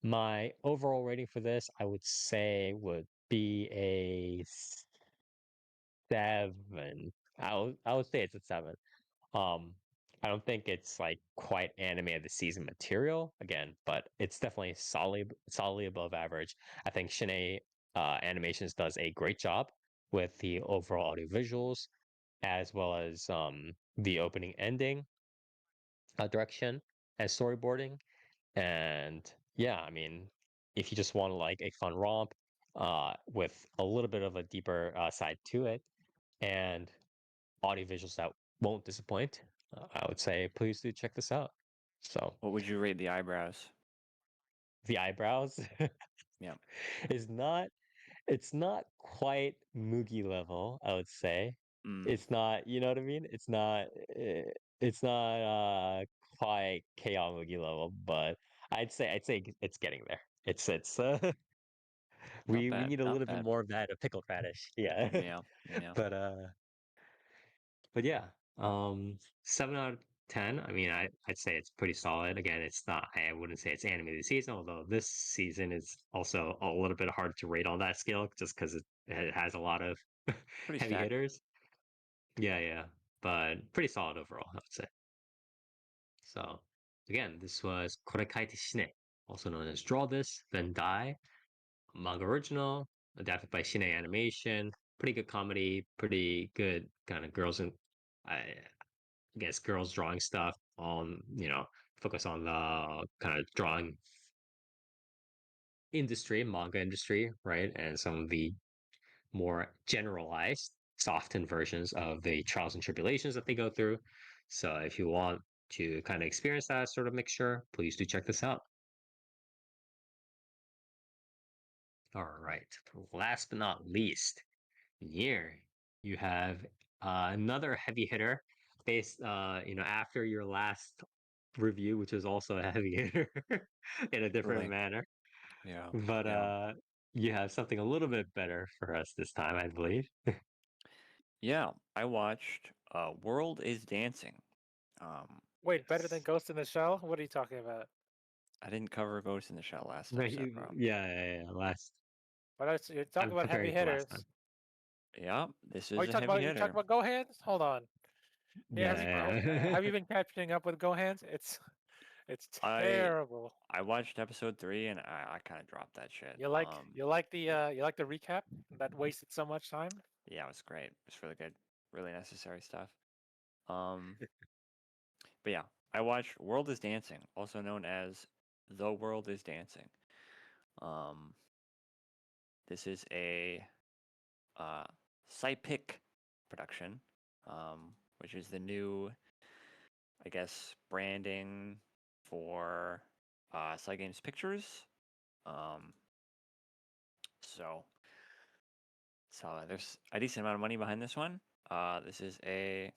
My overall rating for this, I would say, would be a 7. I would say it's a 7. Um, I don't think it's like quite anime of the season material again, but it's definitely solidly above average. I think Shine Animations does a great job with the overall audio visuals as well as the opening ending direction and storyboarding. And yeah, I mean, if you just want like a fun romp with a little bit of a deeper side to it and audio visuals that won't disappoint, I would say please do check this out. So What would you rate the eyebrows? the eyebrows Yeah. is not it's not quite Mugi level, I would say. Mm. It's not, you know what I mean? It's not quite K.O. Mugi level, but I'd say it's getting there. It's Not we bad. need a Not little bit bad. more of that pickled radish. Yeah. Yeah. Yeah. But yeah, 7 out of 10. I mean, I'd say it's pretty solid. Again, it's not. I wouldn't say it's anime of the season, although this season is also a little bit hard to rate on that scale, just because it has a lot of Pretty heavy stacked. hitters. Yeah, yeah, but pretty solid overall, I would say. So again, this was Kore Kaite Shine, also known as Draw This, Then Die, manga original, adapted by Shine Animation. Pretty good comedy, pretty good kind of girls and I guess girls drawing stuff on, focus on the kind of drawing industry, manga industry, right? And some of the more generalized, softened versions of the trials and tribulations that they go through. So if you want to kind of experience that sort of mixture, please do check this out. All right. Last but not least, here you have another heavy hitter based, after your last review, which was also a heavy hitter in a different Right. manner. Yeah. But Yeah. you have something a little bit better for us this time, I believe. Yeah. I watched World is Dancing. Wait, better than Yes. Ghost in the Shell? What are you talking about? I didn't cover Ghost in the Shell last No, episode, bro. yeah. Last, You're talking I'm about comparing heavy it to last hitters. time. Yeah, this Oh, is a heavy you talking hitter. about Go Hands? Hold on. Yeah, Yes, bro. have you been catching up with Go Hands? It's I terrible. I watched episode 3 and I kind of dropped that shit. You like the recap that wasted so much time? Yeah, it was great. It was really good, really necessary stuff. Um, but yeah, I watched World is Dancing, also known as The World is Dancing. Um, this is a Psypic production, which is the new, I guess, branding for Cygames Pictures. Um, so there's a decent amount of money behind this one. This is a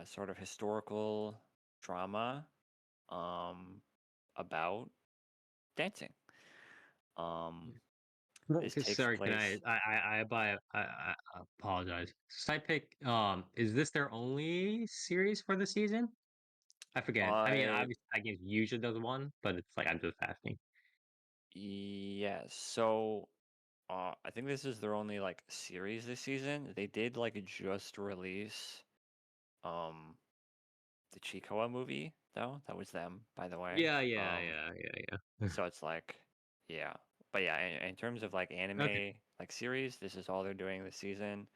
sort of historical drama about dancing. This takes Sorry, can place. I apologize. Sidepick, is this their only series for the season? I forget. I mean, I obviously, that game usually does one, but it's like I'm just asking. Yes. So I think this is their only like series this season. They did like just release um the Chikoa movie though. That was them, by the way. Yeah. So it's like, yeah. But yeah, in terms of like Okay. anime like series, this is all they're doing this season.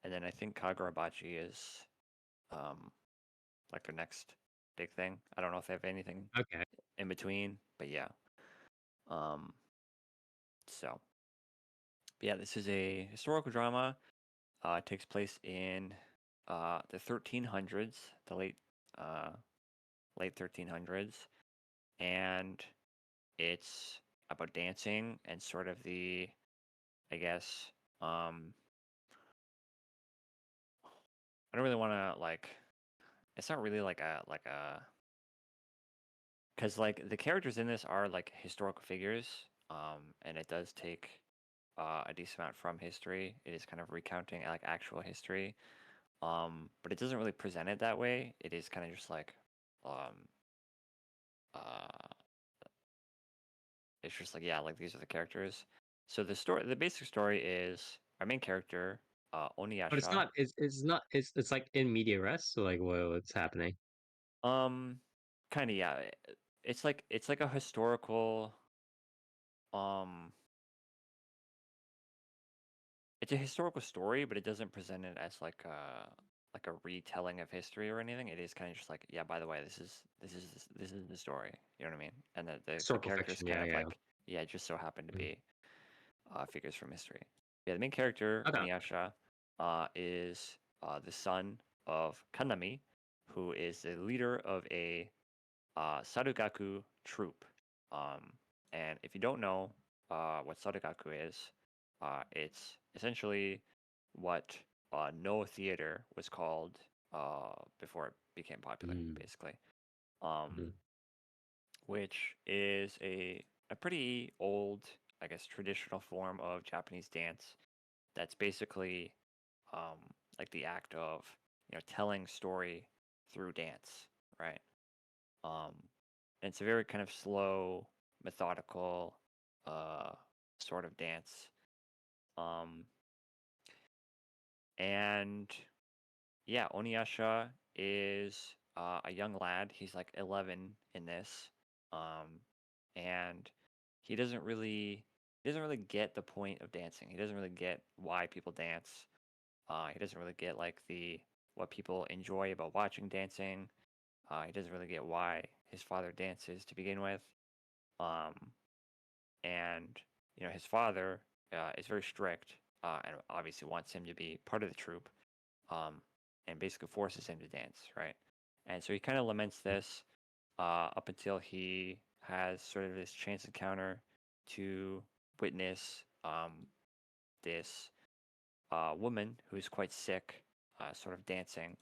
And then I think Kagurabachi is like their next big thing. I don't know if they have anything Okay. in between, but yeah. Um so but yeah, this is a historical drama. It takes place in the 1300s, the late 1300s, and it's about dancing and sort of the, I guess, I don't really want to like. It's not really like a because like the characters in this are like historical figures, and it does take a decent amount from history. It is kind of recounting like actual history, but it doesn't really present it that way. It is kind of just like, um, uh, it's just like yeah, like these are the characters. So the basic story is our main character, But it's Oniyasha. not. It's not. It's like in media res. So like, what's happening? Kind of yeah. It's like a historical. Um, it's a historical story, but it doesn't present it as like a retelling of history or anything. It is kind of just like, yeah, by the way, this is the story. You know what I mean? And the Historical characters fiction. kind of Yeah. like, yeah, just so happen to Mm. be figures from history. Yeah, the main character, Okay. Oniyasha, is the son of Kanami, who is the leader of a Sarugaku troupe. And if you don't know what Sarugaku is, it's essentially what No Theater was called before it became popular, Mm. basically. Mhm. Which is a pretty old, I guess, traditional form of Japanese dance that's basically like the act of telling story through dance, right? And it's a very kind of slow, methodical sort of dance. Um, and yeah, Oniyasha is a young lad. He's like 11 in this, and he doesn't really get the point of dancing. He doesn't really get why people dance. He doesn't really get like the what people enjoy about watching dancing. He doesn't really get why his father dances to begin with. Um, and his father is very strict and obviously wants him to be part of the troupe, um, and basically forces him to dance, right? And so he kind of laments this up until he has sort of this chance encounter to witness this woman who's quite sick, sort of dancing,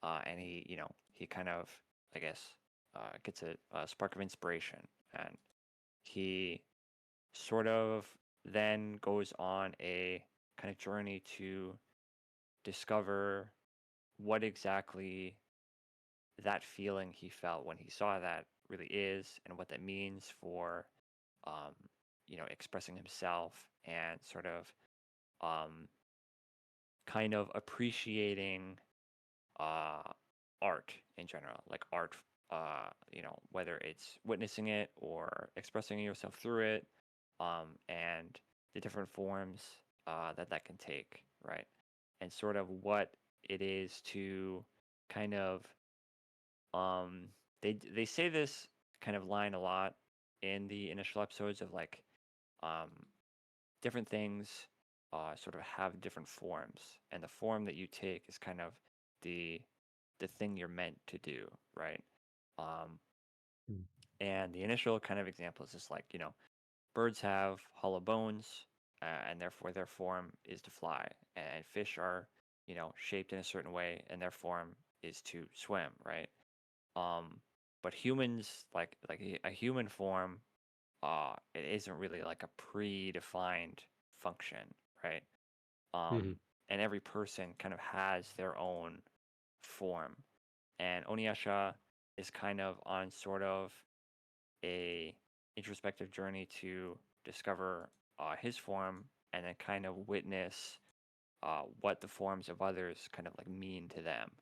and he kind of, I guess, gets a spark of inspiration, and he sort of then goes on a kind of journey to discover what exactly that feeling he felt when he saw that really is, and what that means for um, expressing himself and sort of um, kind of appreciating uh, art in general, like art, whether it's witnessing it or expressing yourself through it, and the different forms that can take, right? And sort of what it is to kind of they say this kind of line a lot in the initial episodes of like um, different things sort of have different forms, and the form that you take is kind of the the thing you're meant to do, right? Um, Mm. and the initial kind of example is just like, birds have hollow bones, and therefore their form is to fly, and fish are, shaped in a certain way, and their form is to swim, right? Um, but humans, like a human form, it isn't really like a predefined function, right? Mhm. And every person kind of has their own form. And Oniyasha is kind of on sort of a introspective journey to discover his form, and then kind of witness what the forms of others kind of like mean to them.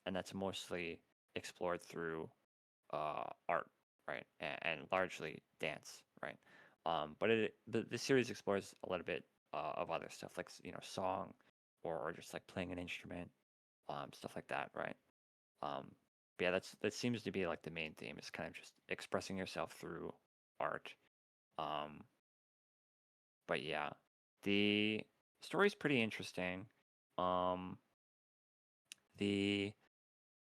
And that's mostly explored through art, right, and largely dance, right. But the series explores a little bit of other stuff, like song, or just like playing an instrument, stuff like that, right. But yeah, that seems to be like the main theme, is kind of just expressing yourself through art. Um, but yeah, the story's pretty interesting. Um, the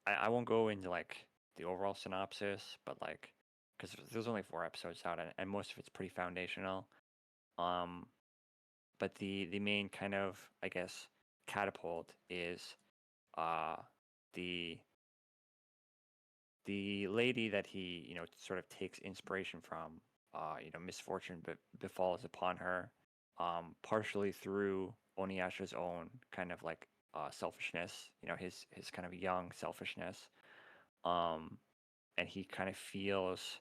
I won't go into like the overall synopsis, but like, because there's only 4 episodes out, and most of it's pretty foundational. Um, but the main kind of, I guess, catapult is uh the the lady that he sort of takes inspiration from. Misfortune befalls upon her, partially through Oniyasha's own kind of like selfishness. His kind of young selfishness. Um, and he kind of feels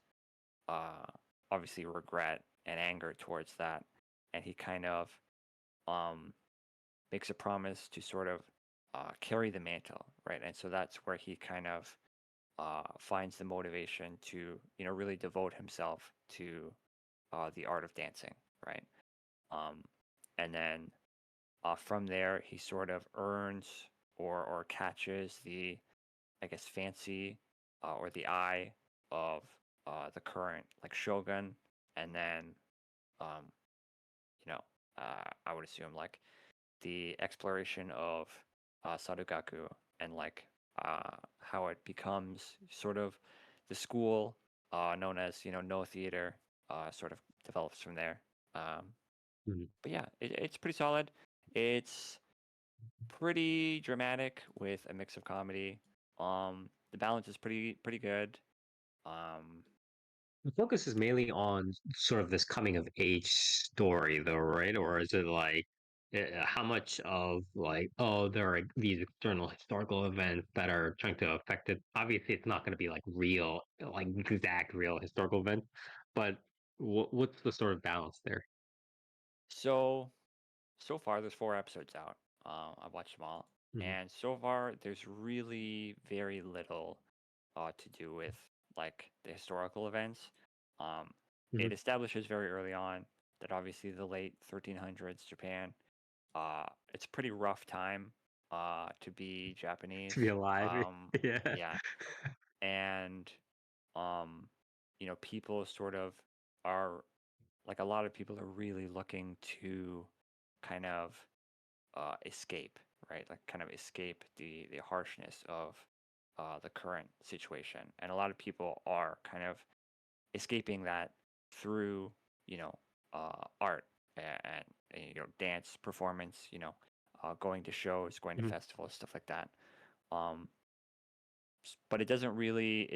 uh, obviously regret and anger towards that, and he kind of um, makes a promise to sort of carry the mantle, right? And so that's where he kind of finds the motivation to really devote himself to the art of dancing, right? Um, and then from there, he sort of earns or catches the, I guess, fancy or the eye of the current like shogun, and then um, you know I would assume like the exploration of Sarugaku, and like how it becomes sort of the school known as No Theater, sort of develops from there. Mhm. But yeah, it's pretty solid. It's pretty dramatic with a mix of comedy. The balance is pretty good. Um, The focus is mainly on sort of this coming of age story, though, right? Or is it like how much of like, oh, there are these external historical events that are trying to affect it? Obviously, it's not going to be like real, like exact real historical events, but what's the sort of balance there? so far there's 4 episodes out. I've watched them all, Mhm. and so far there's really very little to do with like the historical events. Um, it Mhm. establishes very early on that obviously the late 1300s Japan, it's a pretty rough time to be Japanese. To be alive, yeah. Yeah, and people sort of are, like, a lot of people are really looking to kind of escape, right? Like kind of escape the harshness of the current situation, and a lot of people are kind of escaping that through art and dance performance, going to shows, going to Mhm. festivals, stuff like that. But it doesn't really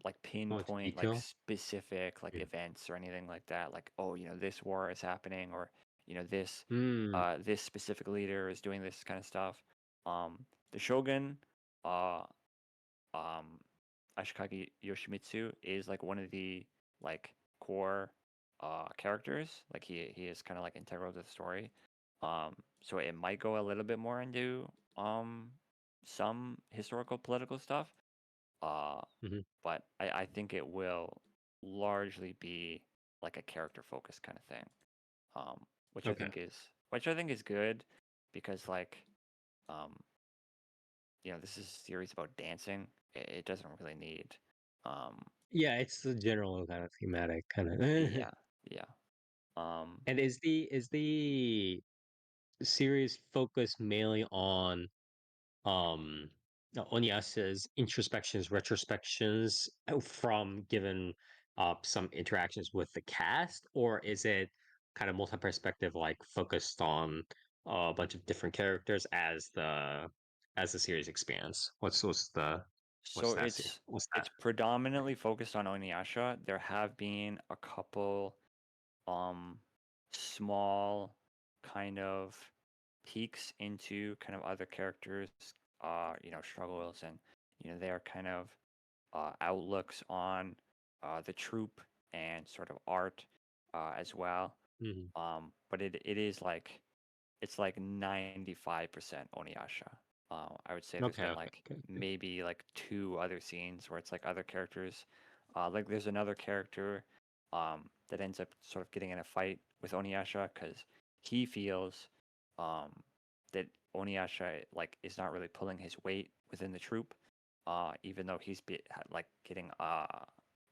like Much pinpoint like detail. specific like Yeah. events or anything like that, like, oh, this war is happening, or this Mm. this specific leader is doing this kind of stuff. The shogun, uh Ashikage Yoshimitsu, is like one of the like core characters. Like he is kind of like integral to the story. So it might go a little bit more into some historical political stuff. Mhm. But I think it will largely be like a character focused kind of thing. Which Okay. I think is good, because like um this is a series about dancing. It doesn't really need Yeah, it's the general kind of thematic kind of. yeah, yeah. And is the series focused mainly on um Onyasha's introspections, retrospections from given some interactions with the cast, or is it kind of multi-perspective, like focused on a bunch of different characters as the series expands? What's So that? What's that? it's predominantly focused on Oniyasha. There have been a couple um small kind of peeks into kind of other characters struggles, and their kind of outlooks on the troupe and sort of art as well. Mhm. But it is like it's like 95% Oniyasha. I would say there's Okay, been okay, like okay. maybe like 2 other scenes where it's like other characters. Like there's another character that ends up sort of getting in a fight with Oniyasha because he feels um, that Oniyasha like is not really pulling his weight within the troupe, even though like getting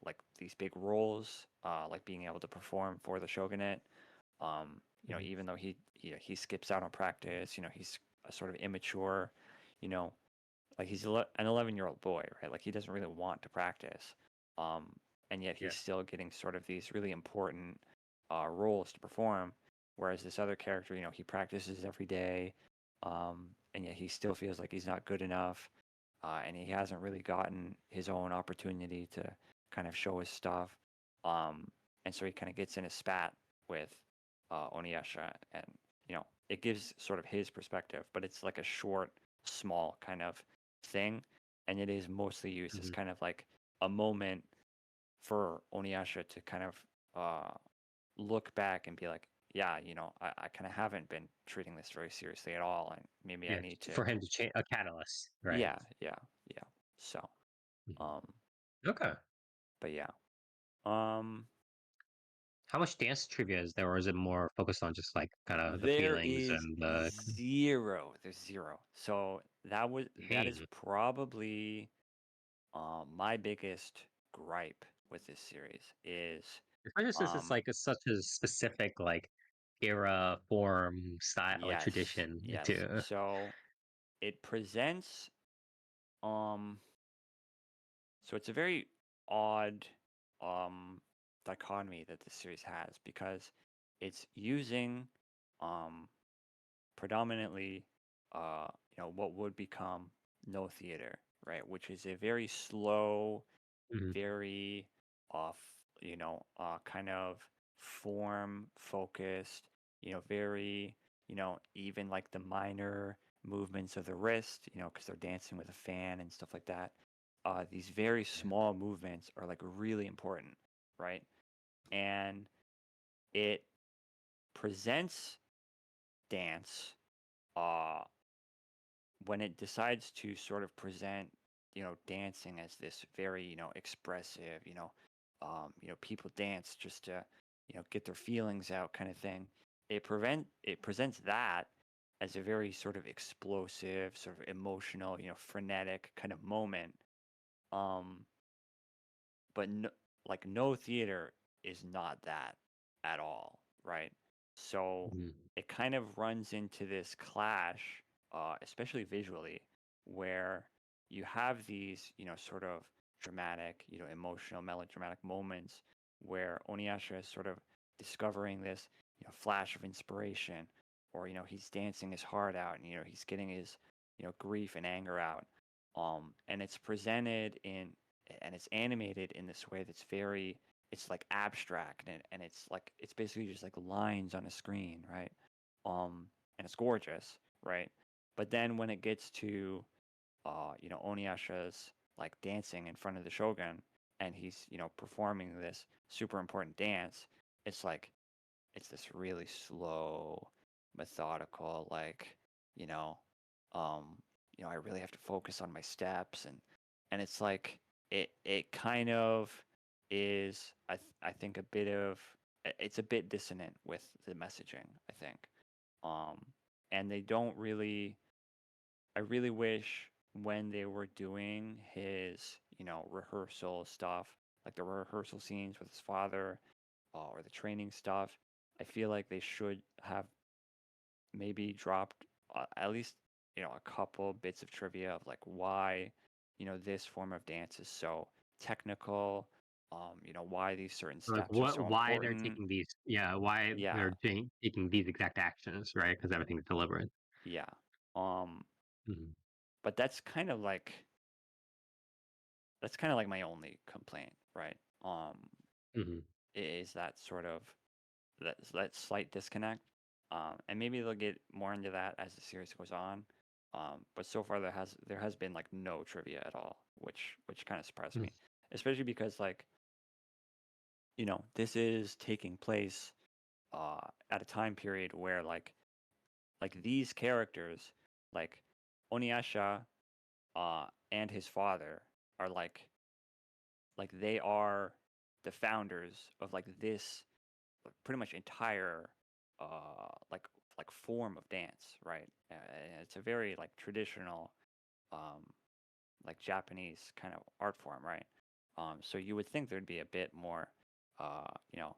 like these big roles, like being able to perform for the shogunate. Mhm. Even though he skips out on practice, he's a sort of immature, you know, like he's an 11-year-old boy, right? Like he doesn't really want to practice, um, and yet Yeah. he's still getting sort of these really important roles to perform. Whereas this other character, he practices every day, and yet he still feels like he's not good enough, and he hasn't really gotten his own opportunity to kind of show his stuff, and so he kind of gets in a spat with Oniyasha, and it gives sort of his perspective, but it's like a short, small kind of thing, and it is mostly used as Mhm. kind of like a moment for Oniyasha to kind of look back and be like, yeah, I kind of haven't been treating this very seriously at all, and maybe I Yeah, need to. for him to change a catalyst, right? Yeah, yeah, yeah. So, Mhm. um, Okay. but yeah, um, How much dance trivia is there, or is it more focused on just like kind of the there feelings is and the zero. There's zero. So that is pain? probably my biggest gripe with this series is Especially since it's um like such a specific like era, form, style, like yes, tradition yes. too. So it presents um so it's a very odd dichotomy that this series has, because it's using um predominantly what would become no theater, right, which is a very slow, Mhm. very off, kind of form focused, very, even like the minor movements of the wrist, because they're dancing with a fan and stuff like that. These very small movements are like really important, right? And it presents dance uh, when it decides to sort of present, dancing as this very, expressive, people dance just to, get their feelings out kind of thing. It presents that as a very sort of explosive, sort of emotional, frenetic kind of moment. Um, but no, like no theater is not that at all, right? So Mhm. it kind of runs into this clash, especially visually, where you have these, sort of dramatic, emotional, melodramatic moments where Oniyasha is sort of discovering this, flash of inspiration, or he's dancing his heart out, and he's getting his, grief and anger out, and it's presented and it's animated in this way that's very, it's like abstract, and it's basically just like lines on a screen, right? And it's gorgeous, right? But then when it gets to Oniyasha's like dancing in front of the shogun, and he's performing this super important dance, it's like it's this really slow, methodical, like you know I really have to focus on my steps, and it's like it kind of is, I think, a bit of, it's a bit dissonant with the messaging, I think. And they don't really, I really wish when they were doing his, rehearsal stuff, like the rehearsal scenes with his father, or the training stuff, I feel like they should have maybe dropped at least, a couple bits of trivia of like why, this form of dance is so technical, why these certain Like steps are so why they're important. taking these, why Yeah, they're taking these exact actions, right? Because everything's deliberate. yeah. Um, Mhm. but that's kind of like my only complaint, right? Mhm. Is that sort of that slight disconnect. And maybe they'll get more into that as the series goes on. But so far there has been like no trivia at all, which kind of surprised Mm. me, especially because like this is taking place at a time period where like these characters, like Oniyasha and his father, are like they are the founders of like this pretty much entire like form of dance, right? It's a very like traditional um like Japanese kind of art form, right? So you would think there'd be a bit more uh you know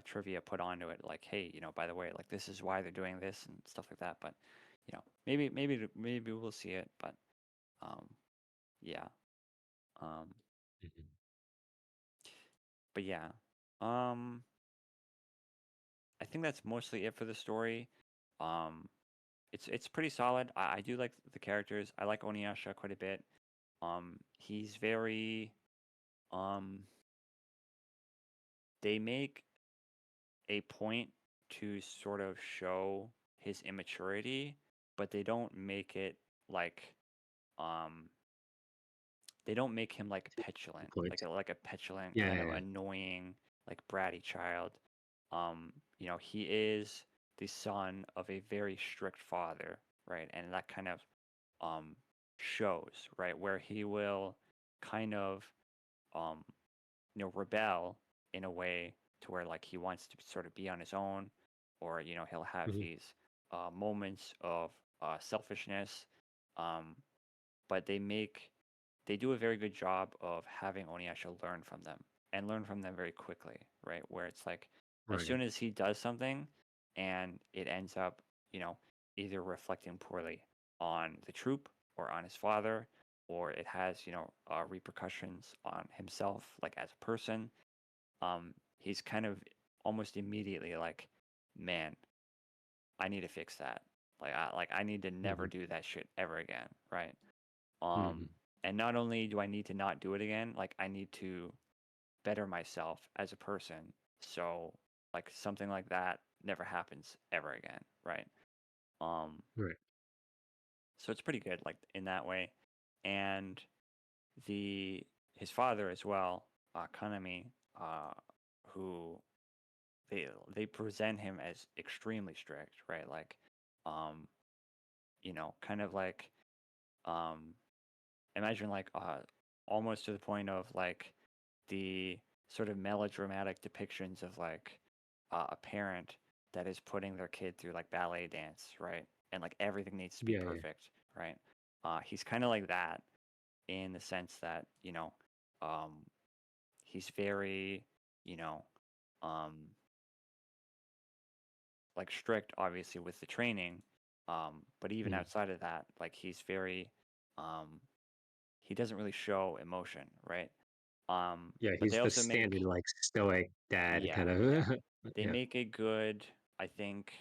trivia put onto it, like, hey, by the way, like this is why they're doing this and stuff like that. But maybe we'll see it. But um yeah. um Mhm. but yeah. um I think that's mostly it for the story. um it's pretty solid. I do like the characters. I like Oniyasha quite a bit. He's very they make a point to sort of show his immaturity, but they don't make it like um they don't make him like petulant, Point. like a petulant Yeah, kind yeah, of yeah. annoying, like bratty child. He is the son of a very strict father, right? And that kind of um shows, right, where he will kind of um rebel in a way to where like he wants to sort of be on his own, or he'll have Mhm. these moments of selfishness. um but they do a very good job of having Oniyasha learn from them, and learn from them very quickly, right? Where it's like as Right. soon as he does something and it ends up, either reflecting poorly on the troop or on his father, or it has, repercussions on himself, like as a person, he's kind of almost immediately like, man, I need to fix that. I need to never Mhm. do that shit ever again, right? Mhm. And not only do I need to not do it again, like I need to better myself as a person, so like something like that never happens ever again, right? Um, Right. so it's pretty good, like in that way. And his father as well, Kanami, who they present him as extremely strict, right? Like, um, kind of like, um, imagine like almost to the point of like the sort of melodramatic depictions of like a parent that is putting their kid through like ballet dance, right? And like everything needs to be Yeah, yeah. perfect, right? He's kind of like that in the sense that um, he's very, you know, um, like strict, obviously with the training, but even Mhm. outside of that, like he's very he doesn't really show emotion, right? Yeah, But he's they the also make standard like stoic dad yeah, kind of. yeah. They Yeah. make a good, I think,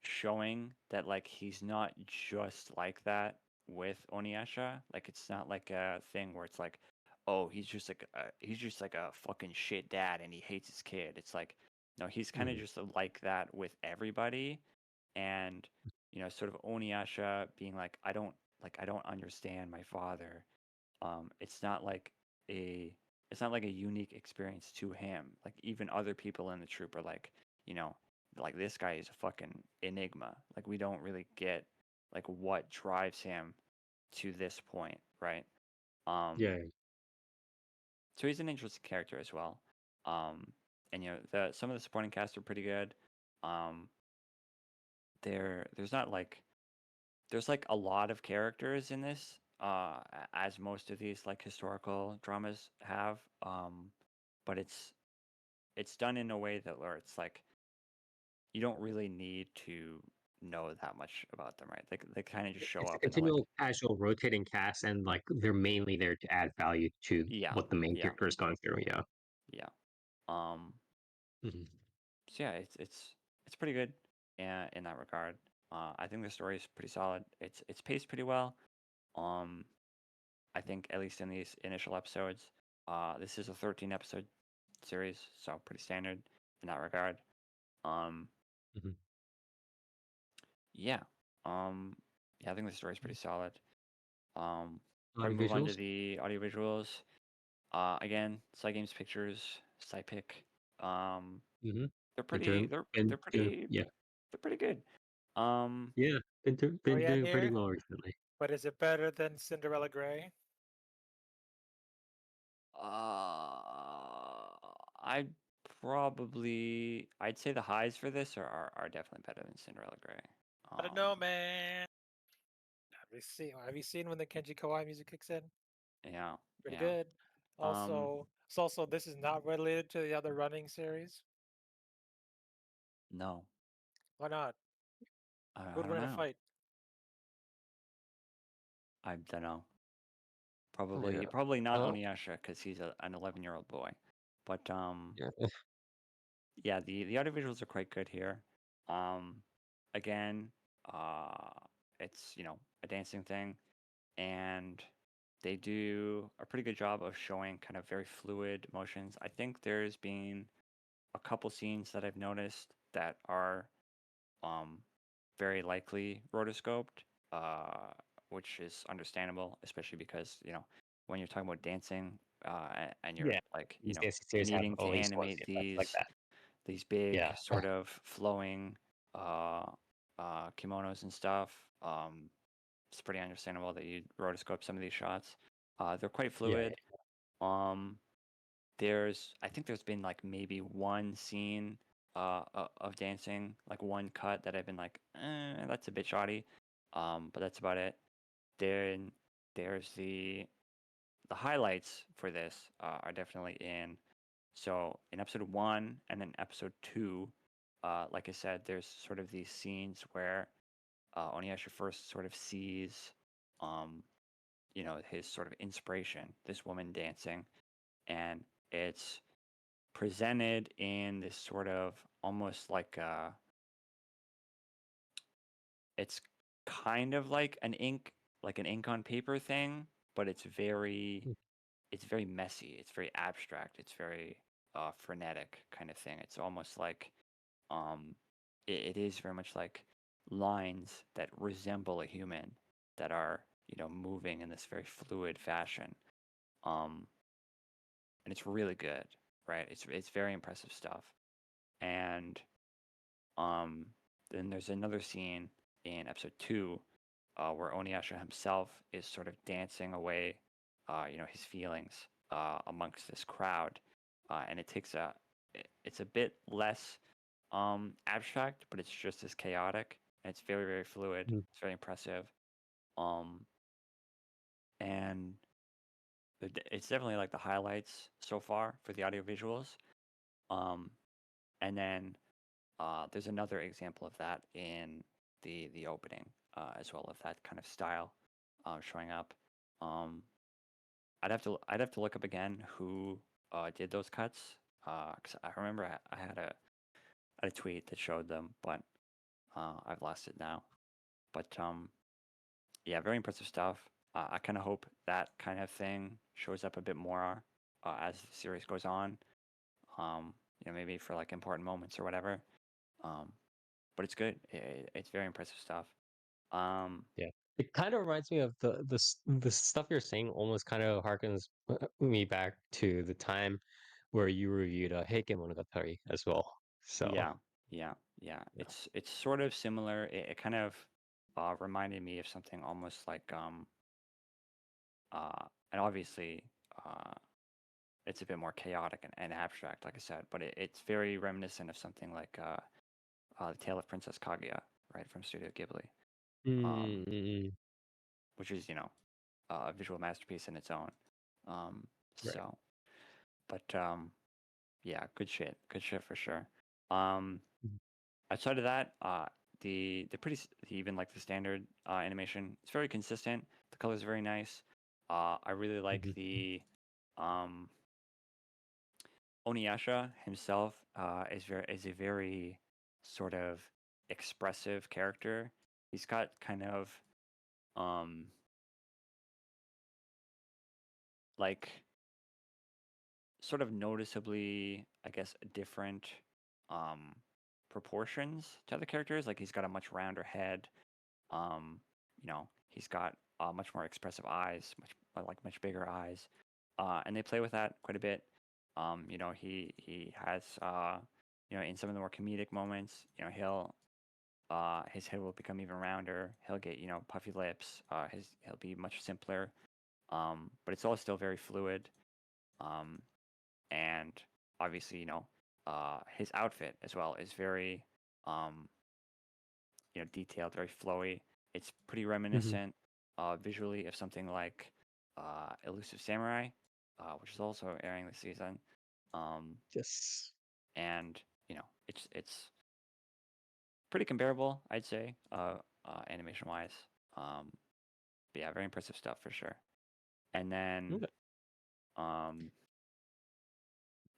showing that like he's not just like that with Oniyasha. Like it's not like a thing where it's like, oh, he's just like a fucking shit dad and he hates his kid. It's like, no, he's kind of Mhm. just like that with everybody, and sort of Oniyasha being like, I don't understand my father. It's not like a it's not like a unique experience to him. Like even other people in the troop are like, you know, like this guy is a fucking enigma. Like we don't really get like what drives him to this point, right? Um, Yeah. so he's an interesting character as well. And the some of the supporting cast are pretty good. Um, there's not like there's like a lot of characters in this, as most of these like historical dramas have. But it's done in a way that where it's like you don't really need to know that much about them, right? They kind of just show It's a up and they're like, continual casual rotating cast, and like they're mainly there to add value to yeah, what the main yeah, character is going through. Yeah. yeah. Um, Mhm. so yeah, it's pretty good, in that regard. I think the story is pretty solid. It's paced pretty well. Um, I think at least in these initial episodes, this is a 13 episode series, so pretty standard in that regard. Um, Mhm. yeah. Yeah, I think the story is pretty solid. Before we Audio move on to visuals. the audio visuals, again, Side Games Pictures, Side Pick. Um, Mm-hmm. they're Been pretty, doing, they're been they're doing, pretty, yeah, they're pretty good. Um, yeah, Oh been yeah, doing pretty near. well recently. But is it better than Cinderella Grey? I'd I'd say the highs for this are definitely better than Cinderella Grey. I don't know, man. Have you seen when the Kenji Kawai music kicks in? Yeah, Pretty yeah. good. Um, Also, this is not related to the other running series. no, Why not? I Who'd don't win a know. fight? I don't know. Yeah. Probably not Uh, Oniyasha because he's an 11-year-old boy. But yeah. yeah, the audio visuals are quite good here. Um, again, uh, it's a dancing thing, and they do a pretty good job of showing kind of very fluid motions. I think there's been a couple scenes that I've noticed that are um, very likely rotoscoped, which is understandable, especially because when you're talking about dancing, and you're Yeah. like These dancing series have needing to always was animate the effects like that. these big Yeah. sort of flowing uh, kimonos and stuff. It's pretty understandable that you rotoscope some of these shots. They're quite Yeah. fluid. Um, I think there's been like maybe one scene of dancing, like one cut that I've been like, that's a bit shoddy. But that's about it. Then there's the highlights for this are definitely in. So in episode 1 and then episode 2, like I said, there's sort of these scenes where Oniyasha first sort of sees, um, his sort of inspiration, this woman dancing, and it's presented in this sort of almost like it's kind of like an ink on paper thing, but it's very messy, it's very abstract, it's very frenetic kind of thing. It's almost like um it is very much like lines that resemble a human that are moving in this very fluid fashion. um and it's really good, right? It's very impressive stuff. And um then there's another scene in episode 2 where Oniyasha himself is sort of dancing away his feelings amongst this crowd, and it's a bit less abstract, but it's just as chaotic, and it's very, very fluid. Mhm. It's very impressive. Um, and it's definitely like the highlights so far for the audio visuals. Um, and then there's another example of that in the opening. as well of that kind of style showing up. I'd have to look up again who did those cuts, because I remember I had a tweet that showed them, but I've lost it now. But yeah, very impressive stuff. I kind of hope that kind of thing shows up a bit more as the series goes on. Maybe for like important moments or whatever. But it's good. It's very impressive stuff. Yeah. It kind of reminds me of the stuff you're saying almost kind of harkens me back to the time where you reviewed Heike Monogatari as well. So Yeah. yeah. It's sort of similar. It kind of reminded me of something almost like and obviously it's a bit more chaotic and abstract, like I said, but it's very reminiscent of something like The Tale of Princess Kaguya, right, from Studio Ghibli, Mm-mm. which is a visual masterpiece in its own. Right. So, but yeah, good shit for sure. Mhm. Outside of that, the even like the standard animation, it's very consistent. The colors are very nice. I really like Mhm. the Oniyasha himself is a very sort of expressive character. He's got kind of um like sort of noticeably, I guess, different um proportions to other characters. Like he's got a much rounder head. He's got much more expressive eyes, much bigger eyes, and they play with that quite a bit. He has in some of the more comedic moments, he'll his head will become even rounder. He'll get puffy lips. He'll be much simpler, but it's all still very fluid. Um, and obviously, his outfit as well is very um, detailed, very flowy. It's pretty Mhm. reminiscent visually of something like Elusive Samurai, which is also airing this season. Yes. And it's pretty comparable, I'd say, animation wise. But yeah, very impressive stuff for sure. And then Okay.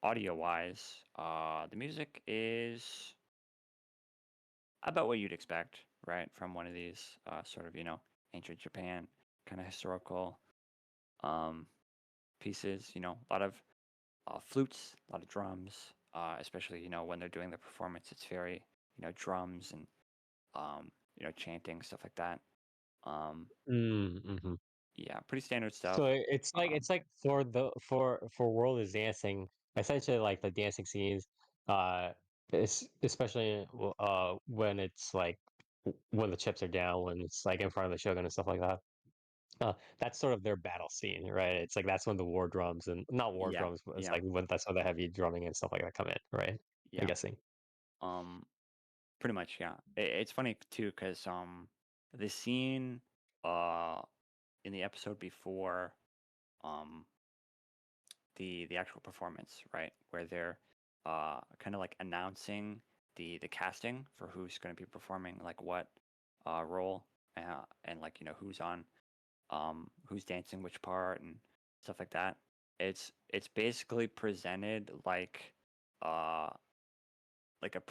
audio wise, the music is about what you'd expect, right, from one of these sort of ancient Japan kind of historical pieces. A lot of flutes, a lot of drums, especially when they're doing the performance. It's very drums and chanting, stuff like that. Mm-hmm. Yeah, pretty standard stuff. So it's like for World is Dancing, essentially like the dancing scenes, especially when it's like when the chips are down, when it's like in front of the shogun and stuff like that. That's sort of their battle scene, right? It's like that's when the war drums and not war Yeah, drums, but it's yeah, like when that's when the heavy drumming and stuff like that come in, right? I'm yeah. guessing. Um, Pretty much, yeah. It's funny too, because the scene in the episode before um the actual performance, right, where they're kind of like announcing the casting for who's going to be performing like what role, and like who's dancing which part and stuff like that. It's basically presented uh like a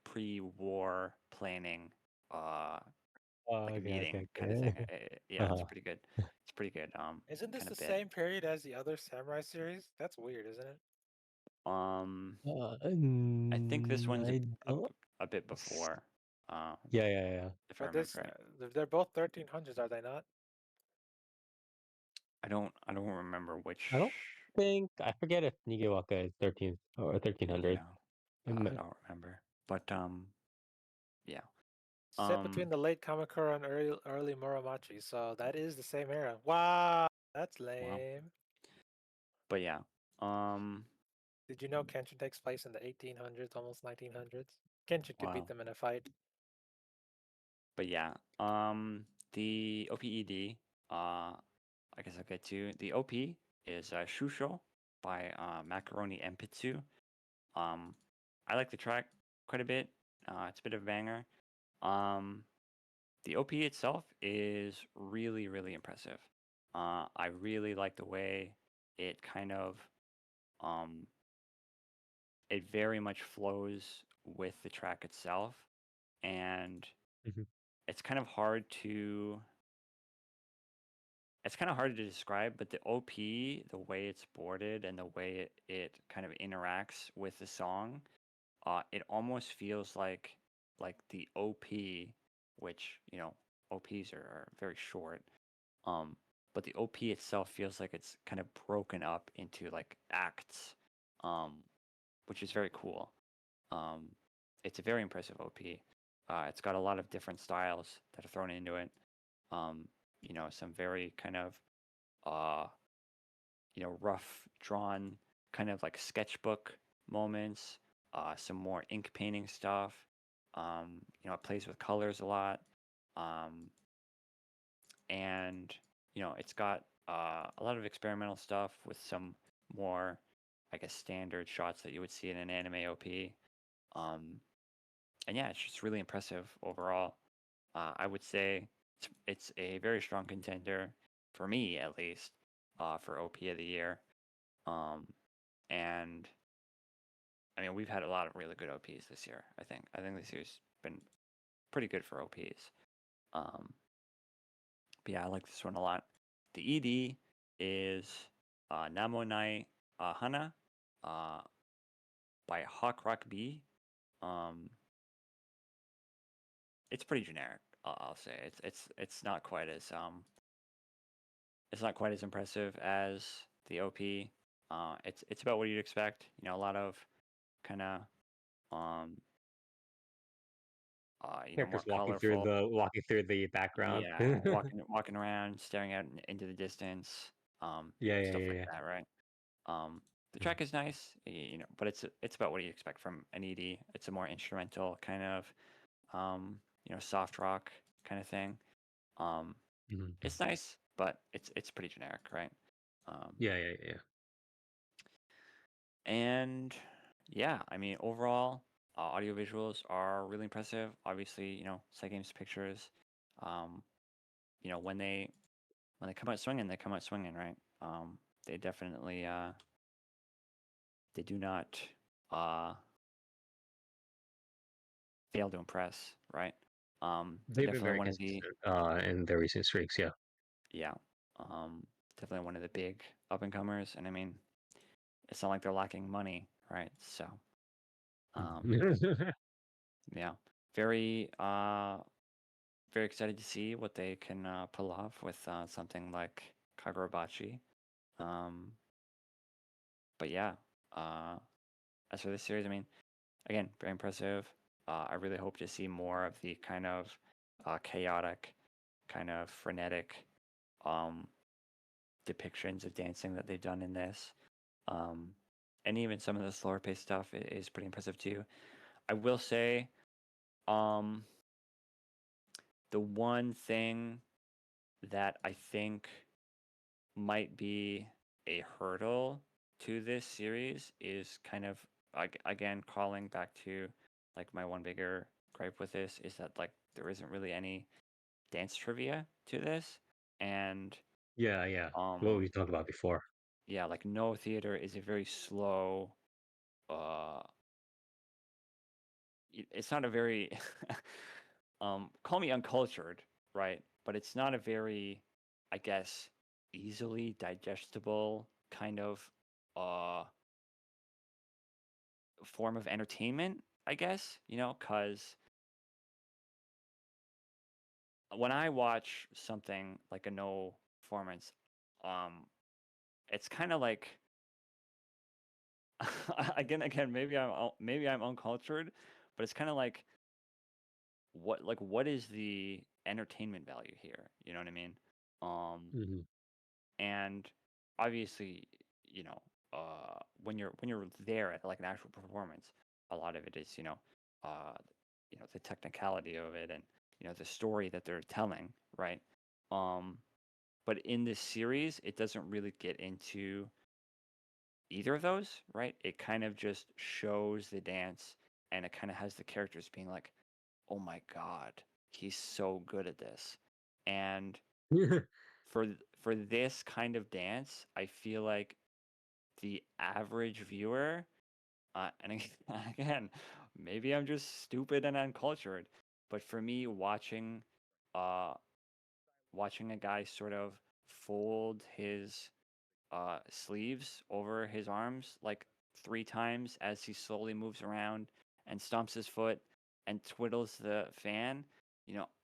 pre-war planning uh like a meeting kind of thing. Okay. Yeah, it's Uh-huh. pretty good. It's pretty good Isn't this kind the of bit. same period as the other samurai series? That's weird, isn't it? Um I think this Mm, one's I don't. a bit before, um, Yeah. if I But remember this, right. they're both 1300s, are they not? I don't remember which. I don't think I forget if Nigiwaka is 13 or 1300. Yeah, It I might- don't remember. But yeah. Set between the late Kamakura and early Muromachi, so that is the same era. Wow, that's Wow. lame. But yeah. Um. Did you know Kenshin takes place in the 1800s, almost 1900s? Kenshin could beat Wow. them in a fight. But yeah. The OPED. I guess I'll get to the OP is Shusho by Macaroni Empitsu. I like the track quite a bit. It's a bit of a banger. Um, The OP itself is really, really impressive. I really like the way it kind of, it very much flows with the track itself, and Mhm. it's kind of hard to describe, but the OP, the way it's boarded and the way it kind of interacts with the song, it almost feels like the OP, which OPs are very short. But the OP itself feels like it's kind of broken up into like acts, which is very cool. It's a very impressive OP. It's got a lot of different styles that are thrown into it. Some very kind of rough drawn kind of like sketchbook moments, some more ink painting stuff. It plays with colors a lot. And it's got a lot of experimental stuff with some more, I guess, standard shots that you would see in an anime OP. And yeah, it's just really impressive overall. I would say it's a very strong contender for me, at least, for OP of the year. And I mean, we've had a lot of really good OPs this year. I think this year's been pretty good for OPs. But yeah, I like this one a lot. The ED is Namonai Hana by Hawk Rock B. It's pretty generic. I'll say it's not quite as impressive as the OP. It's about what you'd expect. A lot of kind of more Characters walking colorful. walking through the background. Yeah, walking around, staring out into the distance. Yeah, Stuff like yeah. that, right? The track is nice, but it's about what you expect from an ED. It's a more instrumental kind of, soft rock kind of thing. It's nice, but it's pretty generic, right? Yeah. And yeah, I mean, overall, audio visuals are really impressive. Obviously, Cygames pictures, when they come out swinging, they come out swinging, right? They definitely they do not fail to impress, right? They've been Definitely very one of the consistent in their recent streaks. Yeah. yeah, definitely one of the big up and comers, and I mean, it's not like they're lacking money, right? So, yeah, very very excited to see what they can pull off with something like Kagurabachi. But yeah, as for this series, I mean, again, very impressive. I really hope to see more of the kind of chaotic, kind of frenetic depictions of dancing that they've done in this. And even some of the slower paced stuff is pretty impressive too. I will say, the one thing that I think might be a hurdle to this series is kind of, again, calling back to like my one bigger gripe with this is that like there isn't really any dance trivia to this, and Yeah. What we talked about before. yeah, like No Theater is a very slow, uh it's not a very call me uncultured, right? But it's not a very, I guess, easily digestible kind of uh form of entertainment, I guess, because when I watch something like a No performance, it's kind of like again, maybe I'm uncultured, but it's kind of like what is the entertainment value here? You know what I mean? Mhm. And obviously, when you're there at like an actual performance, a lot of it is the technicality of it and the story that they're telling, right? But in this series, it doesn't really get into either of those, right? It kind of just shows the dance, and it kind of has the characters being like, "Oh my god, he's so good at this. And for this kind of dance, I feel like the average viewer, and again, maybe I'm just stupid and uncultured, but for me, watching a guy sort of fold his sleeves over his arms like 3 times as he slowly moves around and stomps his foot and twiddles the fan,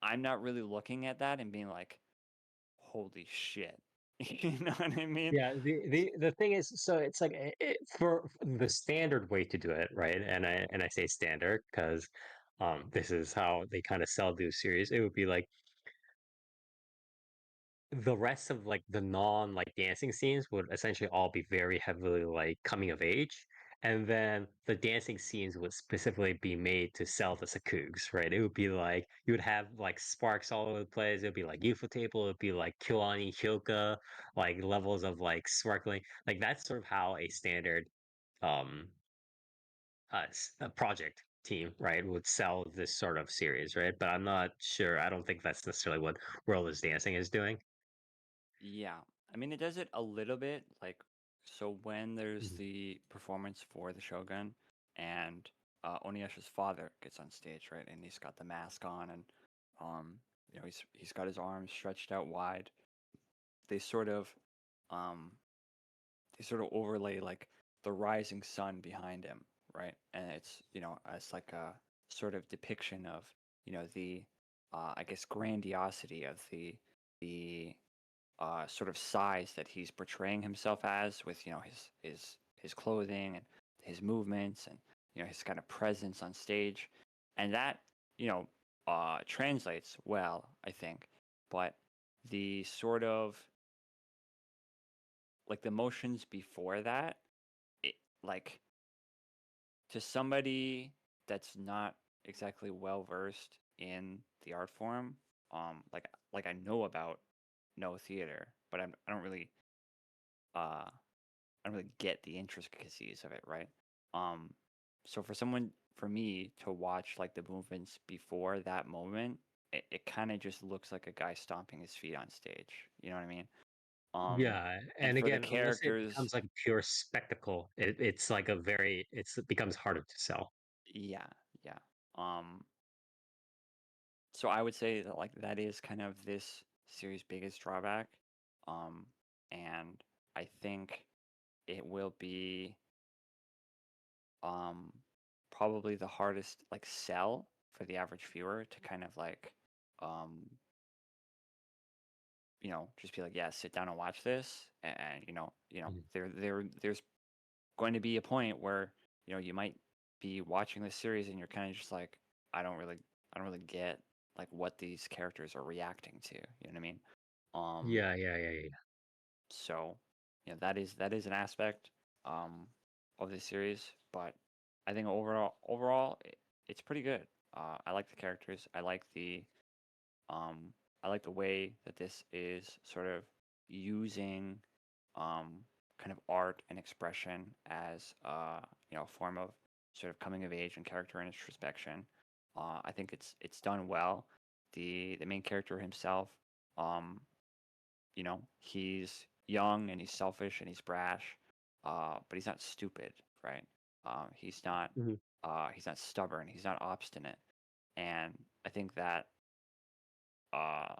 I'm not really looking at that and being like, holy shit. You know what I mean? Yeah, the thing is, so it's like for the standard way to do it, right? And I say standard because this is how they kind of sell these series. It would be like the rest of like the non like dancing scenes would essentially all be very heavily like coming of age, and then the dancing scenes would specifically be made to sell the sakugs, right? It would be like you would have like sparks all over the place. It would be like UFO table. It would be like Kyoani Hyoka, like levels of like sparkling. Like that's sort of how a standard um a project team, right, would sell this sort of series, right? But I'm not sure. I don't think that's necessarily what World is Dancing is doing. Yeah. I mean, it does it a little bit. Like, so when there's Mhm. the performance for the Shogun and Oniyasha's father gets on stage, right? And he's got the mask on and, he's got his arms stretched out wide. They sort of, um, overlay like the rising sun behind him, right? And it's, as like a sort of depiction of, the, I guess, grandiosity of the sort of size that he's portraying himself as, with his clothing and his movements and his kind of presence on stage, and that translates well, I think. But the sort of like the motions before that, it like to somebody that's not exactly well versed in the art form, like I know about no theater, but I don't really uh I don't really get the intricacies of it, right? Um, so for me to watch like the movements before that moment, it kind of just looks like a guy stomping his feet on stage. You know what I mean? Um, Yeah, and and for the again, unless it characters, becomes like a pure spectacle, it's like a very it becomes harder to sell. yeah, yeah. Um, so I would say that like that is kind of this series' biggest drawback. Um, and I think it will be um probably the hardest like sell for the average viewer to kind of like um just be like, yeah, sit down and watch this. And Mhm. there's going to be a point where you might be watching this series and you're kind of just like, I don't really get like what these characters are reacting to, you know what I mean? um Yeah. So, that is an aspect um, of the series, but I think overall, it's pretty good. I like the characters. Um, I like the way that this is sort of using kind of art and expression as a form of sort of coming of age and character introspection. I think it's done well. The main character himself, um, he's young and he's selfish and he's brash, but he's not stupid, right? Mhm. He's not stubborn. He's not obstinate, and I think that uh,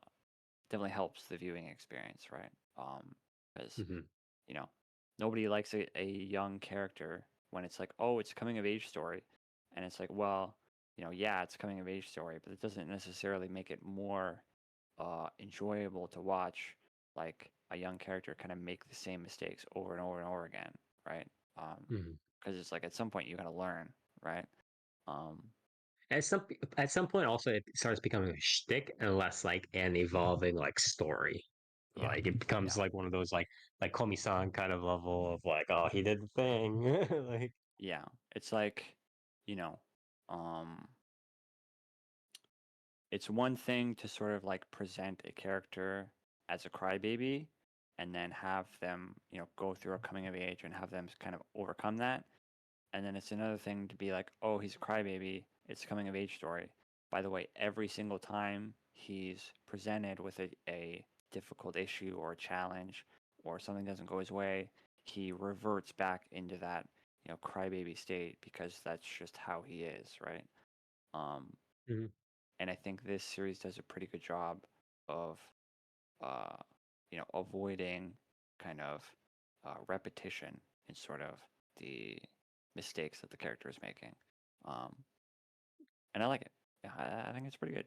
definitely helps the viewing experience, right? Because Mhm. you know nobody likes a young character when it's like, oh, it's a coming of age story, and it's like, well, yeah, it's a coming of age story, but it doesn't necessarily make it more enjoyable to watch, like a young character kind of make the same mistakes over and over and over again, right? Mhm. Because it's like at some point you gotta learn, right? Um, At some point, also it starts becoming a shtick and less like an evolving like story. yeah, Like it becomes yeah, like one of those like Komi-san kind of level of like, oh, he did the thing. Like, yeah. It's like, you know, um, it's one thing to sort of like present a character as a crybaby and then have them, go through a coming of age and have them kind of overcome that. And then it's another thing to be like, oh, he's a crybaby. It's a coming of age story. by the way, every single time he's presented with a difficult issue or a challenge or something doesn't go his way, he reverts back into that, crybaby state because that's just how he is, right? Mhm. And I think this series does a pretty good job of, avoiding kind of repetition in sort of the mistakes that the character is making. And I like it. Yeah, I think it's pretty good.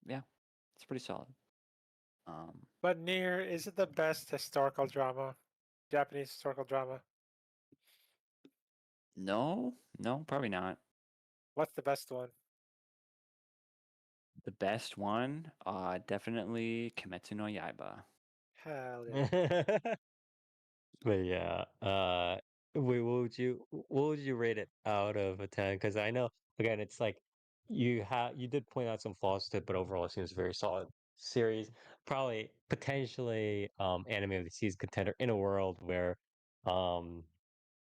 Yeah, it's pretty solid. But Nier, is it the best historical drama? Japanese historical drama? No, probably not. What's the best one? The best one, definitely Kimetsu no Yaiba. Hell yeah. But yeah, what would you rate it out of a 10? Because I know again, it's like you did point out some flaws to it, but overall it seems a very solid series. Probably potentially anime of the season contender in a world where um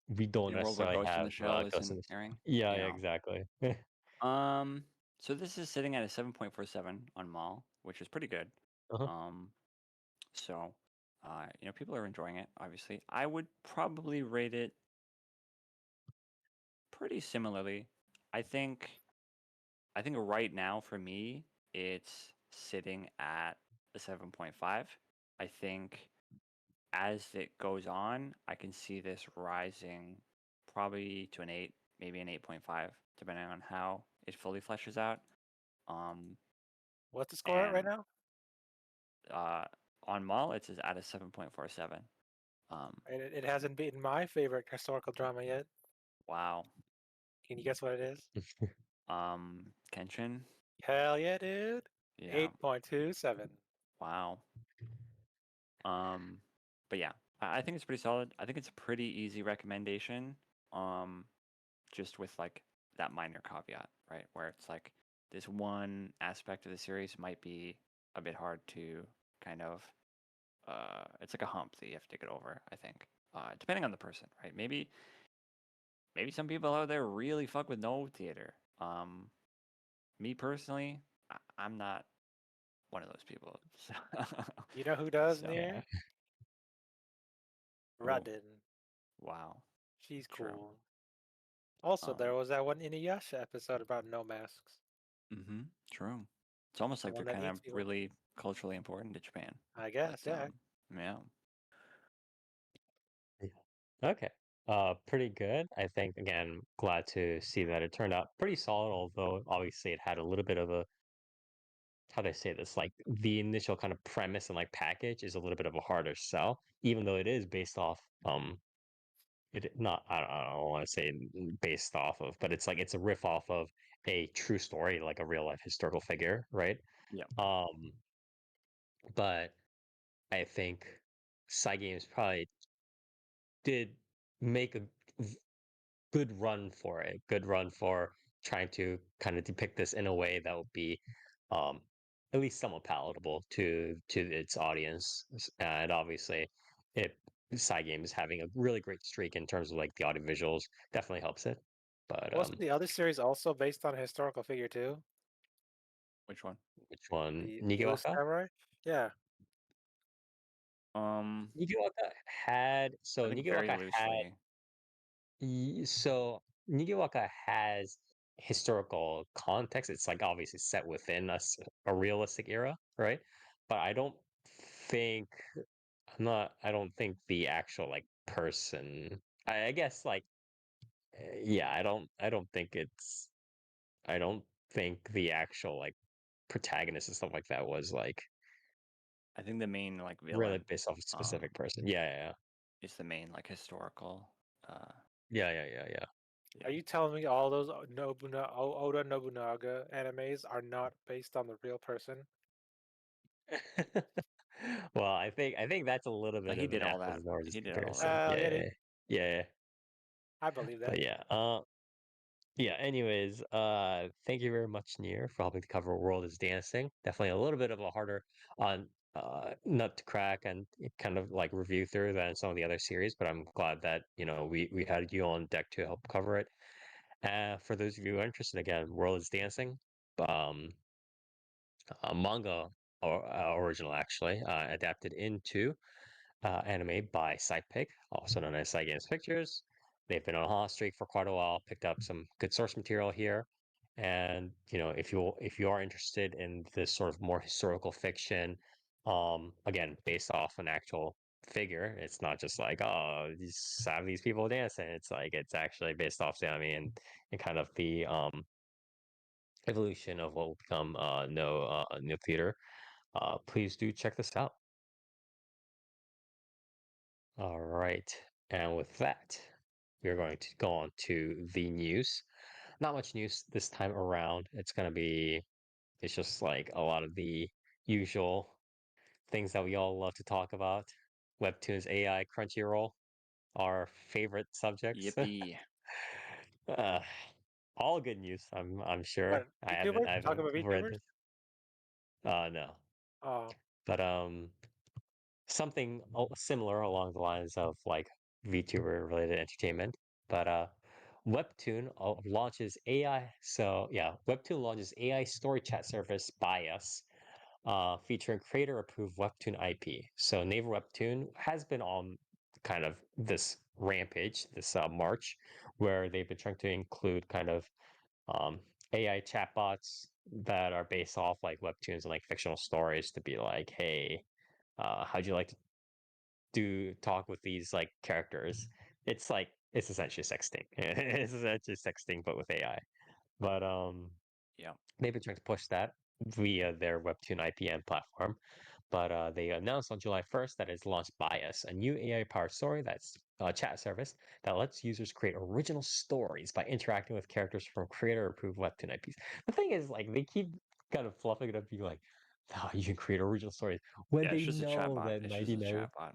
we don't In a world where necessarily Ghost in have the Shell Ghost in isn't the airing. yeah, yeah, exactly. So this is sitting at a 7.47 on Mall, which is pretty good. Uh-huh. So, people are enjoying it, obviously. I would probably rate it pretty similarly. I think right now for me, it's sitting at a 7.5. I think as it goes on, I can see this rising probably to an 8, maybe an 8.5, depending on how it fully fleshes out. What's the score at right And now? on Mall, it's at a 7.47. It hasn't beaten my favorite historical drama yet. Wow. Can you guess what it is? Kenshin. Hell yeah, dude. Yeah. 8.27. Wow. But yeah, I think it's pretty solid. I think it's a pretty easy recommendation. Just with like that minor caveat, right? Where it's like this one aspect of the series might be a bit hard to kind of it's like a hump that you have to get over, I think. Depending on the person, right? Maybe some people out there really fuck with no theater. Me personally, I'm not one of those people. So, You know who does, so Nier? Yeah. who? Radin. Wow. She's True. cool. Also, there Um, was that one Inuyasha episode about no masks. True. It's almost The like one they're that kind of eats you. really culturally important to Japan. I guess, But yeah. yeah. Yeah. Okay. Pretty good. I think again, glad to see that it turned out pretty solid, although obviously it had a little bit of a how do I say this? Like the initial kind of premise and like package is a little bit of a harder sell, even though it is based off it not I don't want to say based off of, but it's like it's a riff off of a true story, like a real life historical figure, right? Yeah. But I think Side Games probably did make a good run for it, good run for trying to kind of depict this in a way that would be um at least somewhat palatable to its audience. And obviously it side game is having a really great streak in terms of like the audio visuals definitely helps it. But Wasn't the other series also based on a historical figure too? Which one? which one? The Blue Nigiwaka? Samurai? Yeah. Nigiwaka had I think very loosely. So Nigiwaka has historical context. It's like obviously set within a realistic era, right? But think I don't think the actual like person. I guess like yeah, I don't think I don't think the actual like protagonist and stuff like that was like I think the main like really villain based off a um specific person. Yeah, yeah, is the main like historical yeah, yeah, yeah, yeah, yeah. Are you telling me all those Oda Nobunaga animes are not based on the real person? yeah. Well, I think that's a little No, bit he of an did all apples that. and oranges He did all comparison. that. Yeah, Yeah, dude. yeah, yeah. I believe that. But yeah, yeah. Anyways, thank you very much, Nier, for helping to cover World is Dancing. Definitely a little bit of a harder on nut to crack and kind of like review through than some of the other series. But I'm glad that we had you on deck to help cover it. For those of you who are interested, again, World is Dancing, um, a manga original actually, adapted into anime by Sidepick, also known as Side Games Pictures. They've been on a hot streak for quite a while. Picked up some good source material here, and if you are interested in this sort of more historical fiction, again based off an actual figure, it's not just like have these people dancing. It's like it's actually based off the anime and kind of the evolution of what will become no theater. Please do check this out. All right. And with that, we're going to go on to the news. Not much news this time around. It's just like a lot of the usual things that we all love to talk about. Webtoons, AI, Crunchyroll, our favorite subjects. Yippee! uh, all good news, I'm sure. What, VTubers? I Talk haven't about read VTubers? this. No. Oh, But something similar along the lines of like VTuber related entertainment. But Webtoon launches AI. So yeah, Webtoon launches AI story chat service Bias, featuring creator approved Webtoon IP. So Naver Webtoon has been on kind of this rampage, this march, where they've been trying to include kind of um, AI chatbots that are based off like webtoons and like fictional stories to be like, hey, how'd you like to do talk with these like characters? It's like it's essentially sexting. It's essentially sexting, but with AI. But Yeah. they've been trying to push that via their Webtoon IPN platform. But they announced on July 1st that it's launched Bias, a new AI-powered story that's a chat service that lets users create original stories by interacting with characters from creator-approved Webtoon IPs. The thing is, like, they keep kind of fluffing it up, being like, "Oh, you can create original stories," when Yeah, it's they just a know chatbot. that It's just a 99, chatbot.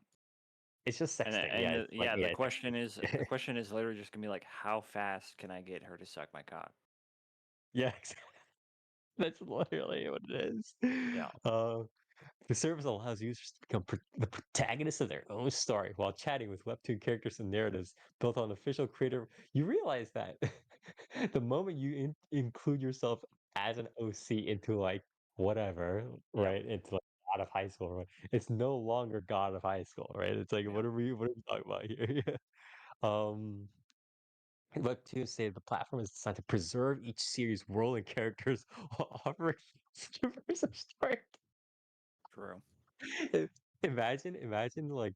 it's just And sexting. Yeah, it's like the AI question is texting. literally just gonna be like, how fast can I get her to suck my cock? Yeah, exactly. That's literally what it is. Yeah. Uh, The service allows users to become the protagonists of their own story while chatting with Webtoon characters and narratives built on official creator. You realize that the moment you include yourself as an OC into like whatever, Yeah. right? Into like God of High School, right? It's no longer God of High School, right? It's like Yeah. what are we talking about here? um Webtoon say the platform is designed to preserve each series' world and characters while offering universe of story. True. I- imagine like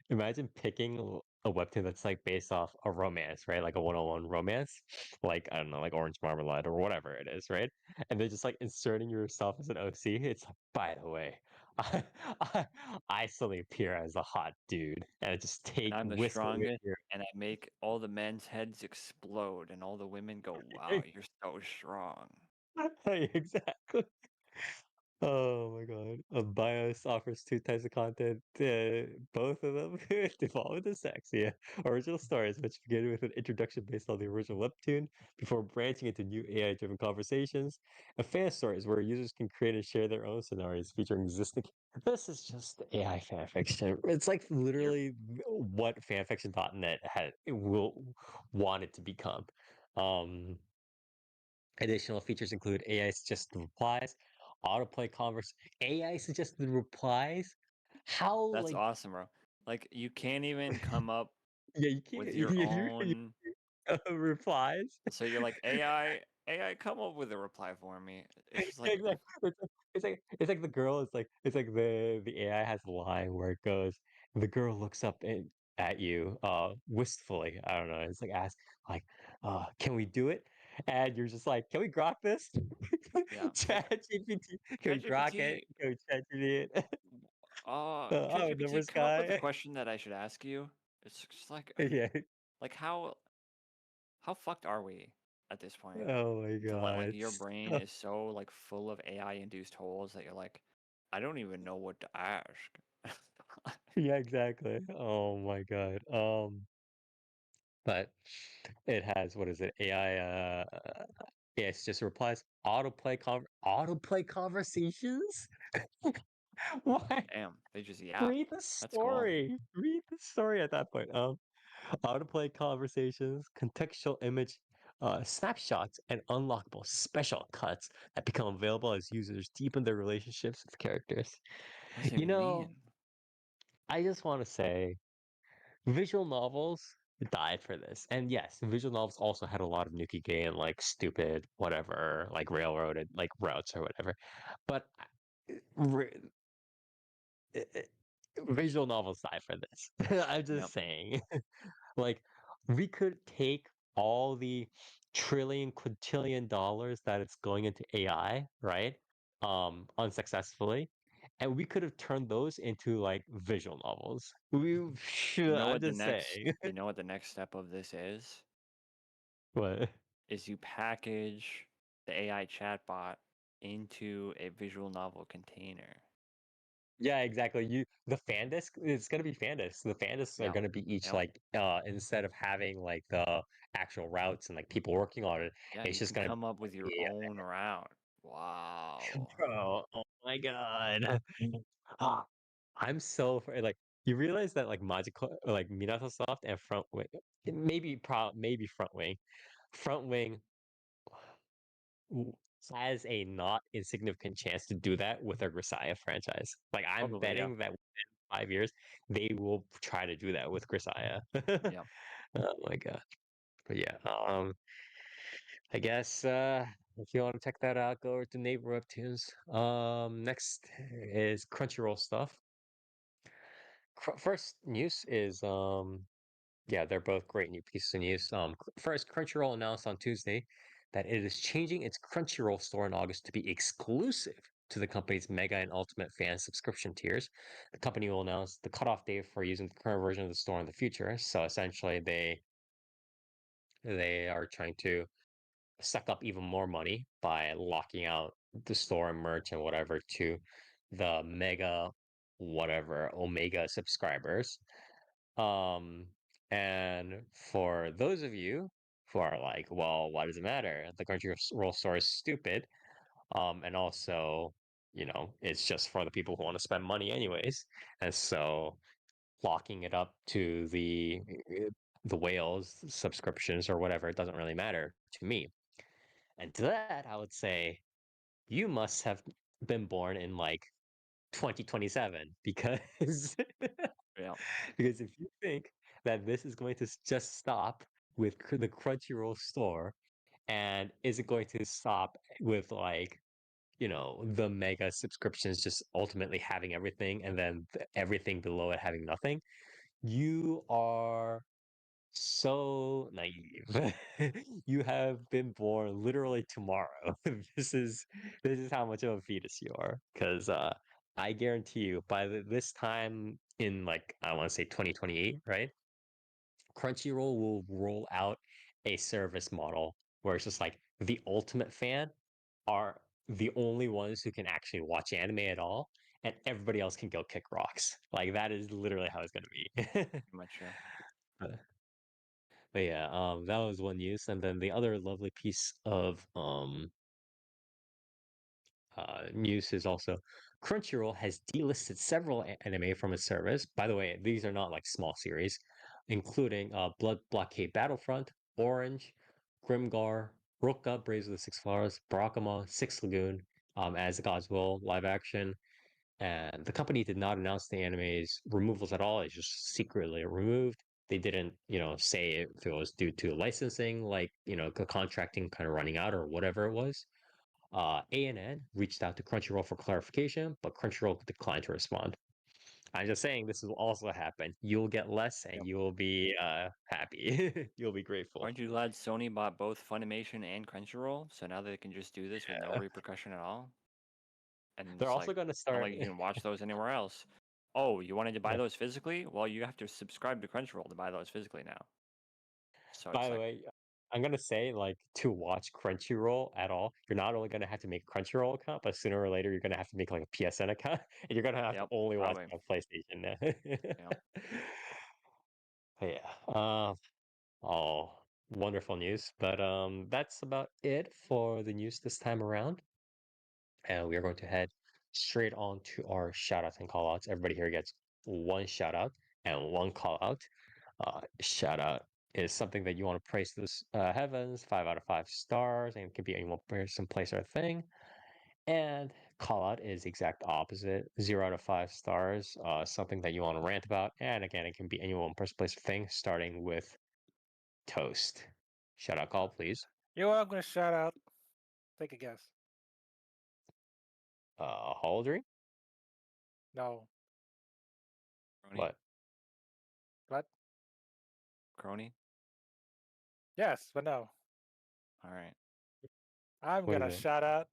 imagine picking a webtoon that's like based off a romance, right? Like a one-on-one romance, like I don't know, like Orange Marmalade or whatever it is, right? And they're just like inserting yourself as an OC. It's like, by the way, I, I, I suddenly appear as a hot dude, and I just And take I'm the whisk away strongest, your and I make all the men's heads explode, and all the women go, "Wow, you're so strong." exactly. Oh my god. Bios offers two types of content. Both of them devolve into sex. Yeah. Original stories, which begin with an introduction based on the original webtoon before branching into new AI driven conversations. And fan stories, where users can create and share their own scenarios featuring existing. This is just AI fanfiction. It's like literally what fanfiction.net had it will want it to become. Um, Additional features include AI suggested replies, autoplay converse, AI suggested replies. How That's like awesome, bro. Like you can't even come up yeah you can't with your you own. replies. So you're like, AI, come up with a reply for me. It's just like, Exactly. It's like the girl is like it's like the AI has a line where it goes the girl looks up at you wistfully. I don't know. It's like ask like can we do it? And you're just like, can we grok this? yeah, like Chat GPT. Can we grok it? ChatGPT. Can we chat GPT it? I'm a ChatGPT, numbers come up with a guy. question that I should ask you. It's just Yeah. like how fucked are we at this point? Oh my To let like god. your brain is so like full of AI induced holes that you're like, I don't even know what to ask. Yeah, exactly. Oh my god. But it has what is it? AI yes, just replies autoplay conversations? Why? Damn, they just yap. Read the That's cool. story. Read the story at that point. Autoplay conversations, contextual image. snapshots, and unlockable special cuts that become available as users deepen their relationships with characters. What does it You even know, mean? I just want to say visual novels died for this. And yes, visual novels also had a lot of Nuki and like stupid whatever, like railroaded like routes or whatever. But re- uh, visual novels die for this. I'm Yep. just saying. Like we could take all the trillion quintillion dollars that it's going into AI, right? Unsuccessfully. And we could have turned those into like visual novels. We You should, know I'm what the just next saying. you know what the next step of this What? is you package the AI chatbot into a visual novel container. Yeah, exactly. The fan disc, it's gonna be fan discs. The fan discs are Yep. gonna be each Yep. like instead of having like the actual routes and like people working on it, Yeah, it's you just can gonna come up with your be own route. Wow. bro. Oh my god. Ah, I'm so afraid. Like you realize that like Magical like Minato Soft and Front Wing maybe Front Wing w- has a not insignificant chance to do that with their Grisaya franchise. Like I'm Probably, yeah. betting that 5 years, they will try to do that with Grisaya. Yep. Oh my god. But yeah, I guess if you want to check that out, go over to Neighbor Webtoons. Next is Crunchyroll stuff. First news is yeah, they're both great new pieces of news. First, Crunchyroll announced on Tuesday that it is changing its Crunchyroll store in August to be exclusive to the company's Mega and Ultimate fan subscription tiers. The company will announce the cutoff date for using the current version of the store in the future. So essentially, they are trying to suck up even more money by locking out the store and merch and whatever to the Mega whatever Omega subscribers. Um, and for those of you who are like, well, why does it matter? The Crunchyroll store is stupid. And also, it's just for the people who want to spend money anyways. And so locking it up to the whales subscriptions or whatever, it doesn't really matter to me. And to that, I would say you must have been born in like 2027 because Yep. because if you think that this is going to just stop with the Crunchyroll store and isn't going to stop with like the mega subscriptions just ultimately having everything and then everything below it having nothing, you are so naive. You have been born literally tomorrow. This is how much of a fetus you are. Because I guarantee you, by this time in like I want to say 2028, right? Crunchyroll will roll out a service model where it's just like the ultimate fan are the only ones who can actually watch anime at all, and everybody else can go kick rocks. Like that is literally how it's gonna be. Pretty much, yeah. But yeah, that was one news, and then the other lovely piece of news is also Crunchyroll has delisted several anime from its service. By the way, these are not like small series, including Blood Blockade Battlefront, Orange, Grimgar, Roka, Braves of the Six Flowers, Barakama, Six Lagoon, as the Gods Will live action. And the company did not announce the anime's removals at all. It's just secretly removed. They didn't, say if it was due to licensing, like, contracting kind of running out or whatever it was. ANN reached out to Crunchyroll for clarification, but Crunchyroll declined to respond. I'm just saying this will also happen. You'll get less and Yep. you will be happy. You'll be grateful. Aren't you glad Sony bought both Funimation and Crunchyroll? So now they can just do this with no Yeah. repercussion at all? And They're it's also like going to not start. like you can watch those anywhere else. Oh, you wanted to buy Yeah. those physically? Well, you have to subscribe to Crunchyroll to buy those physically now. So By it's the like, way, I'm gonna say like to watch Crunchyroll at all, you're not only gonna have to make a Crunchyroll account, but sooner or later you're gonna have to make like a PSN account, and you're gonna have to yep, only watch probably. it on PlayStation now. Yep. Yeah. All wonderful news, but that's about it for the news this time around, and we are going to head straight on to our shout outs and call outs. Everybody here gets one shout out and one call out. Shout out is something that you want to praise to the heavens, 5 out of 5 stars, and it can be any one person, place, or thing. And call out is the exact opposite, 0 out of 5 stars, something that you want to rant about. And again, it can be any one person, place, or thing, starting with toast. Shout out call, please. You know what? I'm gonna shout out. Take a guess. Hall dream? No. Crony. What? What? Crony. Yes, but no. All right. I'm What is gonna it? shout out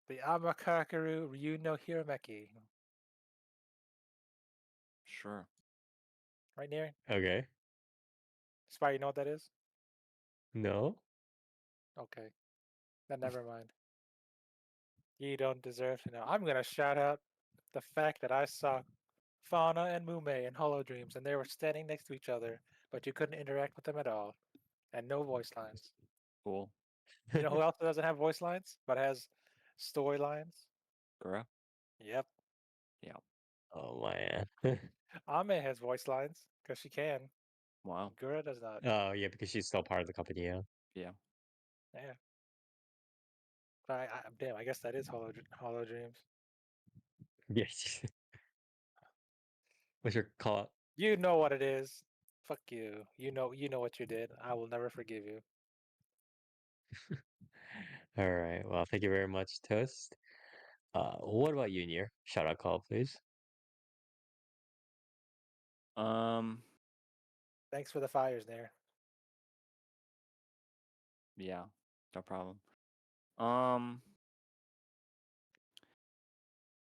the Amakakaru Ryu no Hirameki. Sure. Right near. Okay. Spy, you know what that is? No. Okay. Then never mind. You don't deserve to know. I'm gonna shout out the fact that I saw Fauna and Mume in Hollow Dreams, and they were standing next to each other, but you couldn't interact with them at all, and no voice lines. Cool. You know who else doesn't have voice lines but has storylines? Gura. Yep, Yeah. Oh man. Ame has voice lines because she can. Wow. Gura does not. Oh yeah, because she's still part of the company. Yeah. Yeah. Yeah. Damn, I guess that is Hollow Dreams. Yes. What's your call out? You know what it is. Fuck you. You know what you did. I will never forgive you. All right. Well, thank you very much, Toast. What about you, Nier? Shout out call, please. Thanks for the fires there. Yeah. No problem.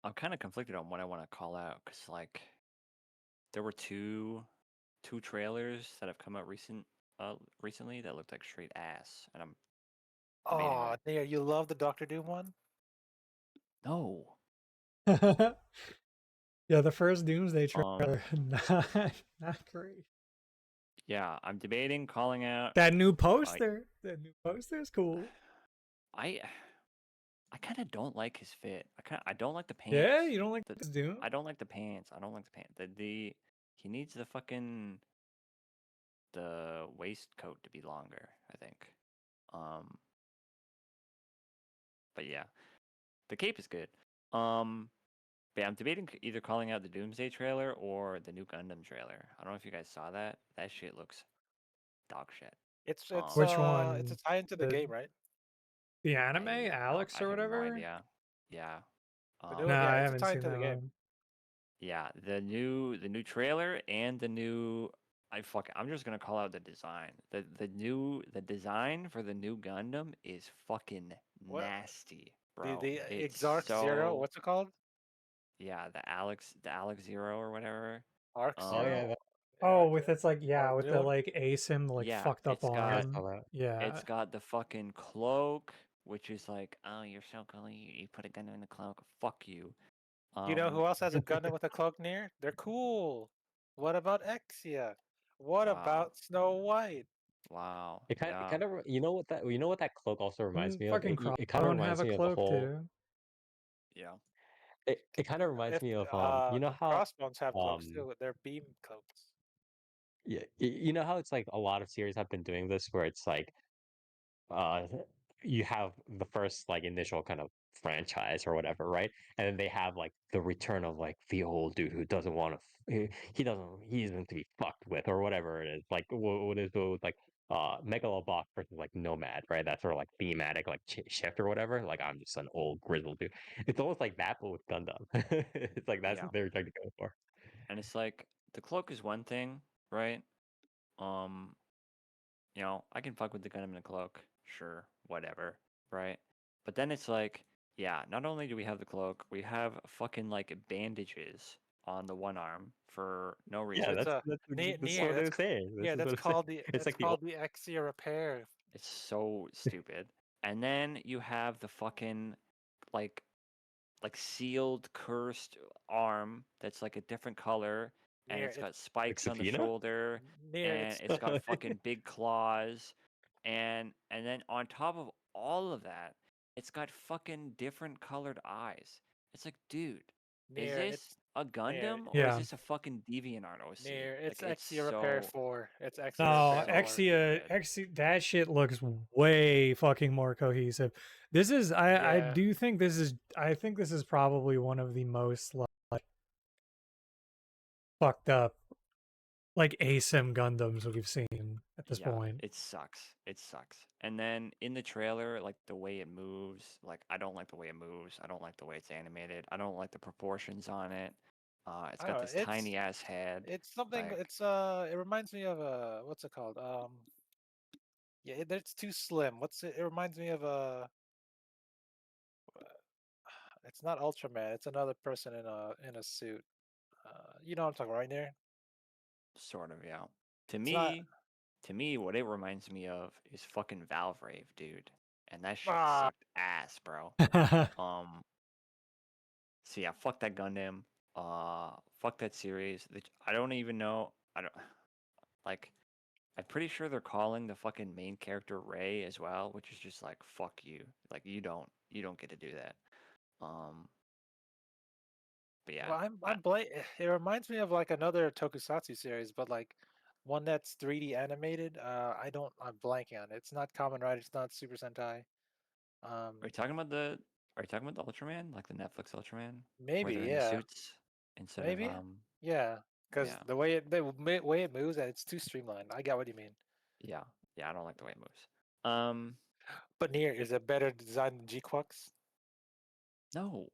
I'm kind of conflicted on what I want to call out because like there were two trailers that have come out recently that looked like straight ass, and I'm debating Oh, like Nia, you love the Doctor Doom one? no. Yeah, the first Doomsday Um, trailer, not great. yeah, I'm debating calling out. That new poster is cool. I kind of don't like his fit. I don't like the pants. Yeah, you don't like the, this Doom? I don't like the pants. I don't like the pants. He needs the fucking the waistcoat to be longer, I think. But yeah, the cape is good. But yeah, I'm debating either calling out the Doomsday trailer or the new Gundam trailer. I don't know if you guys saw that. That shit looks dog shit. It's Which it's one? a tie into the game, right? The anime, I Alex I or have no whatever? idea. Yeah. The new No, one, yeah, I it's a haven't tie seen into the that game. one. Yeah, the new trailer and the new I'm just gonna call out the design. The design for the new Gundam is fucking What nasty, bro. the It's Exarch Zero? so What's it called? yeah, the Alex Zero or whatever. Arc Oh yeah, Zero? Oh, Arc with Zero? its like Oh, with the new the one? like ASIM like Yeah, fucked up it's got I arm. saw that. Yeah. it's got the fucking cloak, which is like, oh, you're so cool. You put a Gundam in the cloak. Fuck you. You know who else has a Gundam with a cloak near? They're cool. What about Exia? What Wow. about Snow White? Wow. It Yeah. kind of you know what that cloak also reminds me of. Fucking It kind of Crawdon have reminds a me of the cloak whole. too. Yeah. It kind of reminds If me of you know how Crossbones have cloaks too. They're beam cloaks. yeah you know how it's like a lot of series have been doing this where it's like uh you have the first like initial kind of franchise or whatever, right? And then they have like the return of like the old dude who doesn't want to he's meant to be fucked with or whatever it is. Like what is it with like Megalobox versus like Nomad, right? That sort of like thematic like shift or whatever. Like I'm just an old grizzled dude. It's almost like that but with Gundam. It's like that's Yeah. what they're trying to go for. And it's like the cloak is one thing, right? Um, I can fuck with the Gundam in a cloak, sure, whatever, right? But then it's like, yeah, not only do we have the cloak, we have fucking like bandages on the one arm for no Yeah, reason. It's a that's near. what they're saying. This Yeah, is what that's I'm saying. called the It's that's like the called the Exia repair. It's so stupid. And then you have the fucking like sealed cursed arm that's like a different color and Near it's it got spikes on the Safina? shoulder near and it's it's got fucking big claws and then on top of all of that it's got fucking different colored eyes. It's like, dude, is Near, this it's a Gundam or is Yeah. this a fucking DeviantArt OC? near. It's Like, Exia Repair so 4. It's Exia No, Repair 4. Exia, good. Exia, that shit looks way fucking more cohesive. This is, I Yeah. do think this is, I think this is probably one of the most like fucked up, like ASIM Gundams we've seen at this Yeah, point. it sucks. It sucks. And then in the trailer, like the way it moves, like I don't like the way it moves. I don't like the way it's animated. I don't like the proportions on it. It's I got don't this know, tiny ass head. It's something. Like, It's it reminds me of what's it called? Yeah, it's too slim. What's it? It reminds me of it's not Ultraman. It's another person in a suit. You know what I'm talking about, right there. sort of, yeah. To It's not. me, what it reminds me of is fucking Valve Rave, dude. And that shit Ah, sucked ass, bro. Um, so yeah, fuck that Gundam. Fuck that series. I don't even know. I don't like. I'm pretty sure they're calling the fucking main character Ray as well, which is just like fuck you. Like you don't get to do that. But yeah, well, It reminds me of like another Tokusatsu series, but like one that's 3D animated. I'm blanking on it. It's not Kamen Rider. It's not Super Sentai. are you talking about the Ultraman, like the Netflix Ultraman, where Maybe, they're in the yeah. suits instead of Maybe, yeah. Because yeah, the way it moves, and it's too streamlined. I get what you mean. yeah, I don't like the way it moves. But Nier is a better design than G-Quux. No,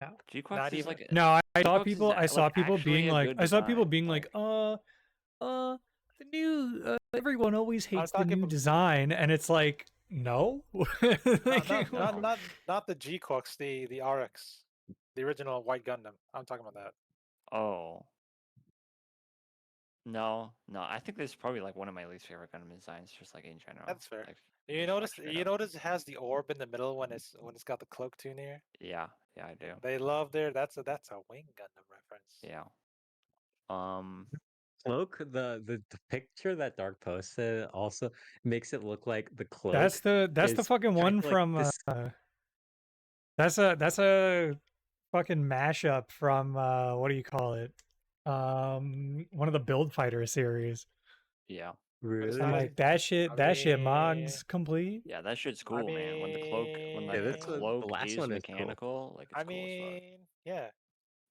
No. G-Quux Not is even. like No, G-Quux is I saw like people actually being a like, good I saw people design, being like, the new, everyone always I'm hates the talking new about design, and it's like, no, Like, No. not the G-Quux, the RX, the original White Gundam. I'm talking about that. Oh. No, I think this is probably like one of my least favorite Gundam designs, just like in general. That's fair. Like, You just notice? straight You up. notice it has the orb in the middle when it's got the cloak too near. Yeah, I do. They love their. That's a Wing Gundam reference. Yeah. Um, Cloak, the picture that Dark posted also makes it look like the cloak that's the is fucking kind one of like from this. that's a fucking mashup from what do you call it? One of the Build Fighter series. yeah. But it's I'm not Really? in. like that shit. I That shit mean, mods complete. Yeah, that shit's I cool, man. When the Yeah, that's what the cloak last is one is cool. mechanical, like it's cool as fuck. yeah.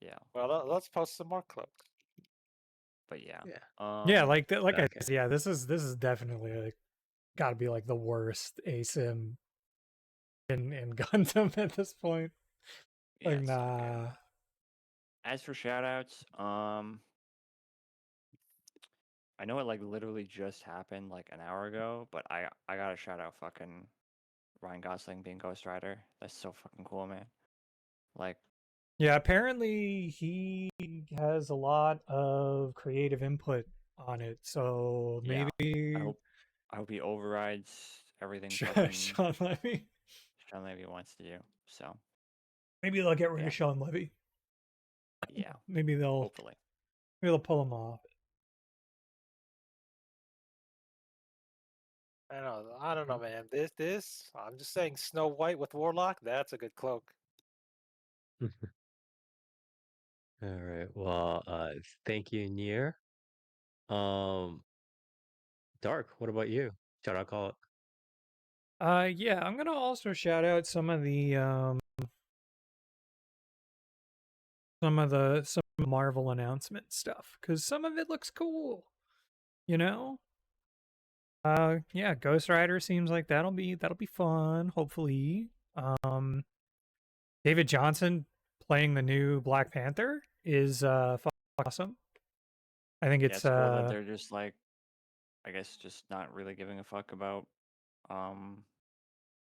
Yeah. Well, let's post some more cloaks. But yeah. Yeah. Yeah, like like I Okay. said, yeah, this is definitely like got to be like the worst ASIM in Gundam at this point. Yeah, Like it's not good. nah. As for shoutouts, I know it like literally just happened like an hour ago, but I gotta shout out fucking Ryan Gosling being Ghost Rider. That's so fucking cool, man. Like, Yeah, apparently he has a lot of creative input on it, so yeah. maybe I hope he overrides everything Sean fucking Levy. Sean Levy wants to do. So Maybe they'll get rid Yeah. of Sean Levy. yeah, Maybe they'll hopefully. pull him off. I don't know, man. I'm just saying, Snow White with Warlock. That's a good cloak. All right. Well, thank you, Nier. Um, Dark, what about you? Should I call it? Yeah, I'm gonna also shout out some of the some Marvel announcement stuff because some of it looks cool. You know? Yeah, Ghost Rider seems like that'll be fun, hopefully. David Johnson playing the new Black Panther is awesome. I think Yeah, it's it's cool that they're just like, I guess, just not really giving a fuck about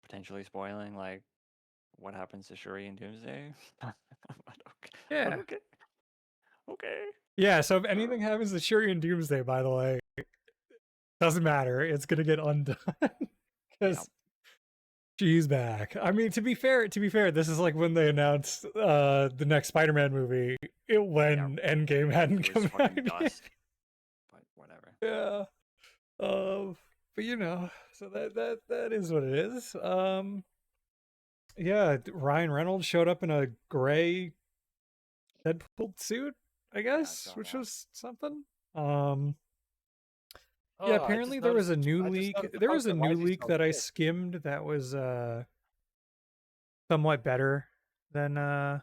potentially spoiling like what happens to Shuri and Doomsday. But yeah. okay. Okay. Yeah, so if anything happens to Shuri and Doomsday, by the way, doesn't matter. It's gonna get undone because she's back. I mean, to be fair, this is like when they announced the next Spider-Man movie. When Endgame hadn't It was come out fucking yet. dust. But whatever. Yeah. But you know, so that is what it is. yeah, Ryan Reynolds showed up in a gray Deadpool suit, I I guess, saw which that. was something. Oh, Yeah, I apparently just there was noticed. a new I just leak. noticed the There was a poster. Why new is he leak so that I thick? skimmed that was somewhat better than the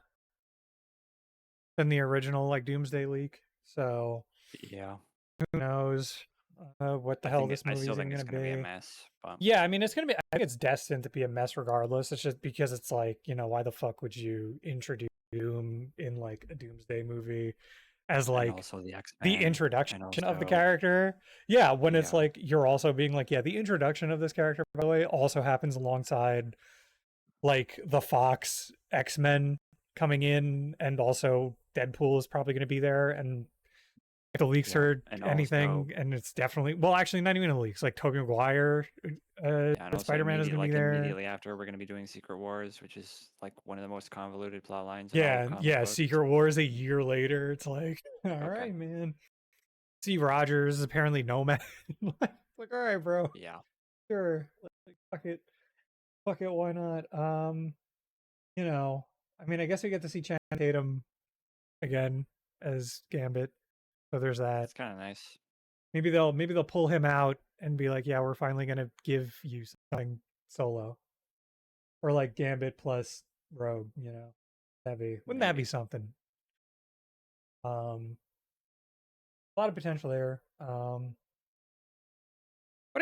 original like Doomsday leak. So Yeah. who knows what the hell this I movie still is even think it's going to gonna be a be. mess. But Yeah, I mean it's gonna be. I think it's destined to be a mess regardless. It's just because it's like why the fuck would you introduce Doom in like a Doomsday movie as and like also the the X-Men, introduction and of the also character? Yeah, when it's yeah, like you're also being like, yeah, the introduction of this character by the way also happens alongside like the Fox X-Men coming in, and also Deadpool is probably going to be there, and if the leaks yeah, are and also anything, and it's definitely well, actually, not even the leaks. Like Tobey Maguire, yeah, and also Spider-Man is going to be there. immediately after we're gonna be doing Secret Wars, which is like one of the most convoluted plot lines in all of Yeah, comic yeah. books. Secret Wars a year later. It's like, all Okay. right, man. Steve Rogers is apparently Nomad. Like, all right, bro. Yeah. Sure. Like, fuck it. Why not? I mean, I guess we get to see Channing Tatum again as Gambit. So there's that. It's kind of nice. Maybe they'll pull him out and be like, yeah, we're finally gonna give you something solo, or like Gambit plus Rogue. Wouldn't that be Maybe. something? A lot of potential there. But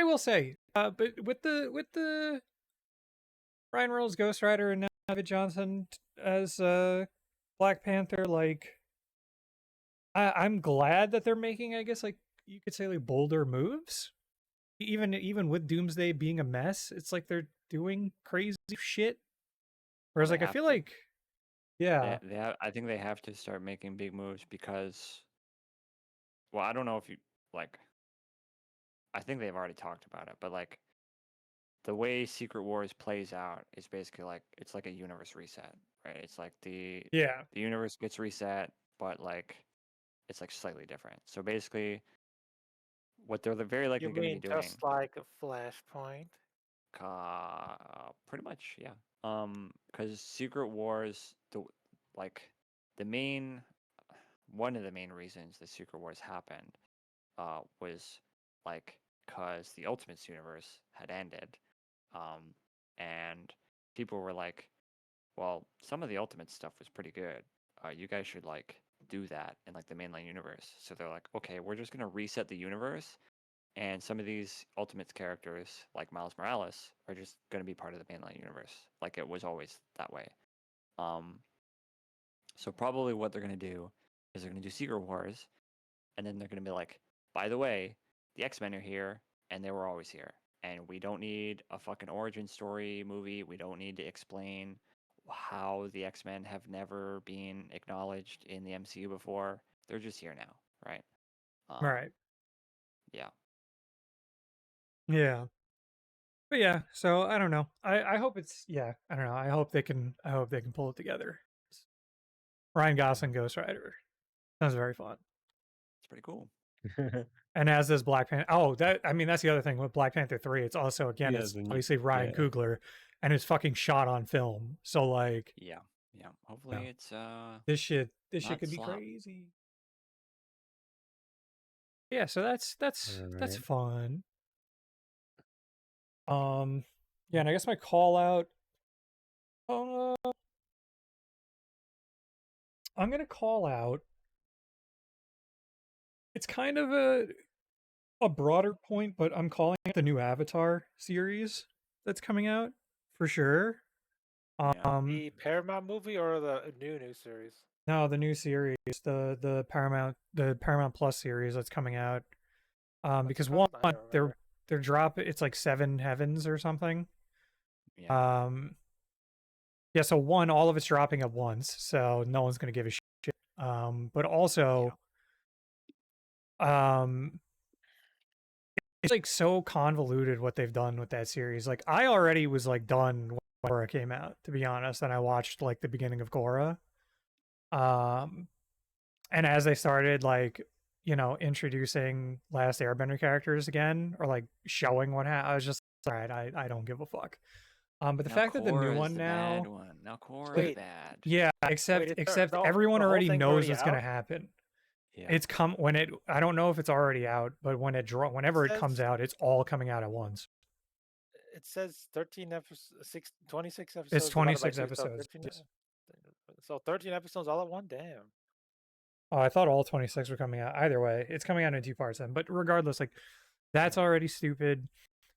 I will say, but with the Ryan Reynolds Ghost Rider and now David Johnson as Black Panther, like I'm glad that they're making, I guess, like you could say, like bolder moves. Even with Doomsday being a mess, it's like they're doing crazy shit. Whereas, They like, I have feel to. like, yeah, I think they have to start making big moves because, well, I don't know if you like. I think they've already talked about it, but like the way Secret Wars plays out is basically like it's like a universe reset, right? It's like yeah, the universe gets reset, but like it's like slightly different. So basically, what they're very likely You going to be mean doing, just like a flashpoint? pretty much, yeah. Because Secret Wars, like the main one of the main reasons the Secret Wars happened, was like because the Ultimates universe had ended, and people were like, well, some of the Ultimate stuff was pretty good. You guys should like do that in like the mainline universe. So they're like, okay, we're just gonna reset the universe, and some of these Ultimates characters, like Miles Morales, are just gonna be part of the mainline universe, like it was always that way. Um, so probably what they're gonna do is they're gonna do Secret Wars, and then they're gonna be like, by the way, the X-Men are here, and they were always here, and we don't need a fucking origin story movie. We don't need to explain how the X-Men have never been acknowledged in the MCU before. They're just here now, right? right, Yeah. yeah. But yeah, so I don't know. I hope it's I don't know. I hope they can pull it together. Ryan Gosling Ghost Rider sounds very fun. It's pretty cool. And as this Black Panther, that's the other thing with Black Panther 3. It's also again, Yeah, it's obviously Ryan yeah. Coogler, and it's fucking shot on film. So like, Yeah. Yeah. Hopefully it's this shit not could be slop. crazy. Yeah, so that's Alright. fun. Yeah, and I guess my call out. I'm gonna call out. It's kind of a broader point, but I'm calling it the new Avatar series that's coming out for sure. Yeah. The Paramount movie or the new series? No, the new series, the Paramount Plus series that's coming out. What's Because it one, called? I don't they're remember. drop it's like Seven Heavens or something. Yeah. Yeah, so one, all of it's dropping at once, so no one's gonna give a shit. But also, it's like so convoluted what they've done with that series. Like I already was like done when Korra came out, to be honest, and I watched like the beginning of Korra. And as they started like introducing Last Airbender characters again, or like showing what happened, I was just all right. I don't give a fuck. But the Now fact that the new Korra's one the now, bad one. Now Korra's Wait, bad. yeah, except the everyone whole already thing's knows already what's gonna out? happen. Yeah. It's come when it. I don't know if it's already out, but whenever it comes says- out, it's all coming out at once. It says 13 episodes, 26 episodes. It's divided by 26 2, episodes. So 13 episodes all at one. Damn. Oh, I thought all 26 were coming out. Either way, it's coming out in 2 parts then. But regardless, like that's already stupid.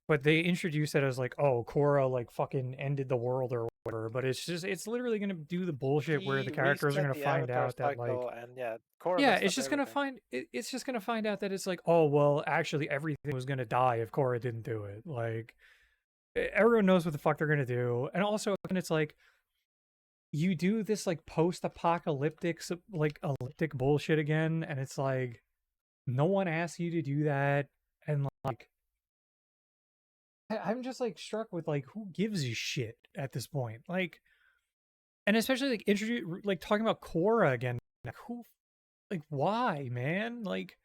But they introduced it as like, oh, Korra like fucking ended the world or whatever. But it's literally gonna do the bullshit where the He characters are reset gonna the find Avatar out that like cycle, and yeah, Korra yeah, messed it's up just gonna everything. it's just gonna find out that it's like, oh well, actually everything was gonna die if Korra didn't do it. Like everyone knows what the fuck they're gonna do, and also and it's like you do this like post-apocalyptic like elliptic bullshit again, and it's like no one asked you to do that, and like I'm just like struck with like who gives a shit at this point, like, and especially like introduce like talking about Korra again, like who, like why, man, like.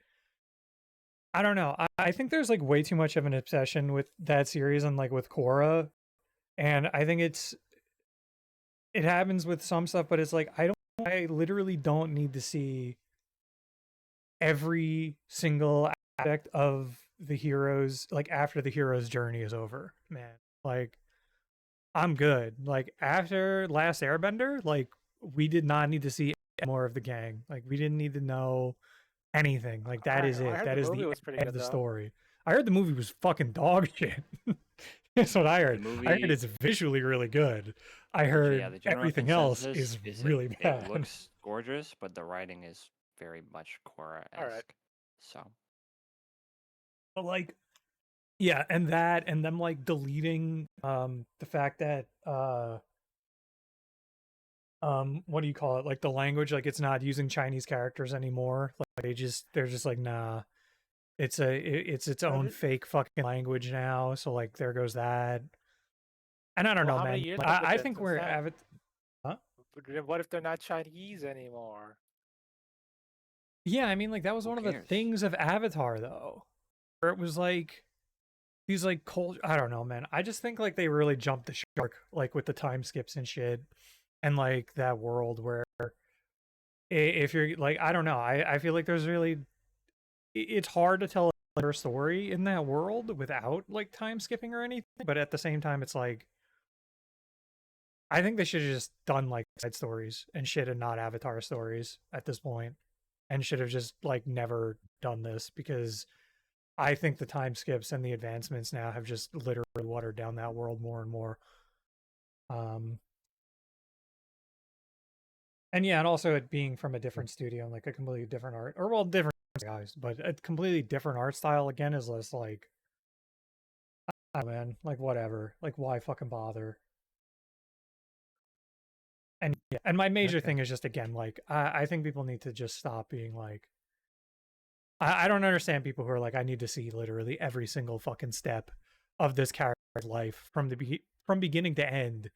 I don't know. I think there's like way too much of an obsession with that series and like with Korra. And I think it happens with some stuff, but it's like I literally don't need to see every single aspect of the heroes like after the hero's journey is over, man. Like I'm good. Like after Last Airbender, like we did not need to see more of the gang. Like we didn't need to know anything. Like that is I it. heard That the is movie the was pretty end good of the though. story. I heard the movie was fucking dog shit. That's what I heard. I heard movie- it's visually really good. I Yeah, heard the general everything else consensus is really it bad. looks gorgeous, but the writing is very much Korra-esque. Alright. So But like, yeah, and that, and them like deleting the fact that what do you call it? Like the language, like it's not using Chinese characters anymore. Like they're just like nah. It's its How own did- fake fucking language now. So like there goes that. And I don't Well, know, how many man. years Like, have it I been think since we're then? Huh? But then what if they're not Chinese anymore? Yeah, I mean, like that was Who one of the cares? things of Avatar, though, where it was like these like cold. I don't know, man. I just think like they really jumped the shark, like with the time skips and shit, and like that world where if you're like, I don't know. I feel like there's really it's hard to tell a clear story in that world without like time skipping or anything. But at the same time, it's like I think they should have just done like side stories and shit and not Avatar stories at this point, and should have just like never done this because I think the time skips and the advancements now have just literally watered down that world more and more. And yeah, and also it being from a different studio and like a completely different art, or well, different guys, but a completely different art style again is less like, oh man, like whatever, like why fucking bother? And yeah, and my major Okay. thing is just again, like I think people need to just stop being like, I don't understand people who are like, I need to see literally every single fucking step of this character's life from from beginning to end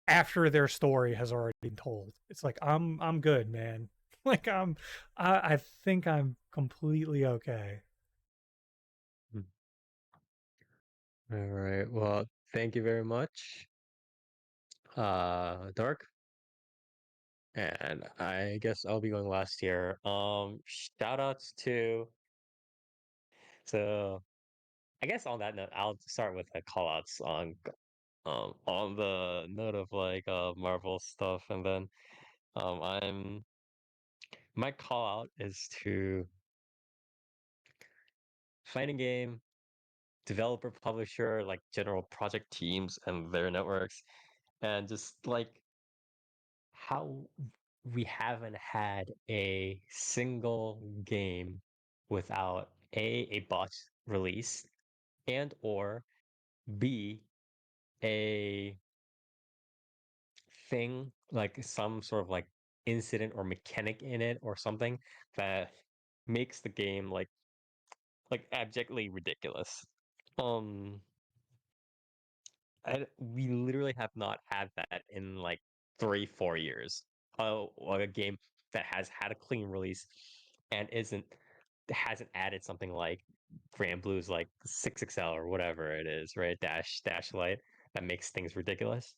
after their story has already been told. It's like I'm good, man. Like I think I'm completely okay. All right. Well, thank you very much, Dark. And I guess I'll be going last here. Shout outs to so I guess on that note, I'll start with the call outs on the note of like Marvel stuff, and then I'm my call out is to fighting game developer, publisher, like general project teams and their networks, and just like how we haven't had a single game without a botched release and or B a thing like some sort of like incident or mechanic in it or something that makes the game like abjectly ridiculous. Um we literally have not had that in like 3-4 years. Like a game that has had a clean release and hasn't added something like Grand Blue's like 6XL or whatever it is, right? Dash Light. that makes things ridiculous,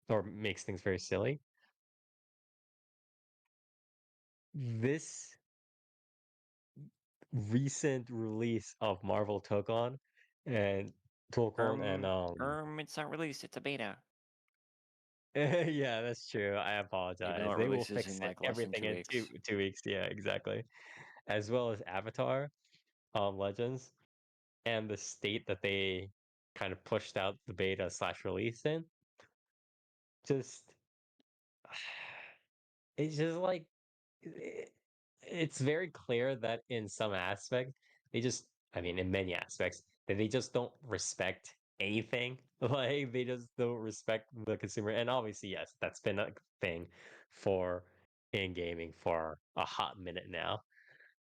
or makes things very silly. This recent release of Marvel Tokon and It's not released. It's a beta. yeah, that's true. I Even apologize. though it They will releases fix in it, like less than everything 2 in weeks. 2 weeks. Yeah, exactly. As well as Avatar, Legends, and the state that they kind of pushed out the beta slash release in. Just it's just like i- it's very clear that in some aspects they just, I mean, in many aspects, that they just don't respect anything. Like they just don't respect the consumer. And obviously, yes, that's been a thing for in gaming for a hot minute now.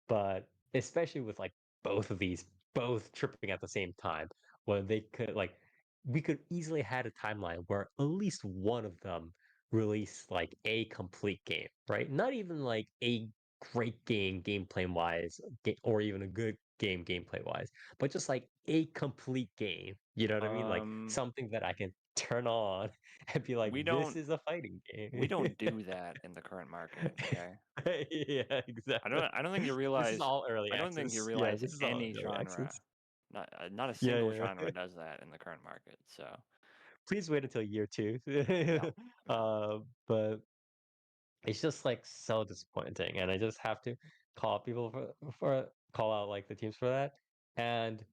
But especially with like both of these both tripping at the same time, where they could like we could easily had a timeline where at least one of them released like a complete game, right? Not even like a great game gameplay wise, or even a good game gameplay wise, but just like a complete game. You know what I mean? Like something that I can turn on and be like, we this don't is a fighting game. we don't do that in the current market. Okay. Yeah, exactly. I don't think you This is realize. all early I don't think you access. Yeah, realize this is all any early genre, access. not a Yeah, single yeah. genre does that in the current market. So Please wait until year two. no, no. But it's just like so disappointing, and I just have to call out people for call out like the teams for that, and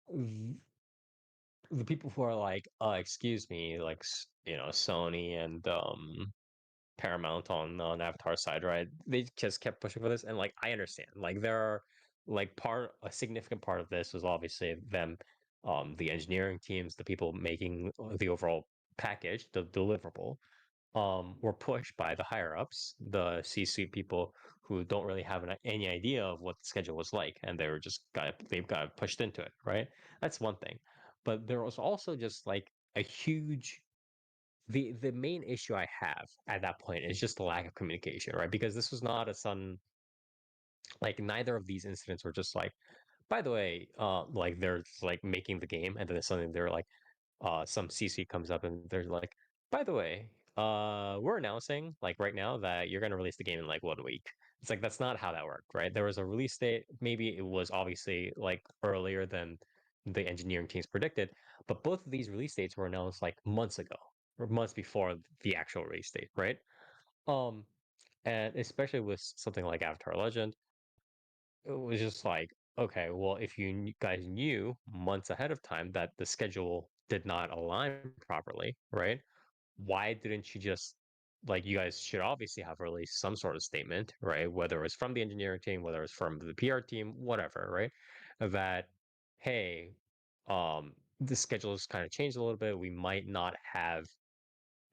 th- the people who are like, excuse me, like Sony and Paramount on Avatar side, right? They just kept pushing for this, and like I understand, like there are like a significant part of this was obviously them, the engineering teams, the people making the overall package, the deliverable, were pushed by the higher ups, the C-suite people who don't really have any idea of what the schedule was like, and they've got pushed into it, right? That's one thing, but there was also just like a huge the main issue I have at that point is just the lack of communication, right? Because this was not a sudden, like neither of these incidents were just like, by the way, like they're like making the game and then suddenly they're like, some CC comes up and they're like, by the way, we're announcing like right now that you're gonna release the game in like 1 week. It's like that's not how that worked, right? There was a release date. Maybe it was obviously like earlier than the engineering teams predicted, but both of these release dates were announced like months ago or months before the actual release date, right? Um, and especially with something like Avatar Legend, it was just like, okay, well, if guys knew months ahead of time that the schedule did not align properly, right? Why didn't you just like you guys should obviously have released some sort of statement, right? Whether it was from the engineering team, whether it's from the PR team, whatever, right? That hey, the schedule has kind of changed a little bit. We might not have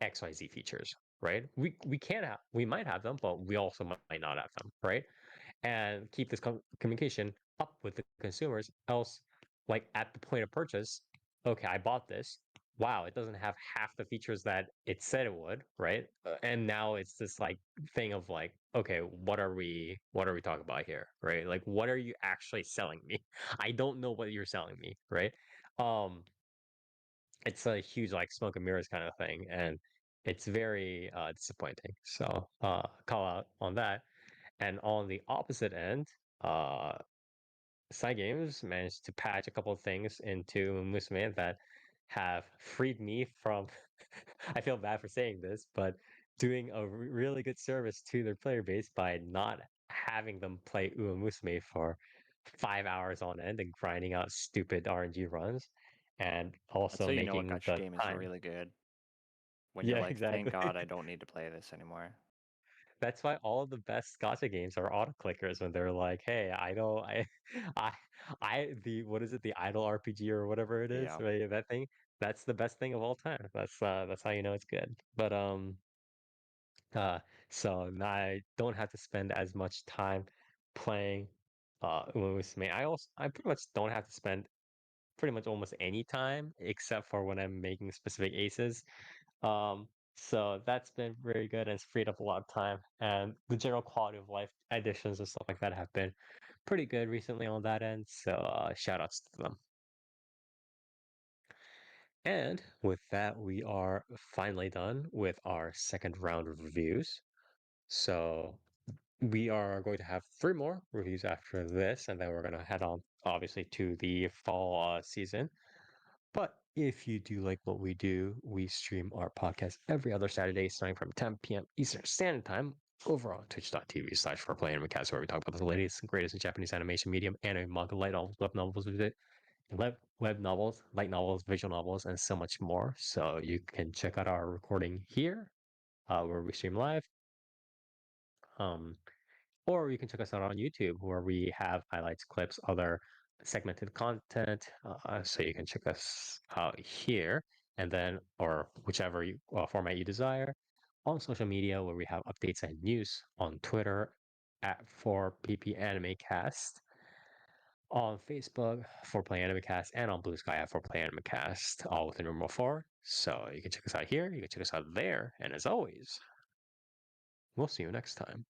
XYZ features, right? We might have them, but we also might not have them, right? And keep this communication up with the consumers. Else, like at the point of purchase, okay, I bought this. Wow, it doesn't have half the features that it said it would, right? And now it's this like thing of like, okay, what are we talking about here, right? Like, what are you actually selling me? I don't know what you're selling me, right? Um, it's a huge like smoke and mirrors kind of thing, and it's very disappointing. So call out on that. And on the opposite end, uh, Side Games managed to patch a couple of things into Musume that have freed me from. I feel bad for saying this, but doing a really good service to their player base by not having them play Uma Musume for 5 hours on end and grinding out stupid RNG runs, and That's also how you know a making gacha the game is time. really good. When you're Yeah, like, thank exactly. God I don't need to play this anymore. That's why all of the best gacha games are auto clickers when they're like, "Hey, I, the what is it, the idle RPG or whatever it is, Yeah. right? That thing, that's the best thing of all time. That's how you know it's good. But uh, so now I don't have to spend as much time playing Uma Musume. I pretty much don't have to spend pretty much almost any time except for when I'm making specific aces. So that's been very good and it's freed up a lot of time. And the general quality of life additions and stuff like that have been pretty good recently on that end. So shout outs to them. And with that, we are finally done with our second round of reviews. So we are going to have 3 more reviews after this, and then we're going to head on, obviously, to the fall season. But if you do like what we do, we stream our podcast every other Saturday, starting from 10 p.m. Eastern Standard Time over on twitch.tv/4PlayerAnimecast, where we talk about the latest and greatest in Japanese animation medium, anime, manga, light novels, web novels, light novels, visual novels, and so much more. So you can check out our recording here, where we stream live. Or you can check us out on YouTube, where we have highlights, clips, other segmented content. So you can check us out here, and then, or whichever format you desire. On social media, where we have updates and news on Twitter at 4PPAnimeCast, on Facebook, 4PlayAnimecast, and on Blue Sky at 4PlayAnimecast, all with the numeral 4. So you can check us out here, you can check us out there, and as always, we'll see you next time.